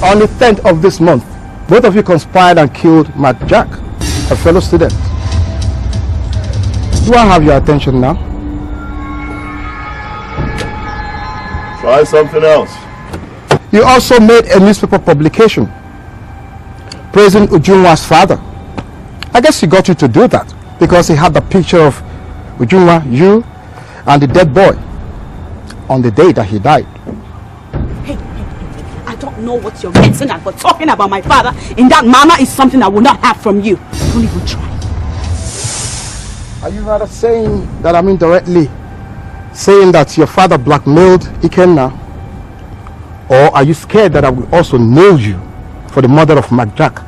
On the 10th of this month, both of you conspired and killed Mark Jack, a fellow student. Do I have your attention now? Try something else. You also made a newspaper publication praising Ujunwa's father. I guess he got you to do that because he had the picture of Ujunwa, you, and the dead boy on the day that he died. Hey, I don't know what you're getting at, but talking about my father in that manner is something I will not have from you. Don't even try. Are you rather saying that I'm indirectly saying that your father blackmailed Ikenna? Or are you scared that I will also nail you for the murder of Mark Jack?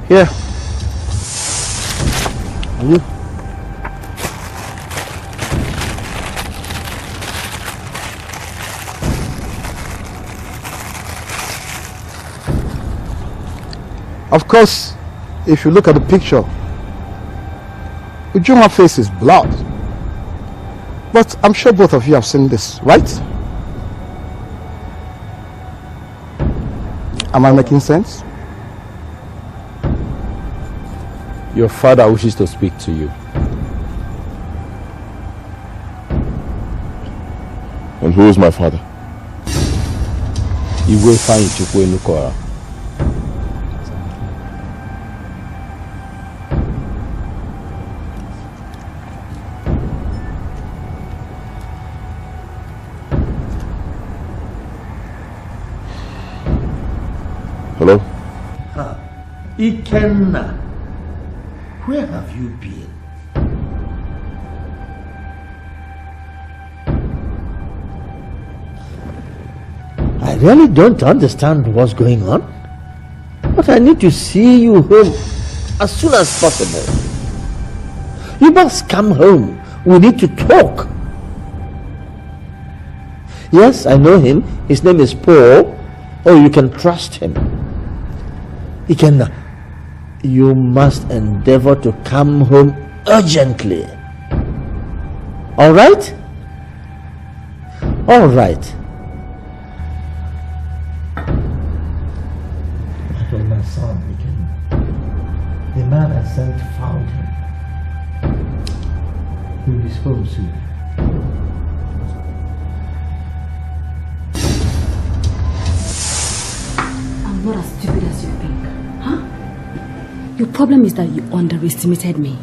Here. And you? Of course, if you look at the picture, Ujunwa's face is blood. But I'm sure both of you have seen this, right? Am I making sense? Your father wishes to speak to you. And who is my father? You will find Chukwu Enukora. Hello? Ikenna, where have you been? I really don't understand what's going on, but I need to see you home as soon as possible. You must come home. We need to talk. Yes, I know him. His name is Paul. Oh, you can trust him. Ikenna, you must endeavor to come home urgently. All right? All right. Actually, my son, Ikenna, the man I sent found him. He'll be home soon. I'm not as stupid as you think, huh? Your problem is that you underestimated me.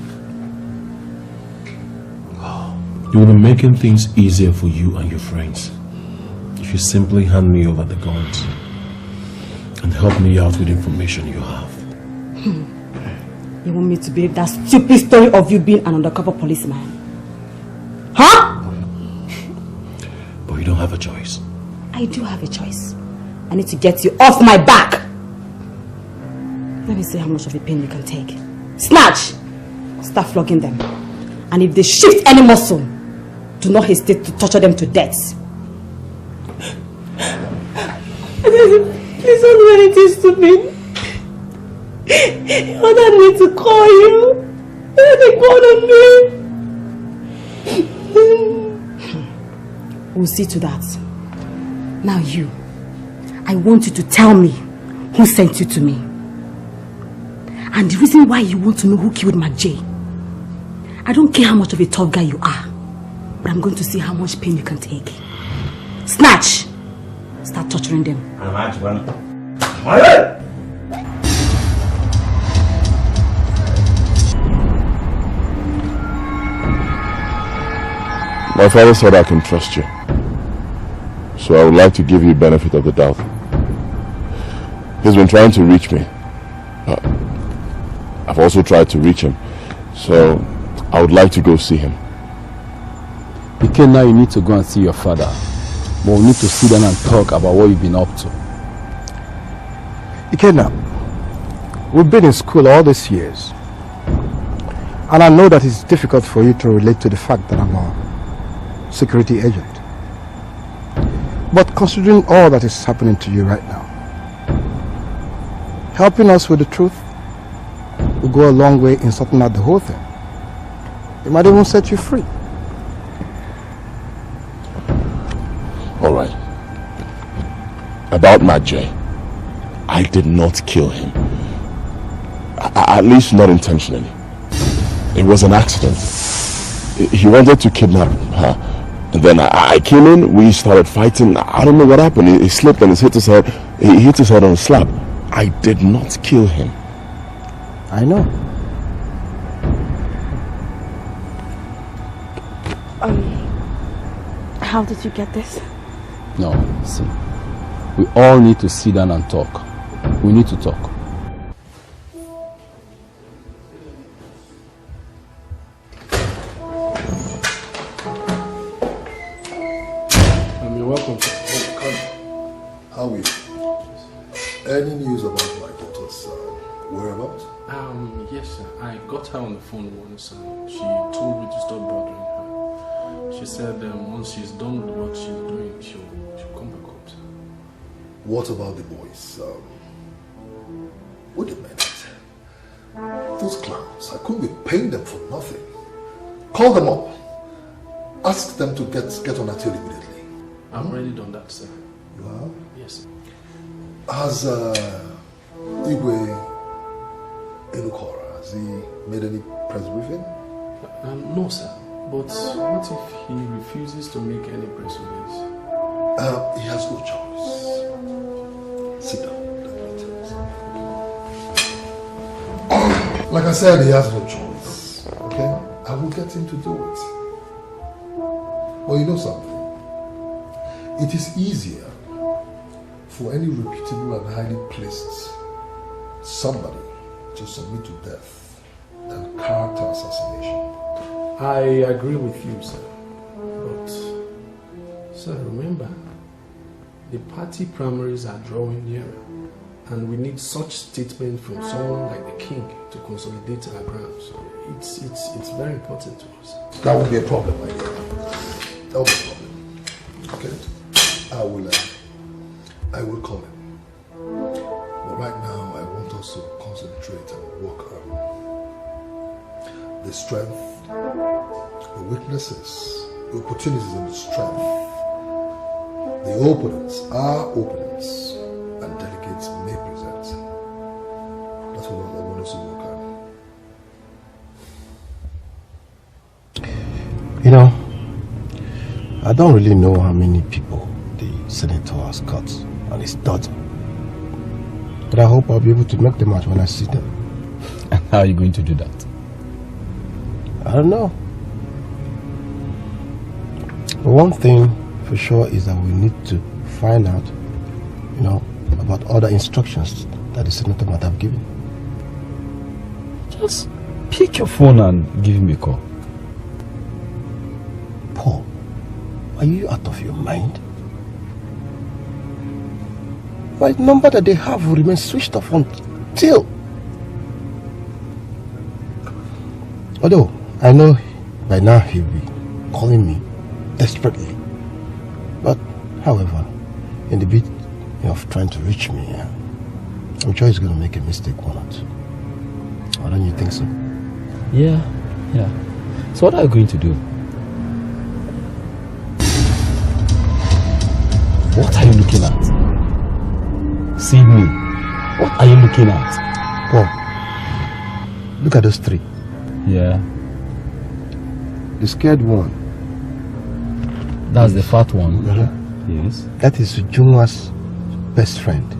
You will be making things easier for you and your friends if you simply hand me over the guns and help me out with information you have. You want me to believe that stupid story of you being an undercover policeman? Huh? But you don't have a choice. I do have a choice. I need to get you off my back. Let me see how much of a pain you can take. Snatch! Start flogging them. And if they shift any muscle, do not hesitate to torture them to death. Please don't do anything stupid. You ordered me to call you. They called on me. We'll see to that. Now you, I want you to tell me who sent you to me. And the reason why you want to know who killed McJ. I don't care how much of a tough guy you are, but I'm going to see how much pain you can take. Snatch! Start torturing them. My father said I can trust you. So I would like to give you benefit of the doubt. He's been trying to reach me. I've also tried to reach him. So I would like to go see him. Ikenna, you need to go and see your father. But we need to sit down and talk about what you've been up to. Ikenna, we've been in school all these years. And I know that it's difficult for you to relate to the fact that I'm a security agent. But considering all that is happening to you right now, helping us with the truth will go a long way in sorting out the whole thing. It might even set you free. All right. About McJ, I did not kill him. At least not intentionally. It was an accident. He wanted to kidnap her. And then I came in, we started fighting. I don't know what happened. He slipped and he hit his head on a slab. I did not kill him. I know. How did you get this? No, see. We all need to sit down and talk. We need to talk. You're welcome. How are you? Any news about my daughter's whereabouts? Yes, sir. I got her on the phone once. She told me to stop bothering her. She said once she's done with the work she's doing, she'll come back home, sir. What about the boys? Wait a minute. Those clowns, I couldn't be paying them for nothing. Call them up. Ask them to get on a tail immediately. I've already done that, sir. You have? Yes, sir. Has Igwe Enukora, has he made any press briefing? No, sir. But what if he refuses to make any press release? He has no choice. Sit down. Like I said, he has no choice. Okay? I will get him to do it. But you know something? It is easier for any reputable and highly placed somebody to submit to death than character assassination. I agree with you, sir. But, sir, remember, the party primaries are drawing nearer, and we need such statement from someone like the king to consolidate our ground. So it's very important to us. That won't be a problem, my dear. That won't be a problem. Okay? the strength, the weaknesses, the opportunities and the strength, the openings, our openings, and delegates may present. That's what I want us to work on. You know, I don't really know how many people the senator has got on his daughter. But I hope I'll be able to make them out when I see them. And how are you going to do that? I don't know. But one thing for sure is that we need to find out, you know, about other instructions that the senator might have given. Just pick your phone and give me a call. Paul, are you out of your mind? My number that they have will remain switched off until... Although, I know by now he'll be calling me desperately. But, however, in the bit of trying to reach me, I'm sure he's going to make a mistake or not. Why don't you think so? Yeah. So what are you going to do? What are you looking at? See me. What are you looking at? Paul, look at those three. Yeah. The scared one. That's the fat one. Yes. That is Ujunwa's best friend.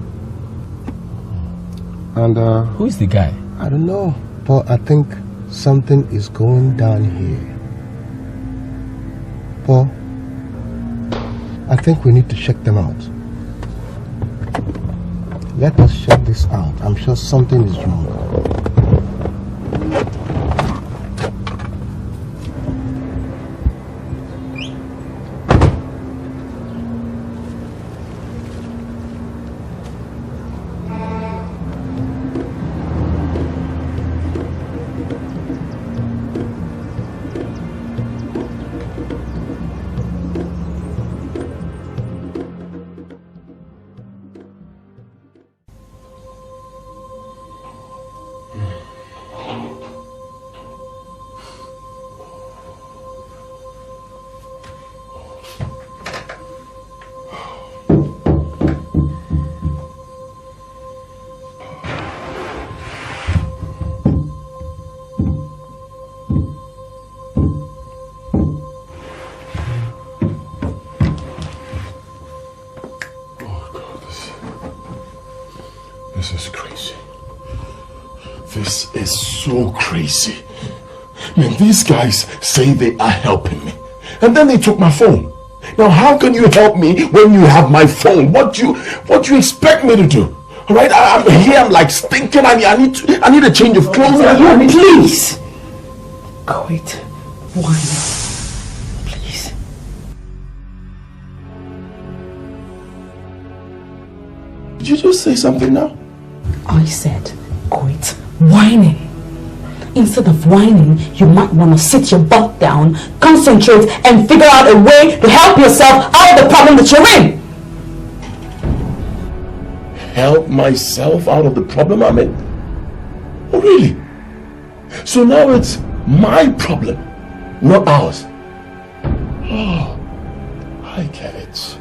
And who is the guy? I don't know, but I think something is going down here. Paul, I think we need to check them out. Let us check this out. I'm sure something is wrong. This is crazy. This is so crazy. Man, these guys say they are helping me, and then they took my phone. Now, how can you help me when you have my phone? What do you expect me to do? All right, I'm here. I'm like stinking. I need a change of clothes. Please. Quit whining. Please. Did you just say something now? I said quit whining. Instead of whining, you might want to sit your butt down, concentrate, and figure out a way to help yourself out of the problem that you're in. Help myself out of the problem I'm in? Oh, really? So now it's my problem, not ours. Oh, I get it.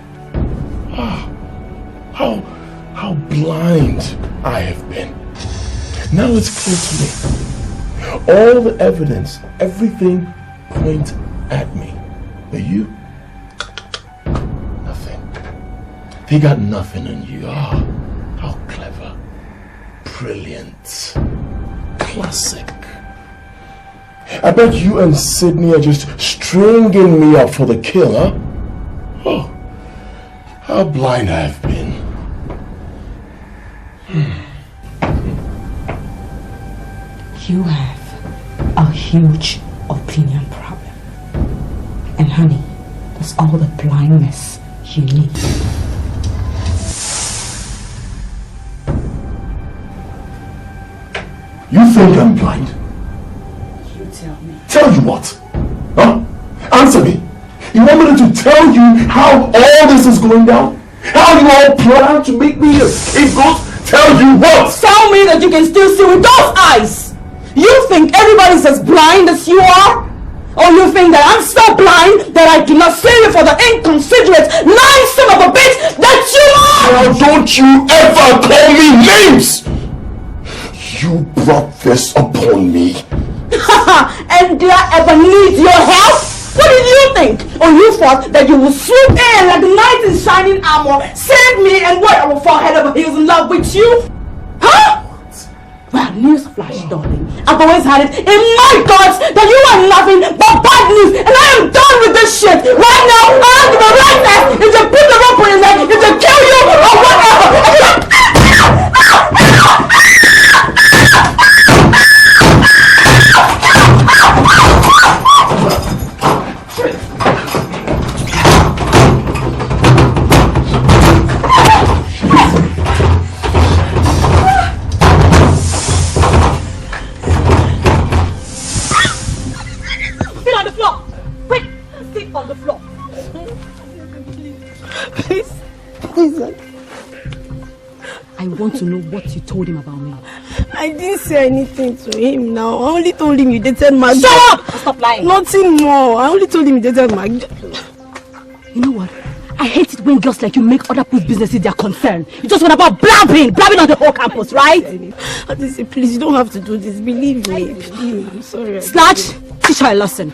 How blind I have been. Now it's clear to me. All the evidence, everything points at me. But you? Nothing. They got nothing on you. Oh, how clever. Brilliant. Classic. I bet you and Sydney are just stringing me up for the kill, huh? Oh, how blind I have been. You have a huge opinion problem. And honey, that's all the blindness you need. You think I'm blind? You tell me. Tell you what? Huh? Answer me. You want me to tell you how all this is going down? How you all plan to make me a scapegoat? Tell you what? Tell me that you can still see with those eyes! You think everybody's as blind as you are? Or you think that I'm so blind that I do not see you for the inconsiderate, lying son of a bitch that you are? Now don't you ever call me names! You brought this upon me. And did I ever need your help? What did you think? Or you thought that you would swoop in like the knight in shining armor, save me, and what, I will fall head over heels in love with you? Huh? Well, newsflash, darling. I've always had it in my thoughts that you are nothing but bad news, and I am done with this shit. Right now, I have the right ass if you put the rope on your neck, if they kill you, or whatever. I want to know what you told him about me. I didn't say anything to him now. I only told him you dated Mag. Shut up! Stop lying. Nothing more. I only told him you dated Mag. You know what? I hate it when girls like you make other people's businesses their concern. You just want about blabbing on the whole campus, right? Please, you don't have to do this. Believe me. I'm sorry. Snatch, teach her a lesson.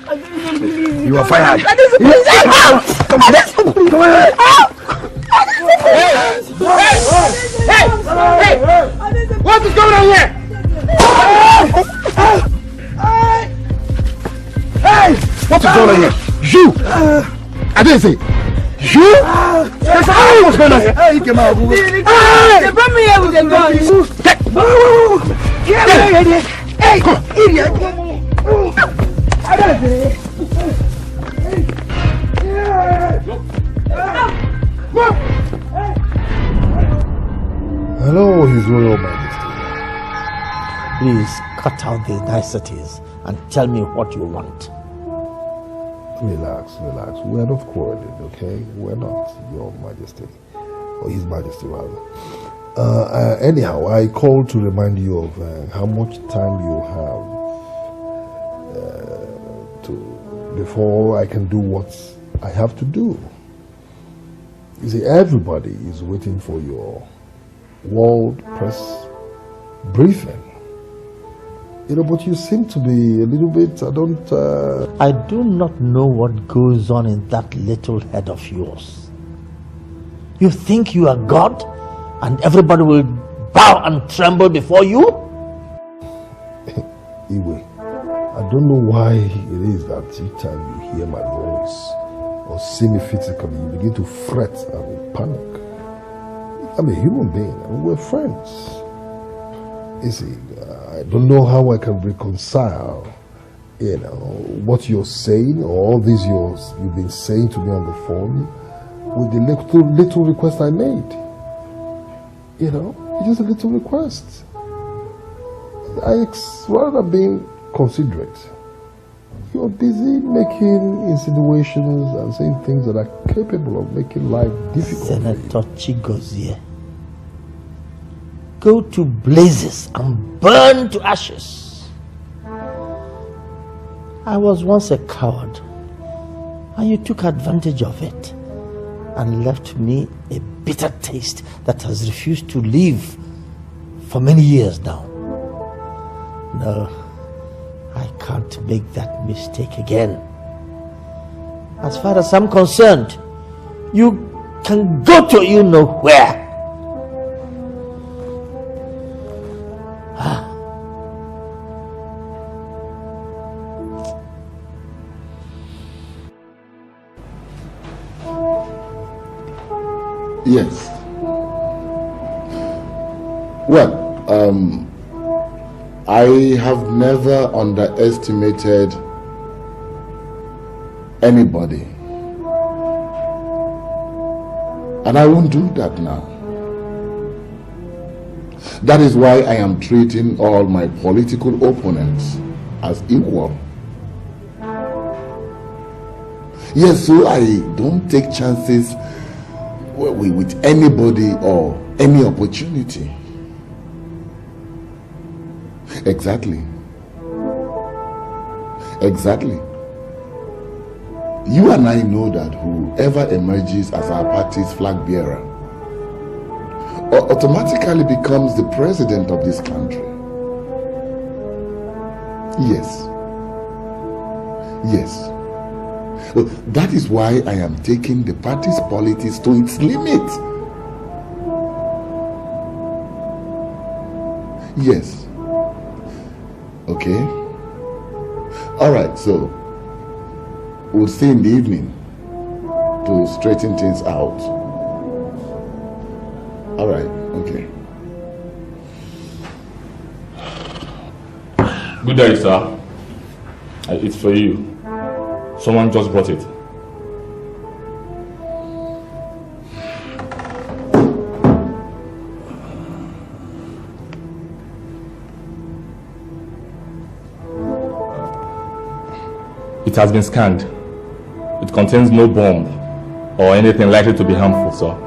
You are fired. Come on. Hey! What is going on here? Hey! What is going on here? You! I didn't say. You? That's what's going on here. Hey, come on. They brought me here with a gun. Hey, come on. Idiot. I gotta say it. Hello, His Royal Majesty. Please cut out the niceties and tell me what you want. Relax. We're not quarreling, okay? We're not, Your Majesty. Or His Majesty, rather. Anyhow, I called to remind you of how much time you have before I can do what I have to do. You see, everybody is waiting for your world press briefing. But you seem to be a little bit, I do not know what goes on in that little head of yours. You think you are God and everybody will bow and tremble before you? Iwe, I don't know why it is that each time you hear my voice or see me physically, you begin to fret and panic. I'm a human being and we're friends. You see, I don't know how I can reconcile, what you're saying or all these you've been saying to me on the phone with the little request I made. It's just a little request. Rather than being considerate, you're busy making insinuations and saying things that are capable of making life difficult. Senator Chigozie, go to blazes and burn to ashes. I was once a coward, and you took advantage of it and left me a bitter taste that has refused to leave for many years now. No, I can't make that mistake again. As far as I'm concerned, you can go to you know where. Yes. Well, I have never underestimated anybody. And I won't do that now. That is why I am treating all my political opponents as equal. Yes, so I don't take chances with anybody or any opportunity. Exactly. Exactly. You and I know that whoever emerges as our party's flag bearer automatically becomes the president of this country. Yes. Yes. Well, that is why I am taking the party's politics to its limit. Yes. Okay. All right, so we'll see in the evening to straighten things out. All right, okay. Good day, sir. It's for you. Someone just brought it. It has been scanned. It contains no bomb or anything likely to be harmful, sir.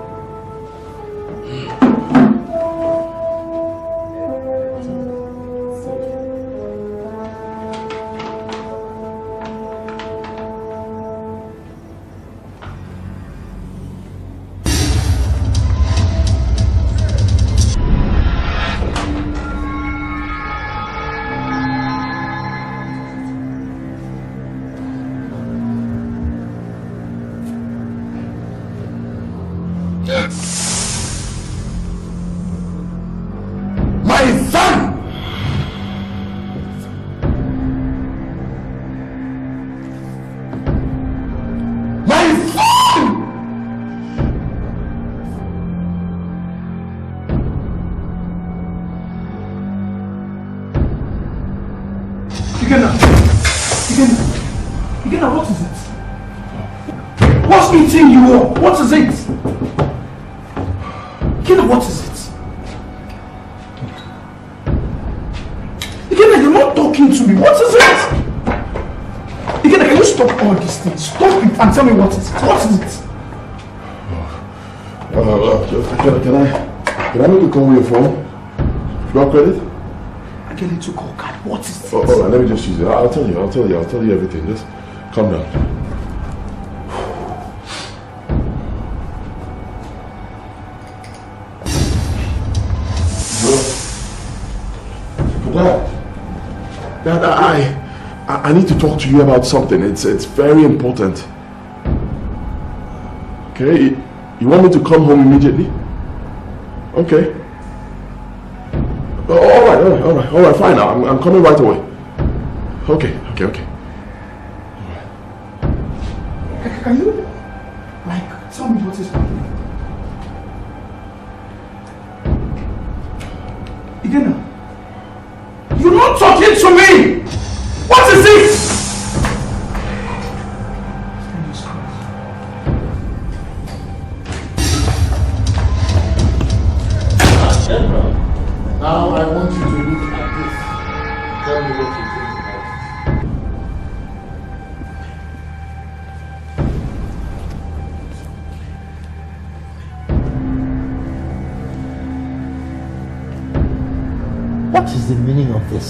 What is it? Ikena, what is it? Ikena, you're not talking to me. What is it? Ikena, can you stop all these things? Stop it and tell me what is it? What is it? Can I make a call with your phone? Do I have credit? I get it to call card. What is it? Oh, all right, let me just use it. I'll tell you everything. Just calm down. Dad, I need to talk to you about something. It's very important. Okay, you want me to come home immediately? Okay. All right, fine. I'm coming right away. Okay. Can you, tell me what is happening? Ikena, you're not talking to me! What is it? Now I want you to look at this. Tell me what you think about it. What is the meaning of this?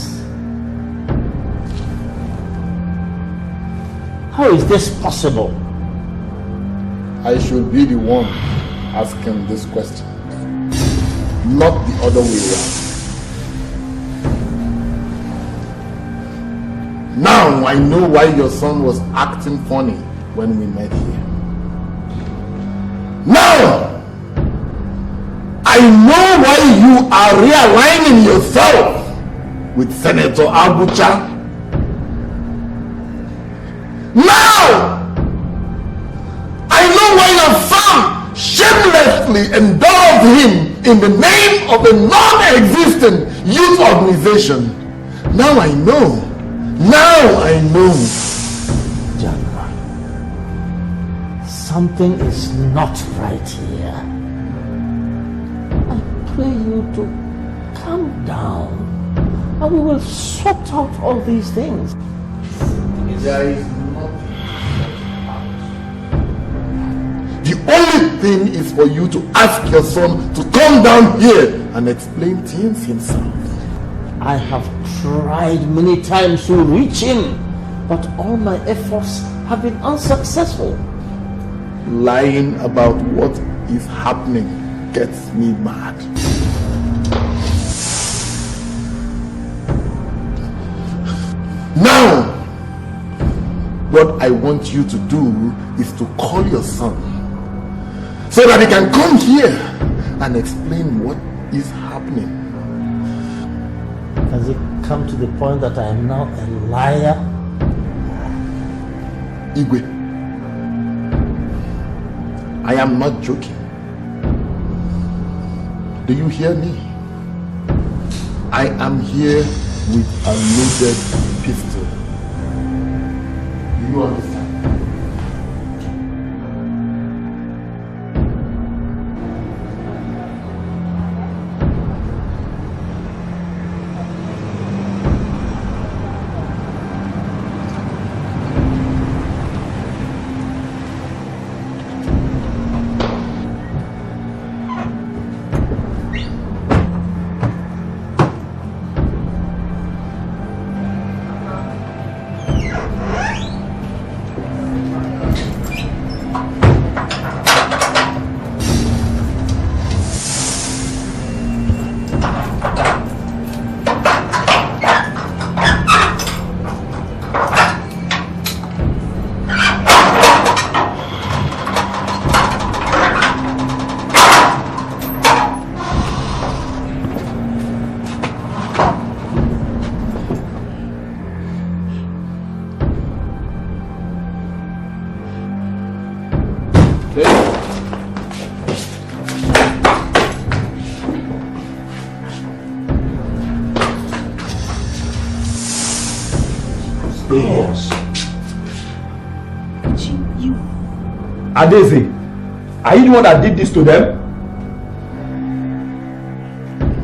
How is this possible? I should be the one asking this question, not the other way around. Now I know why your son was acting funny when we met here. Now I know why you are realigning yourself with Senator Abuja. Now I know why your son shamelessly endorsed him in the name of a non-existent youth organization. Now I know. General, something is not right here. I pray you to calm down and we will sort out all these things. There is nothing. The only thing is for you to ask your son to come down here and explain things himself. I have tried many times to reach him, but all my efforts have been unsuccessful. Lying about what is happening gets me mad. Now, what I want you to do is to call your son so that he can come here and explain what is happening. Has it come to the point that I am now a liar? Igwe, I am not joking. Do you hear me? I am here with a loaded pistol. Do you understand? Adeze, are you the one that did this to them?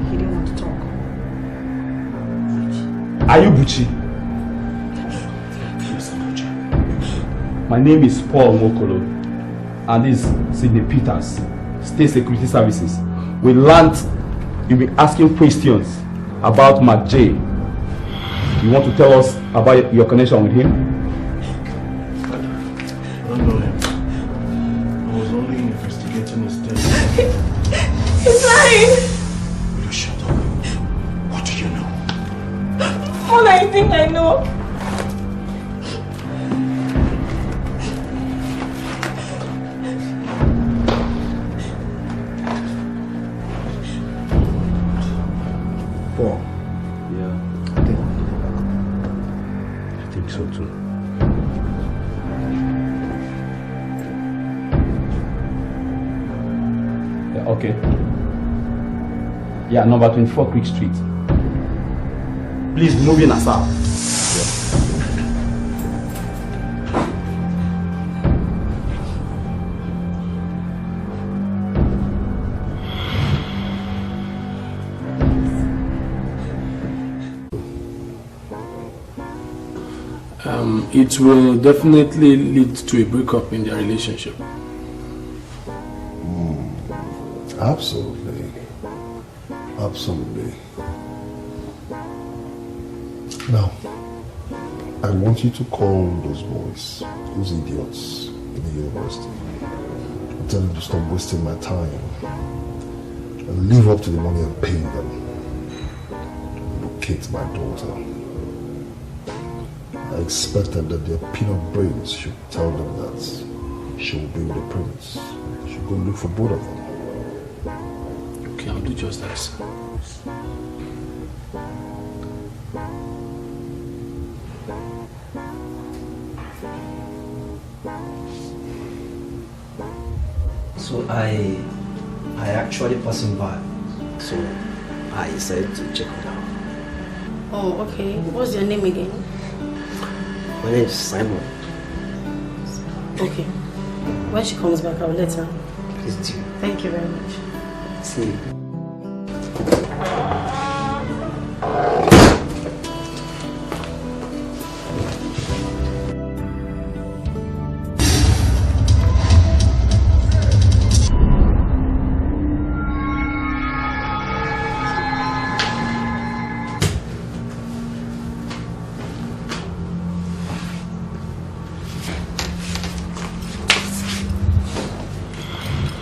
He didn't want to talk. Are you Buchi? My name is Paul Mokolo, and this is Sidney Peters, State Security Services. We learned you'll be asking questions about Mark J. You want to tell us about your connection with him? I don't know him. I was only investigating his death. He's lying. Will you shut up? What do you know? All I think I know. Paul. Yeah. I think so too. Yeah, okay. Yeah, number 24 Creek Street. Please move in aside. It will definitely lead to a breakup in their relationship. Absolutely. Absolutely. Now, I want you to call those boys, those idiots in the university, and tell them to stop wasting my time and live up to the money I'm paying them. Locate my daughter. I expected that their peanut brains should tell them that she will be with the prince. She should go look for both of them. Okay, I'll do just that, sir. So I actually passing by, so I decided to check it out. Oh, okay. What's your name again? My name is Simon. Okay. When she comes back, I'll let her. Please do. Thank you very much. See you.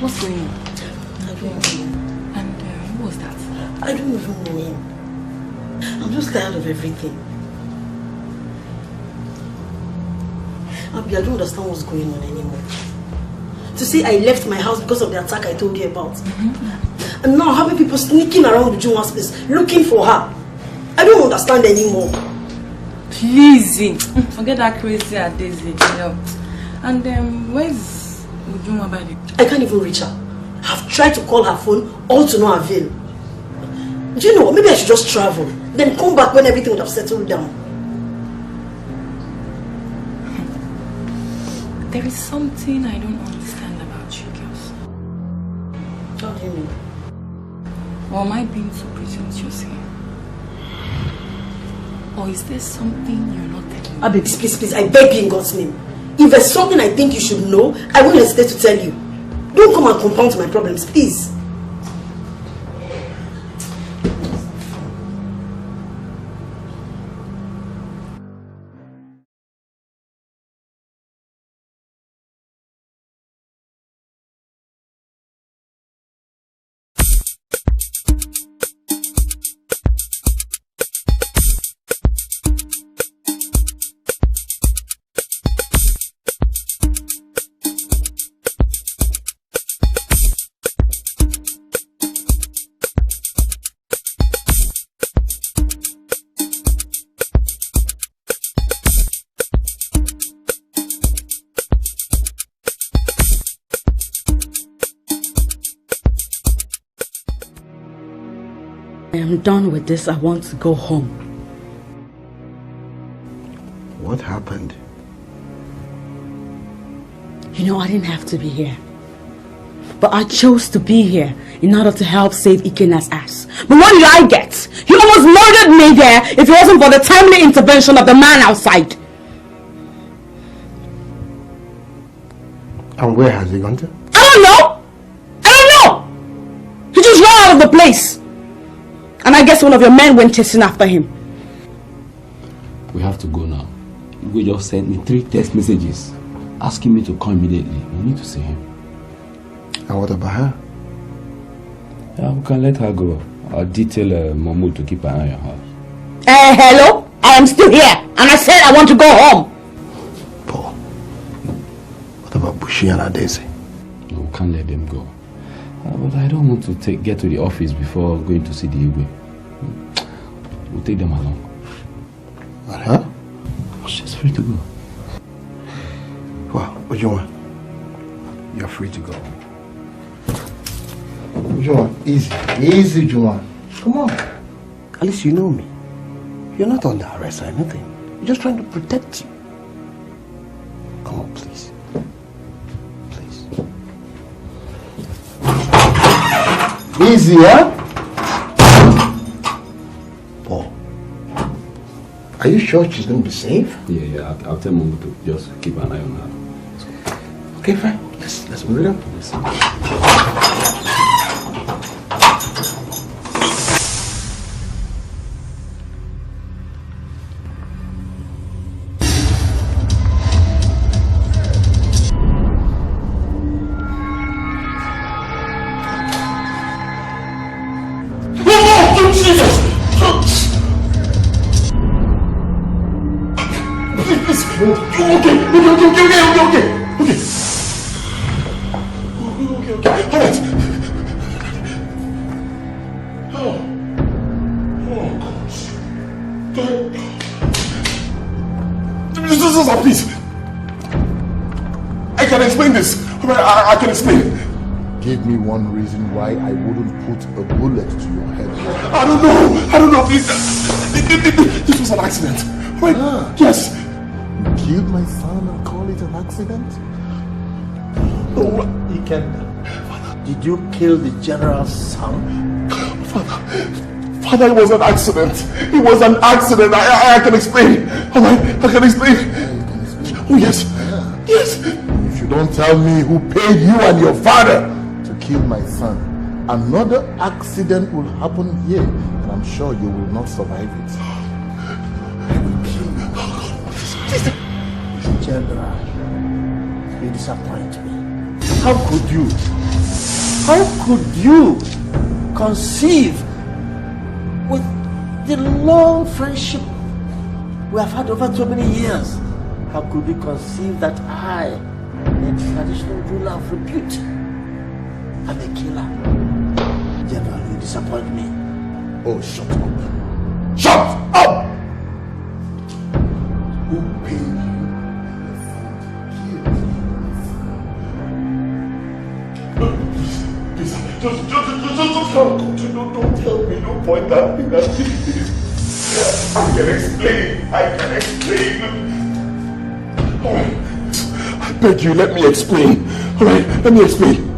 What's going on? I don't know. And who was that? I don't even know him. I'm just tired of everything. Abi, I don't understand what's going on anymore. To say I left my house because of the attack I told you about. And now having people sneaking around Ujunwa's place looking for her. I don't understand anymore. Please, forget that crazy Daisy. And where's Ujunwa by the... I can't even reach her. I've tried to call her phone, all to no avail. Do you know what? Maybe I should just travel, then come back when everything would have settled down. There is something I don't understand about you girls. How do you mean? Or am I being too presumptuous here? Or is there something you're not telling me? Abi, please, I beg you in God's name. If there's something I think you should know, I won't hesitate to tell you. Don't come and compound my problems, please. I'm done with this. I want to go home. What happened? You know, I didn't have to be here. But I chose to be here in order to help save Ikena's ass. But what did I get? He almost murdered me there if it wasn't for the timely intervention of the man outside. And where has he gone to? I don't know! He just ran out of the place. And I guess one of your men went chasing after him. We have to go now. Igwe just sent me 3 text messages asking me to come immediately. We need to see him. And what about her? Yeah, we can let her go. I'll detail Mahmoud to keep an eye on her. Hello? I am still here. And I said I want to go home. Paul, what about Bushi and Adese? No, we can't let them go. But I don't want to get to the office before going to see the Igwe. We'll take them along. What, huh? She's free to go. Well, Ujunwa, you're free to go. Ujunwa, easy, Ujunwa. Come on. At least you know me. You're not under arrest or anything. We're just trying to protect you. Come on, please. Easy, huh? Paul, are you sure she's going to be safe? Yeah, I'll tell Mom to just keep an eye on her. Okay, fine. Let's move it up. I can explain. Give me one reason why I wouldn't put a bullet to your head. I don't know. Please. This was an accident. Right? Yes. You killed my son and call it an accident? No. Did you kill the general's son? Father, it was an accident. It was an accident. I can explain. Alright, I can explain. Oh, yes. Yes. If you don't tell me who paid you and your father to kill my son, another accident will happen here, and I'm sure you will not survive it. I will kill you. General, you disappoint me. How could you? How could you conceive with the long friendship we have had over so many years? How could you conceive that I, a traditional ruler of repute, am a killer? General, you disappoint me. Oh, shut up. Shut up! Who paid you? Just don't tell me, don't point that thing at me. I can explain. Alright. I beg you, let me explain. Alright, let me explain.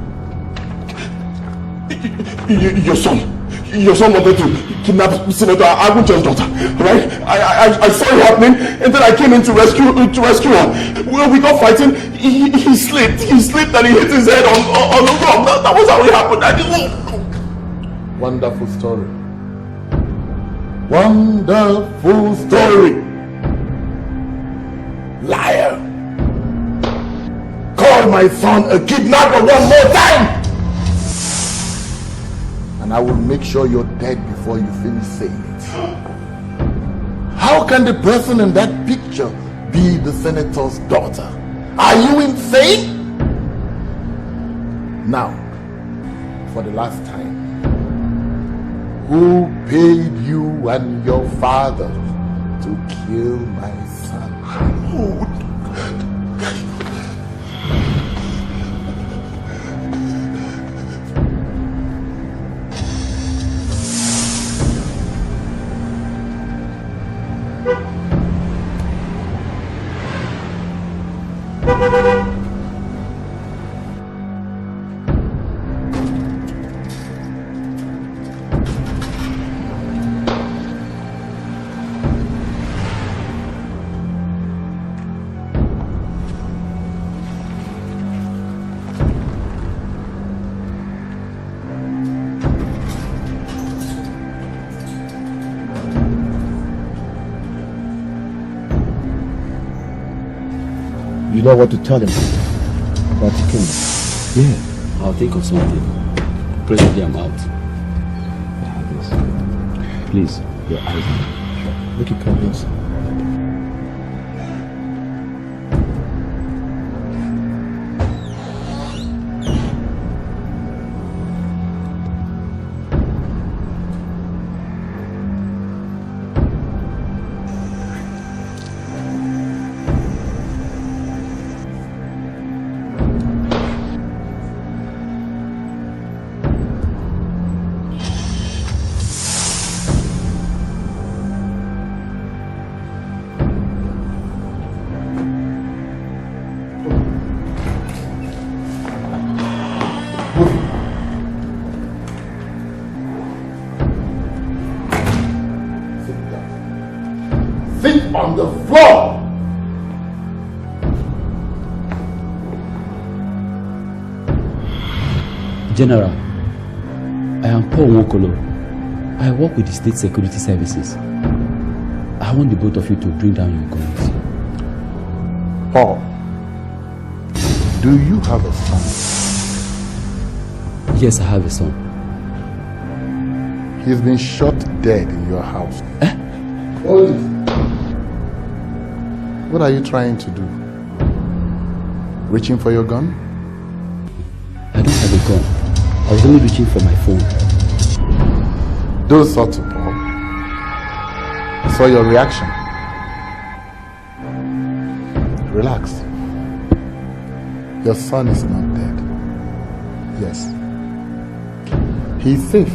Your son wanted to kidnap Senator Agunjo's daughter. Alright? I saw it happening and then I came in to rescue her. We got fighting. He slipped and he hit his head on the rock. That was how it happened. Wonderful story. Wonderful story. Liar. Call my son a kidnapper one more time, and I will make sure you're dead before you finish saying it. How can the person in that picture be the senator's daughter? Are you insane? Now, for the last time, who paid you and your father to kill my son? Who? You know what to tell him about the kingdom? Yeah, I'll think of something. Presently I'm out. Please, your eyes on me. Make it convincing. On the floor. General, I am Paul Nwokolo. I work with the State Security Services. I want the both of you to bring down your guns. Paul, do you have a son? Yes, I have a son. He's been shot dead in your house. Hold it. What are you trying to do? Reaching for your gun? I don't have a gun. I was only reaching for my phone. Do so to Paul. I saw your reaction. Relax. Your son is not dead. Yes. He's safe.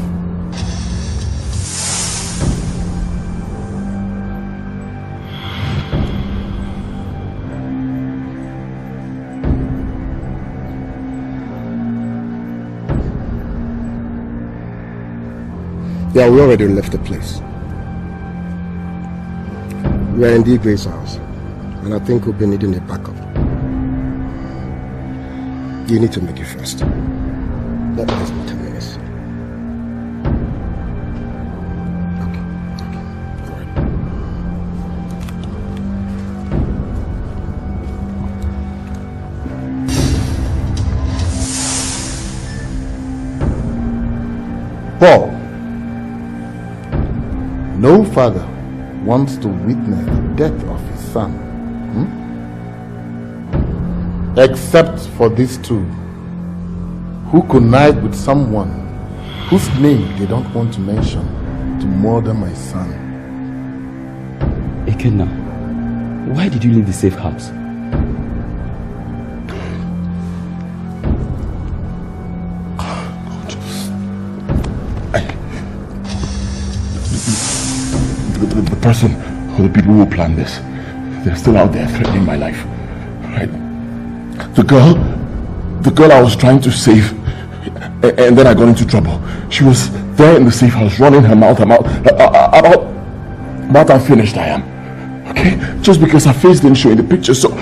Yeah, we already left the place. We are in D. Gray's house, and I think we'll be needing a backup. You need to make it fast. Not less than 10 minutes. Paul, no father wants to witness the death of his son. Except for these two, who connive with someone whose name they don't want to mention to murder my son. Ikenna, why did you leave the safe house? The person or the people who planned this, they're still out there threatening my life. Right? The girl I was trying to save, and then I got into trouble. She was there in the safe house running her mouth about how finished I am. Okay? Just because her face didn't show in the picture, so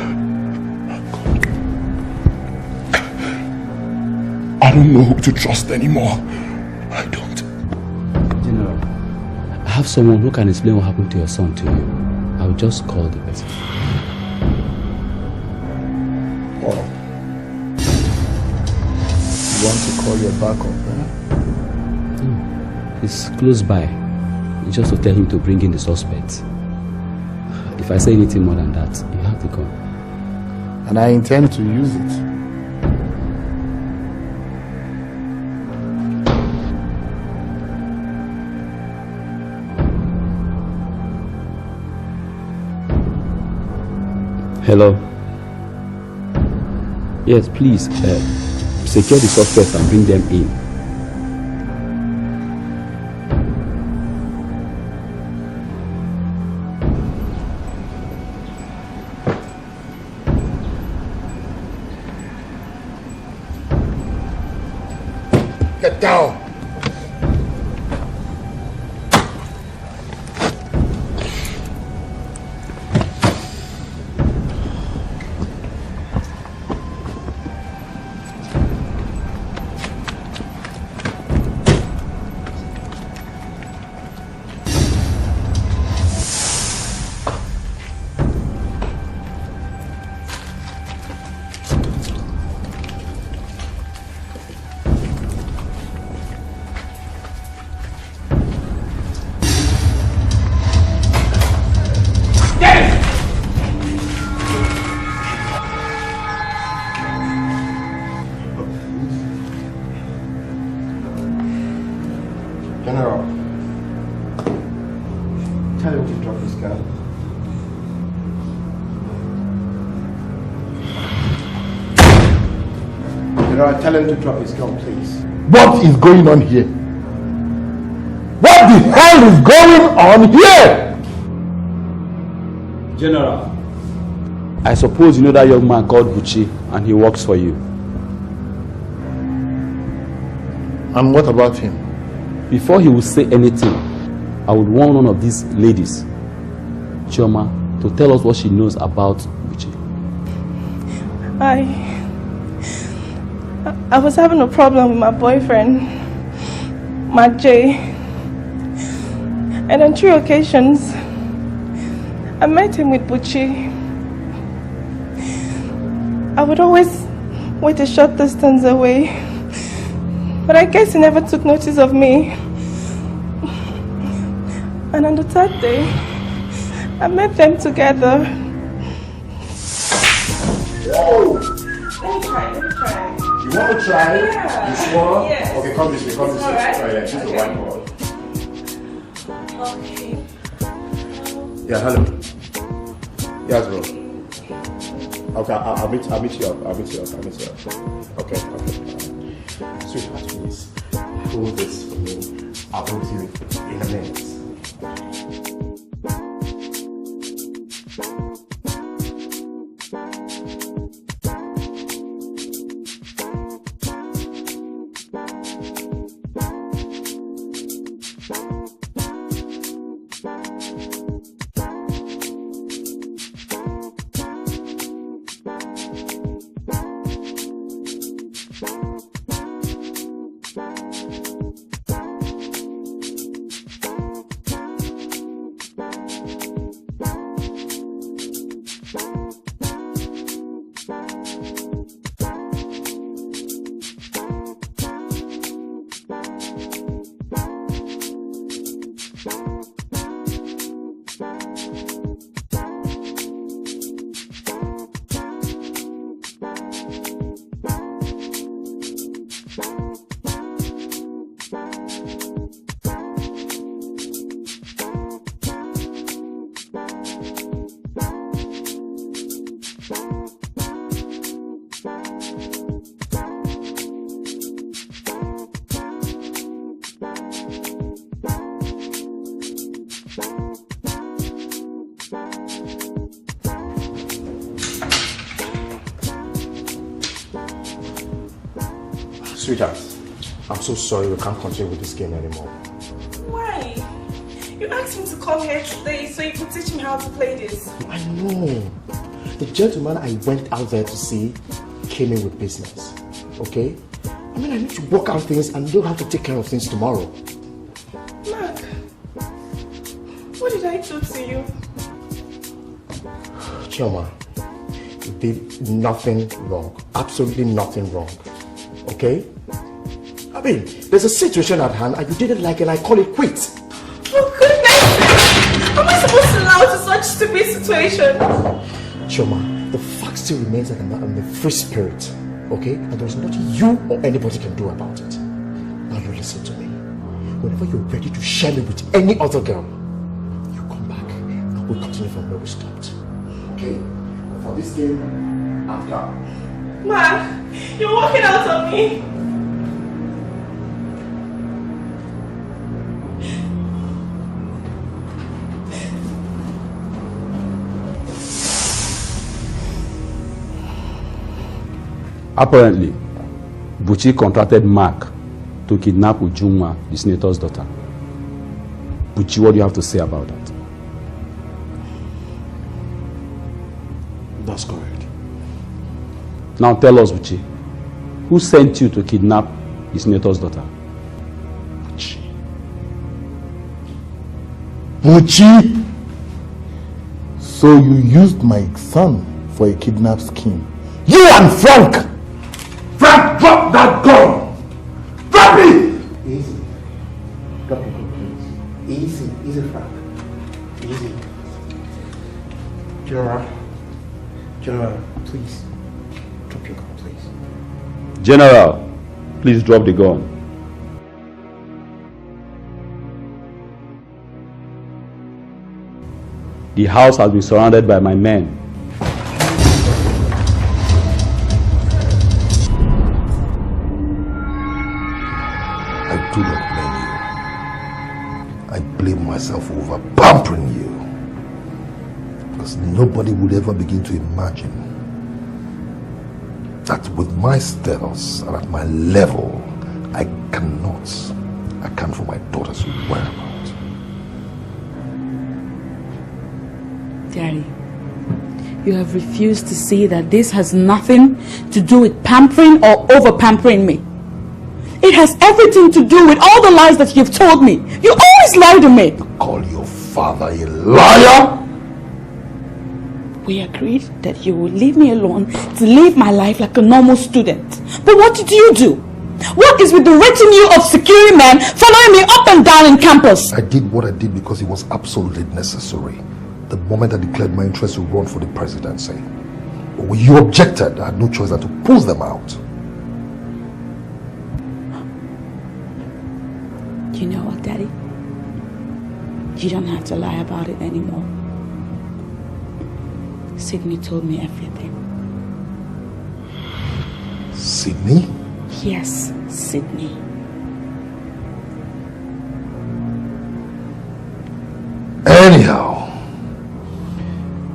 I don't know who to trust anymore. I don't. General, I have someone who can explain what happened to your son to you. I'll just call the person. Paul, you want to call your backup, eh? He's close by. It's just to tell him to bring in the suspect. If I say anything more than that, you have to come. And I intend to use it. Hello? Yes, please, secure the suspects and bring them in. Get down! General, tell him to drop his gun. General, tell him to drop his gun, please. What is going on here? What the hell is going on here? General, I suppose you know that young man called Buchi and he works for you. And what about him? Before he would say anything, I would warn one of these ladies, Chioma, to tell us what she knows about Buchi. I was having a problem with my boyfriend, J. And on 3 occasions, I met him with Buchi. I would always wait a short distance away, but I guess he never took notice of me. And on the 3rd day, I met them together. Whoa! Let me try. You want to try? Yeah. You sure? Yes. Okay, come this way, come this way. Alright. Oh, yeah, she's the whiteboard. Okay. Yeah, hello. Yes, bro. Okay, I'll meet you up. Okay. Sweetheart, please. Hold this for me. I'll hold you in a minute. Sweetheart, I'm so sorry we can't continue with this game anymore. Why? You asked me to come here today so you could teach me how to play this. I know. The gentleman I went out there to see came in with business. Okay? I mean, I need to work out things and you'll have to take care of things tomorrow. Mark, what did I do to you? Chioma, you did nothing wrong. Absolutely nothing wrong. Okay? I mean, there's a situation at hand and you didn't like it and I call it quits. Oh goodness! How am I supposed to allow to such stupid situation? Chioma, the fact still remains that I'm a free spirit. Okay? And there's nothing you or anybody can do about it. Now you listen to me. Whenever you're ready to share me with any other girl, you come back and we'll continue from where we stopped. Okay? For this game, I'm done. Mark, you're walking out on me. Apparently, Buchi contracted Mark to kidnap Ujunwa, the senator's daughter. Buchi, what do you have to say about that? That's correct. Now tell us, Buchi, who sent you to kidnap the senator's daughter? Buchi! So you used my son for a kidnap scheme. You and Frank! Frank, drop that gun! Drop it! Easy. Drop your gun, please. Easy, easy, Frank. Easy. General, please. Drop your gun, please. General, please drop the gun. The house has been surrounded by my men. I do not blame you. I blame myself for over pampering you. Because nobody would ever begin to imagine that with my status and at my level, I cannot account for my daughter's whereabouts. Daddy, you have refused to see that this has nothing to do with pampering or over-pampering me. It has everything to do with all the lies that you've told me. You always lie to me. Call your father a liar? We agreed that you would leave me alone to live my life like a normal student. But what did you do? What is with the retinue of security men following me up and down in campus? I did what I did because it was absolutely necessary. The moment I declared my interest to run for the presidency. But when you objected, I had no choice than to pull them out. You know what, Daddy? You don't have to lie about it anymore. Sydney told me everything. Sydney? Yes, Sydney. Anyhow,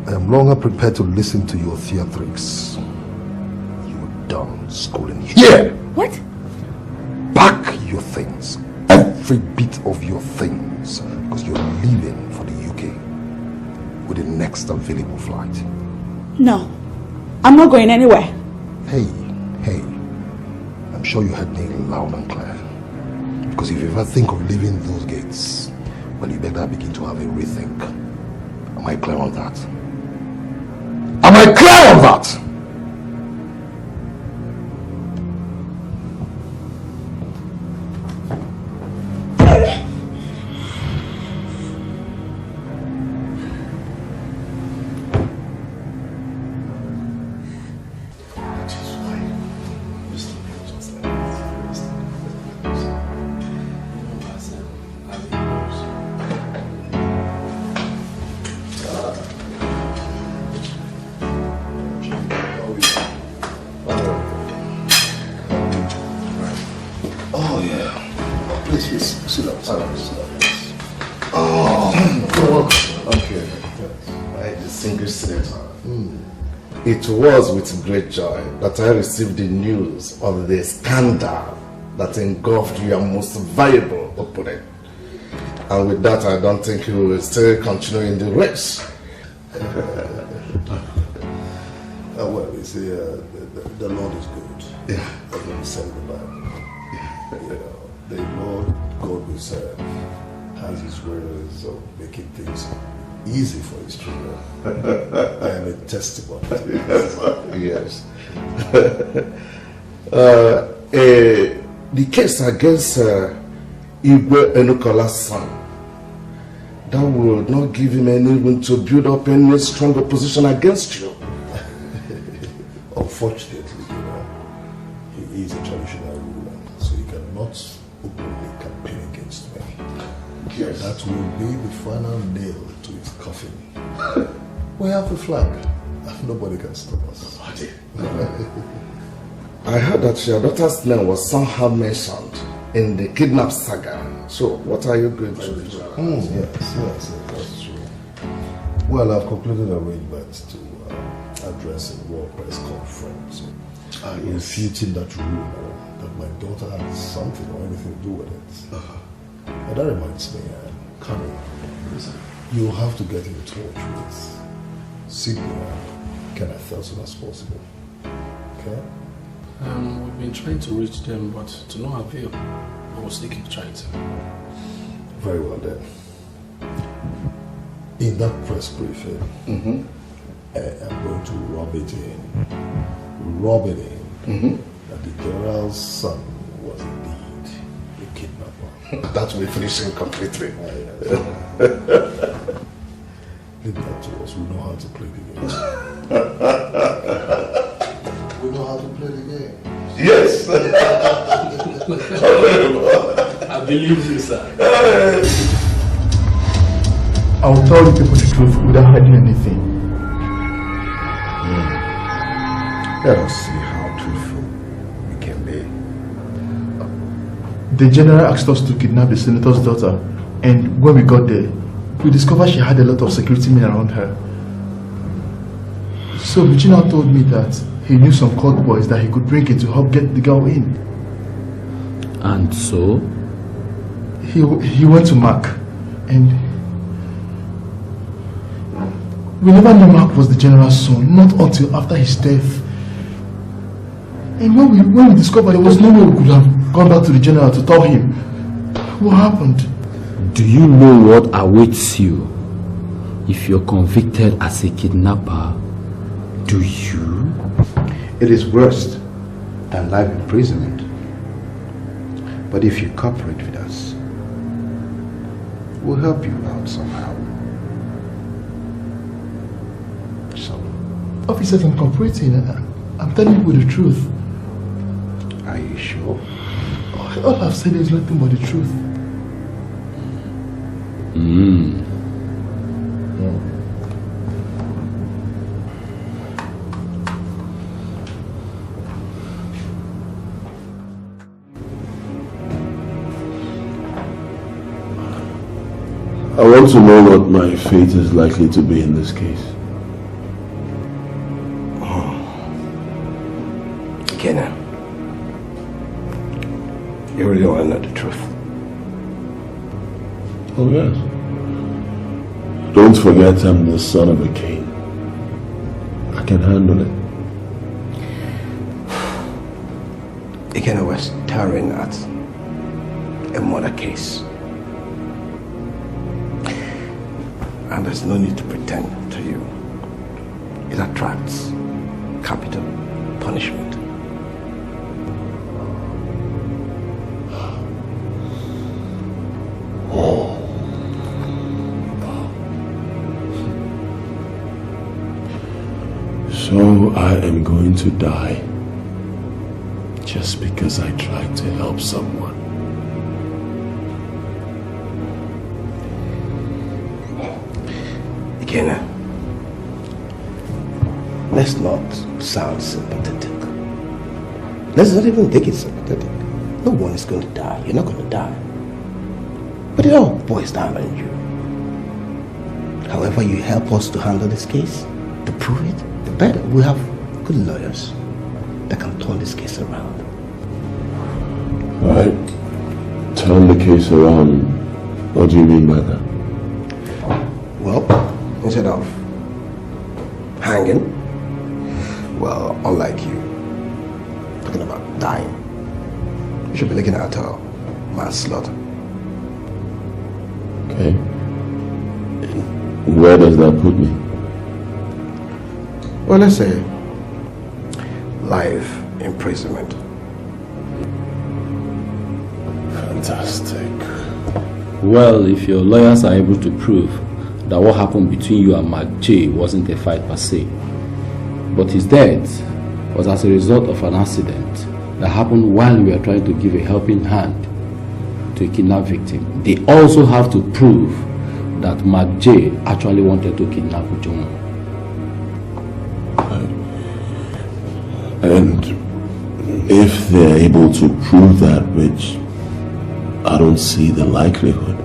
I am longer prepared to listen to your theatrics. You are done schooling here. What? Pack your things. Every bit of your things. Because you're leaving for the UK with the next available flight. No, I'm not going anywhere. Hey, I'm sure you heard me loud and clear. Because if you ever think of leaving those gates, well, you better begin to have a rethink. Am I clear on that? Am I clear on that? Oh, yeah. Please, sit down, sit down, sit down. Oh, you're welcome. Okay. My distinguished senator. It was with great joy that I received the news of the scandal that engulfed your most valuable opponent. And with that, I don't think you will still continue in the race. Well, you see, the Lord is good. Yeah. That's what he said in the Bible. You know, the Lord God we serve has his ways of making things easy for his children. I am a testimony. Yes. The case against Igwe Enukola's son, that will not give him any room to build up any stronger position against you. Unfortunately, you know, he is a traditional ruler, so he cannot openly campaign against me. Yes. That will be the final nail to his coffin. We have a flag. Nobody can stop us. I heard that your daughter's name was somehow mentioned in the kidnap saga. So, what are you going to do? Yes, that's true. Well, I've completed arrangements to address a World Press conference. Refuting that rumor that my daughter had something or anything to do with it. And that reminds me, Karen, you have to get in touch with Sydney and Kenneth as soon as possible. Okay? We've been trying to reach them, but to no avail. I will still keep trying to. Very well then. In that press briefing, I'm going to rub it in, that the general's son was indeed a kidnapper. That will finish him completely. Leave that to us. We know how to play the game. We know how to play the game. Yes. I believe you, sir. I will tell you people the truth without hiding anything. Let us see how truthful we can be. The general asked us to kidnap the senator's daughter, and when we got there, we discovered she had a lot of security men around her. So Virginia told me that he knew some court boys that he could bring in to help get the girl in. And so? He went to Mark, and we never knew Mark was the general's son, not until after his death. And when we discovered there was no way we could have gone back to the general to tell him what happened. Do you know what awaits you if you're convicted as a kidnapper? Do you? It is worse than life imprisonment. But if you cooperate with us, we'll help you out somehow. So, officers, I'm cooperating. I'm telling you the truth. Are you sure? All I've said is nothing but the truth. I want to know what my fate is likely to be in this case. Kenna, you really want to know the truth? Oh yes. Don't forget I'm the son of a king. I can handle it. Ikenna was staring at a murder case. And there's no need to pretend to you. It attracts capital punishment. So I am going to die just because I tried to help someone. Ikenna, let's not sound sympathetic. Let's not even take it sympathetic. No one is going to die. You're not going to die. But it all boils down on you. However you help us to handle this case, to prove it, the better. We have good lawyers that can turn this case around. Alright. Turn the case around. What do you mean by that? Well, instead of hanging, well, unlike you, talking about dying, you should be looking at manslaughter. Okay. Where does that put me? Well, let's say life imprisonment. Fantastic. Well, if your lawyers are able to prove that what happened between you and Mark J wasn't a fight per se, but his death was as a result of an accident that happened while you were trying to give a helping hand to a kidnapped victim, they also have to prove that Mark J actually wanted to kidnap Ujoma. And if they're able to prove that, which I don't see the likelihood.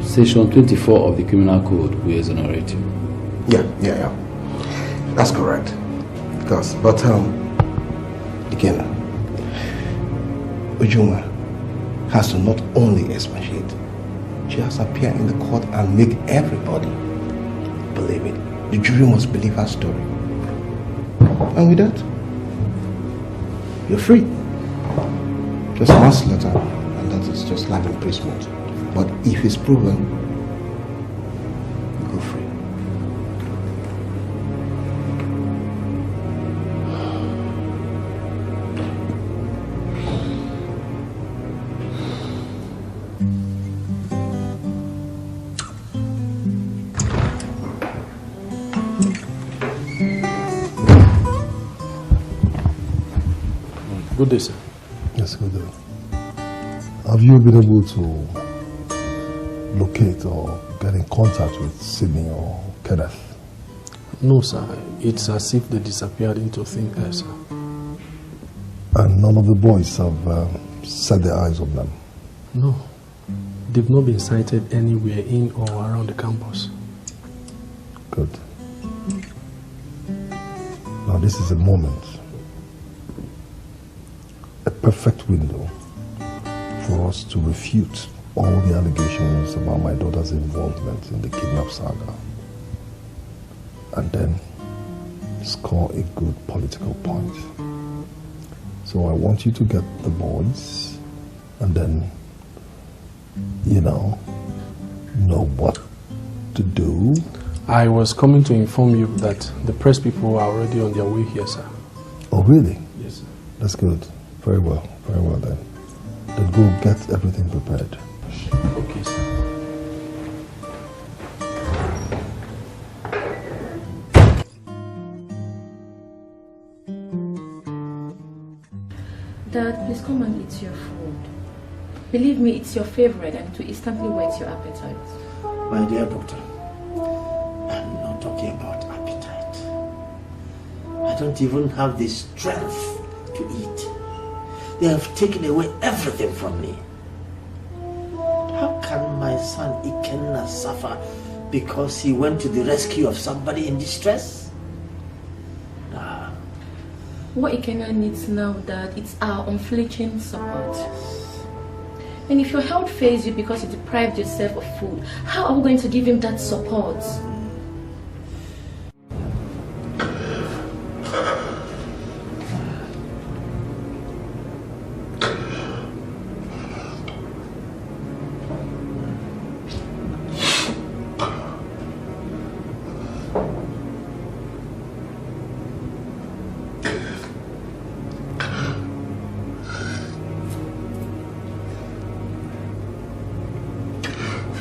Section 24 of the Criminal Code will exonerate you. Yeah. That's correct. But again, Ujoma has to not only expatiate, she has to appear in the court and make everybody believe it. The jury must believe her story. And with that, you're free. Just manslaughter, and that is just life imprisonment. But if it's proven, you go free. Good day, sir. Yes, good day. Have you been able to locate or get in contact with Sydney or Kenneth? No, sir. It's as if they disappeared into thin air, sir. And none of the boys have set their eyes on them? No. They've not been sighted anywhere in or around the campus. Good. Now this is a moment, a perfect window for us to refute all the allegations about my daughter's involvement in the kidnap saga, and then score a good political point. So I want you to get the boys and then, know what to do. I was coming to inform you that the press people are already on their way here, sir. Oh, really? Yes, sir. That's good. Very well then. Then go get everything prepared. Okay, sir. Dad, please come and eat your food. Believe me, it's your favorite and to instantly whet your appetite. My dear doctor, I'm not talking about appetite. I don't even have the strength to eat. They have taken away everything from me. How can my son Ikenna suffer because he went to the rescue of somebody in distress? What Ikenna needs now, Dad, it's our unflinching support. And if your health fails you because you deprived yourself of food, how are we going to give him that support?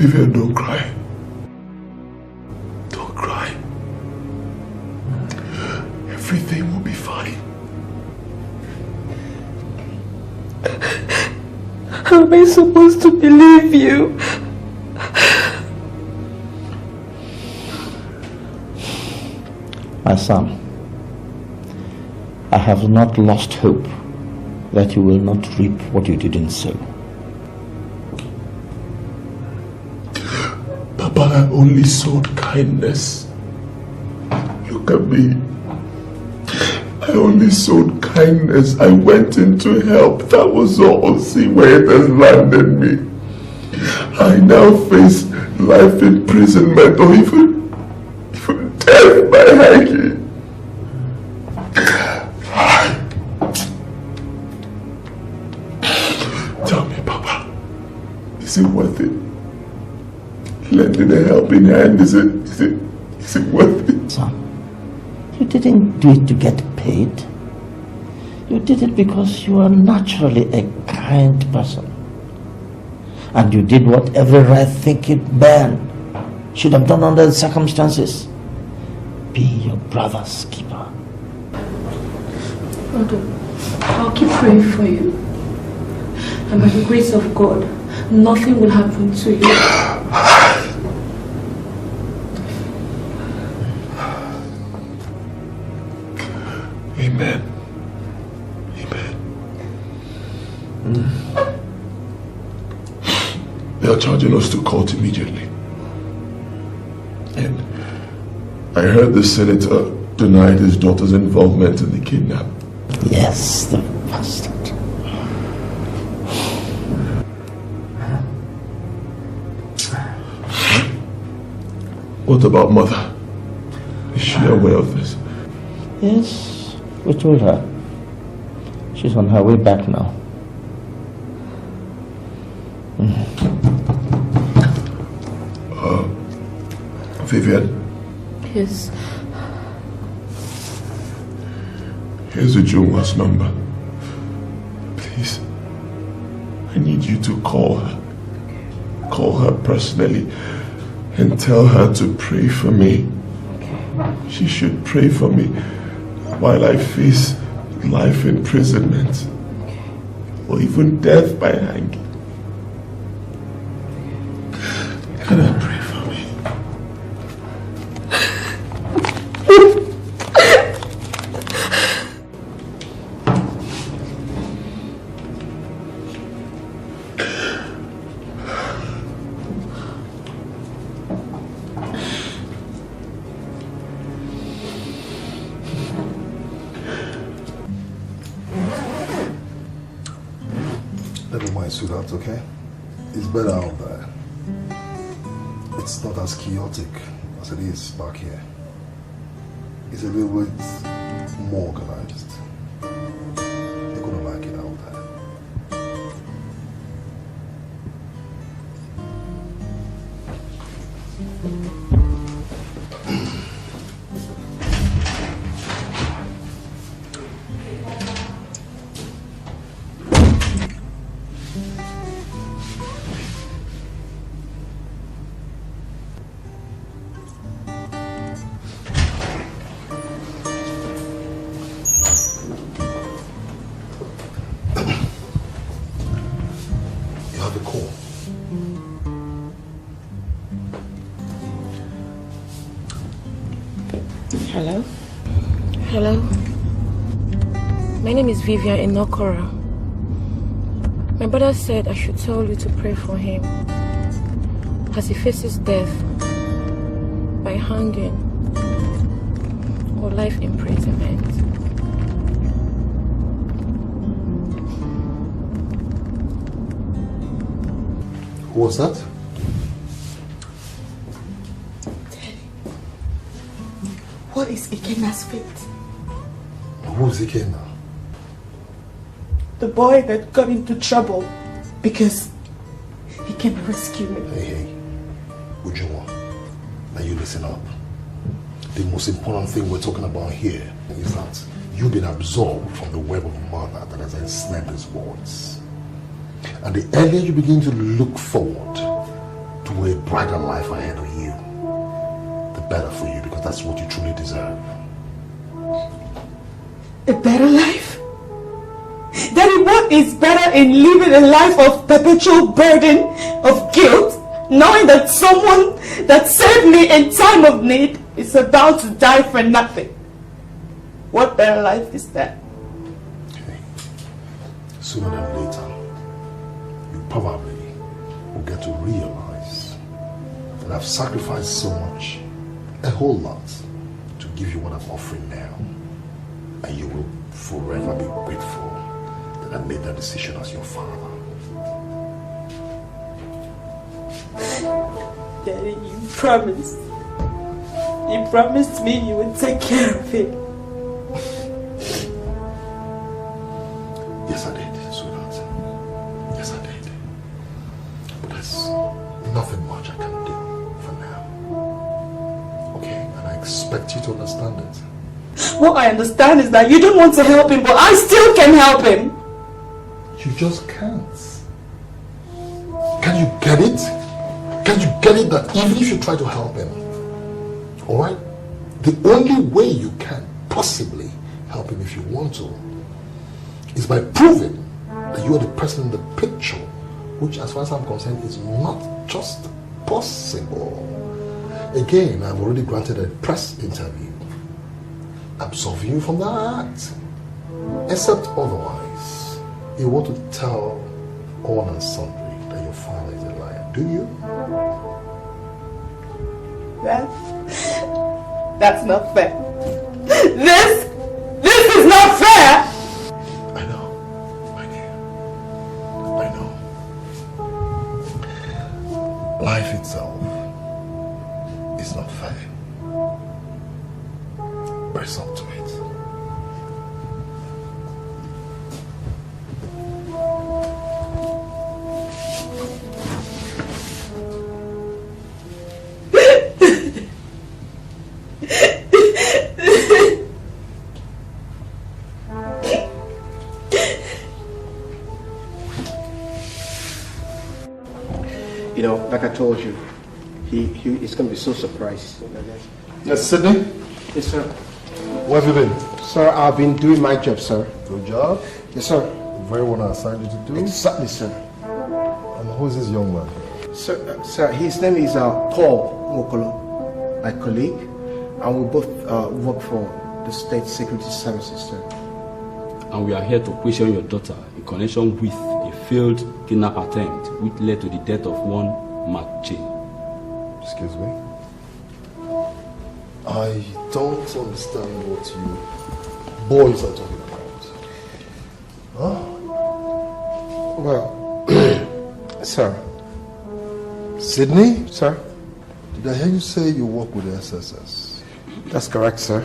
Vivian, don't cry. Don't cry. Everything will be fine. How am I supposed to believe you? My son, I have not lost hope that you will not reap what you didn't sow. Papa, I only sowed kindness. Look at me. I only sowed kindness. I went in to help. That was all. See where it has landed me. I now face life imprisonment or even death by hanging. Tell me, Papa, is it worth it? Lending a helping hand, is it worth it? Son, you didn't do it to get paid. You did it because you are naturally a kind person. And you did what every right-thinking man should have done under the circumstances. Be your brother's keeper. Father, I'll keep praying for you. And by the grace of God, nothing will happen to you. Amen. Amen. They are charging us to court immediately. And I heard the senator denied his daughter's involvement in the kidnap. Yes, the bastard. What about Mother? Is she aware of this? Yes, we told her. She's on her way back now. Vivian? Yes. Here's Ujunwa's number. Please, I need you to call her. Call her personally and tell her to pray for me. She should pray for me while I face life imprisonment or even death by hanging. Can I pray for me? Never mind, sweetheart, okay? It's better out there. It's not as chaotic as it is back here. It's a little bit more organized. You're gonna like it out there. Hello? Hello? My name is Vivian Inokora. My brother said I should tell you to pray for him as he faces death by hanging or life imprisonment. Who was that? What is Ikena's fate? Who's Ikenna? The boy that got into trouble because he came to rescue me. Hey, Ujunwa, now you listen up. The most important thing we're talking about here is that you've been absolved from the web of murder that has ensnared these boys. And the earlier you begin to look forward to a brighter life ahead of you, the better for you, because that's what you truly deserve. A better life? Daddy, what is better in living a life of perpetual burden, of guilt, knowing that someone that saved me in time of need is about to die for nothing? What better life is that? sooner than later, you probably will get to realize that I've sacrificed so much, a whole lot, to give you what I'm offering now. And you will forever be grateful that I made that decision as your father. Daddy, you promised. You promised me you would take care of it. Yes, I did, sweetheart. Yes, I did. But there's nothing much I can do for now. Okay? And I expect you to understand it. What I understand is that you don't want to help him, but I still can help him. You just can't. Can you get it? Can you get it that even if you try to help him, alright, the only way you can possibly help him if you want to is by proving that you are the person in the picture, which as far as I'm concerned is not just possible. Again, I've already granted a press interview absolving you from that. Except otherwise, you want to tell all and sundry that your father is a liar, do you? That's not fair. This is not fair! I know, my dear. I know. Life itself is not fair. Brace up to it. You know, like I told you, he's going to be so surprised. Yes, Sydney? Yes, sir. Where have you been? Sir, I've been doing my job, sir. Your job? Yes, sir. The very one I assigned you to do? Exactly, sir. And who is this young man? Sir, his name is Paul Mokolo, my colleague, and we both work for the State Security Services, sir. And we are here to question your daughter in connection with a failed kidnap attempt which led to the death of one Mark J. Excuse me? I don't understand what you boys are talking about. Huh? Well, sir. Sydney? Sir? Did I hear you say you work with the SSS? That's correct, sir.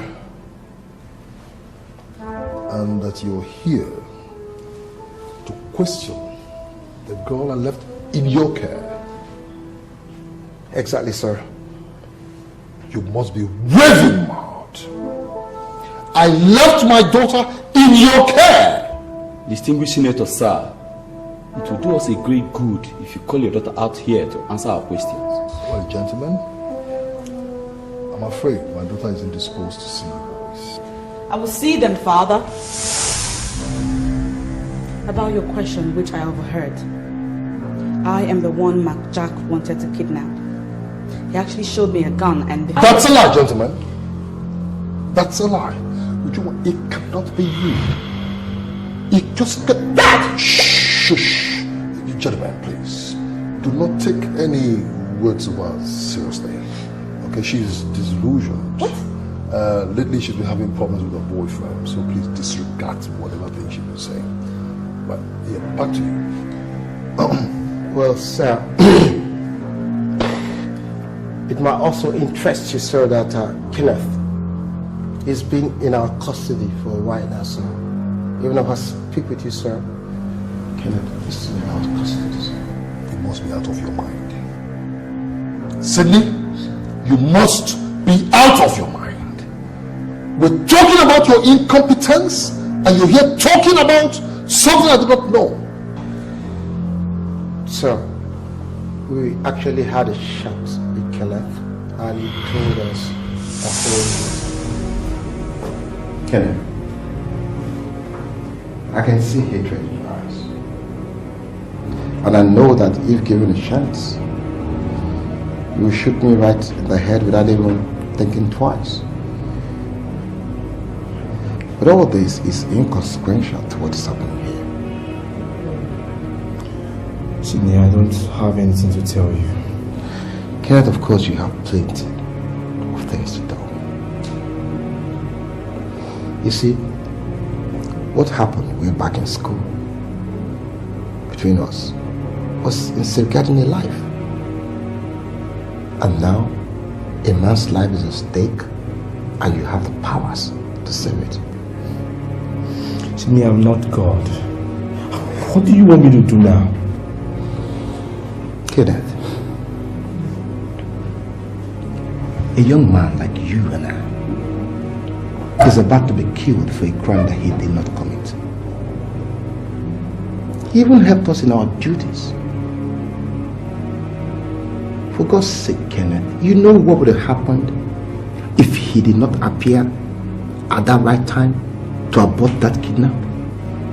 And that you're here to question the girl I left in your care. Exactly, sir. You must be raving mad. I left my daughter in your care. Distinguished Senator, sir, it will do us a great good if you call your daughter out here to answer our questions. Well, gentlemen, I'm afraid my daughter isn't disposed to see you boys. I will see them, Father. About your question, which I overheard. I am the one Mark Jack wanted to kidnap. He actually showed me a gun and... That's a lie, gentlemen. That's a lie. It cannot be you. It just can't... Shush. Gentlemen, please. Do not take any words of hers seriously. Okay, she's disillusioned. What? Lately she's been having problems with her boyfriend, so please disregard whatever thing she's been saying. But yeah, back to you. Well, sir, it might also interest you, sir, that Kenneth has been in our custody for a while now, sir. Even if I speak with you, sir, Kenneth is still in our custody, sir. You must be out of your mind. Sydney, you must be out of your mind. We're talking about your incompetence, and you're here talking about something I do not know. Sir, we actually had a chat with Kenneth, and he told us that Kenneth, I can see hatred in your eyes. And I know that if given a chance, you will shoot me right in the head without even thinking twice. But all this is inconsequential to what is happening here. Sydney, I don't have anything to tell you. Kenneth, of course you have plenty of things to do. You see, what happened way back in school between us was in safeguarding a life. And now, a man's life is at stake and you have the powers to save it. Sydney, I'm not God. What do you want me to do now? Kenneth, a young man like you and I is about to be killed for a crime that he did not commit. He even helped us in our duties. For God's sake, Kenneth, you know what would have happened if he did not appear at that right time to abort that kidnap?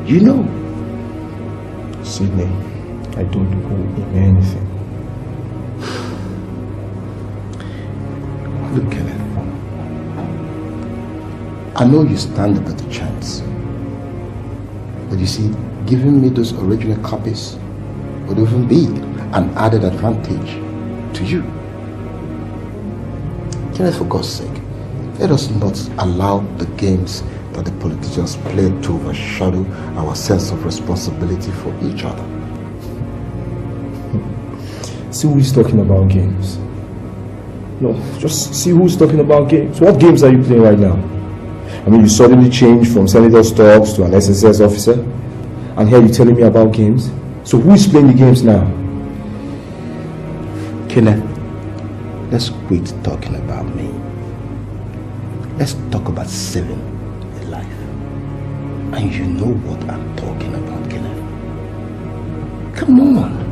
You know. Sydney, I don't owe him anything. Look, Kenneth, I know you stand a better chance. But you see, giving me those original copies would even be an added advantage to you. Kenneth, for God's sake, let us not allow the games that the politicians play to overshadow our sense of responsibility for each other. See who's talking about games. No, just see who's talking about games. What games are you playing right now? I mean, you suddenly changed from senator stocks to an SSS officer, and here you're telling me about games? So who is playing the games now? Kenneth, let's quit talking about me. Let's talk about saving a life. And you know what I'm talking about, Kenneth. Come on.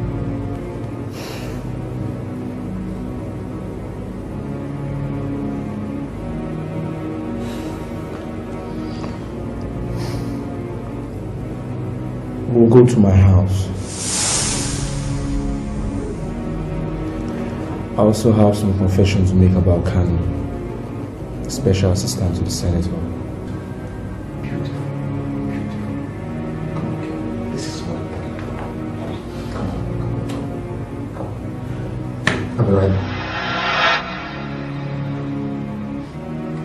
We'll go to my house. I also have some confession to make about Kani, special assistant to the senator. Beautiful. Come on, Kenneth. This is what I'm talking about. Come on. I'll be right back.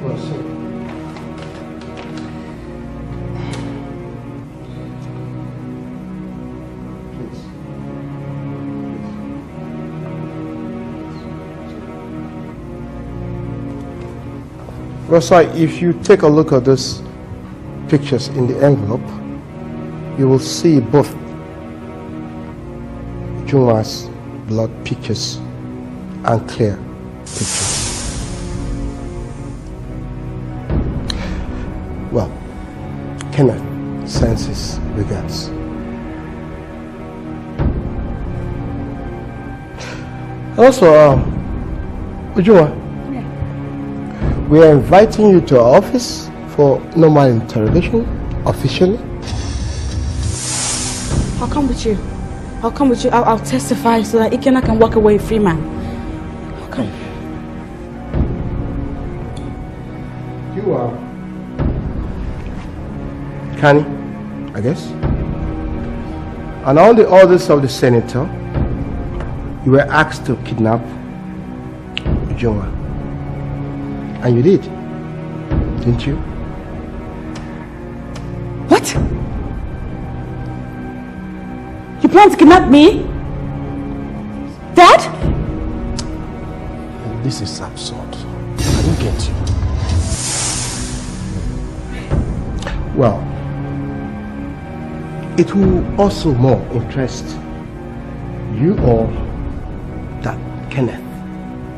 Well, sir. Well, sir, if you take a look at these pictures in the envelope, you will see both Ujunwa's blood pictures and clear pictures. Well, Kenneth sends his regards. Also, Ujunwa, we are inviting you to our office for normal interrogation, officially. I'll come with you. I'll come with you. I'll testify so that Ikena can walk away a free man. I'll come. You are Kani, I guess. And all the orders of the senator, you were asked to kidnap Ujunwa. And you did, didn't you? What? You plan to kidnap me? Dad? This is absurd. I don't get you. Well, it will also more interest you all that Kenneth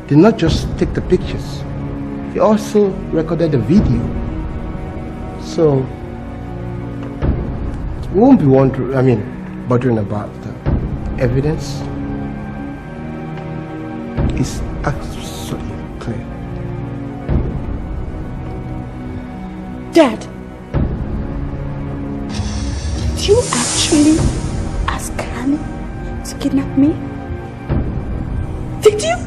did not just take the pictures. He also recorded the video. So, we won't be bothering about the evidence. It's absolutely clear. Dad, did you actually ask Kani to kidnap me? Did you?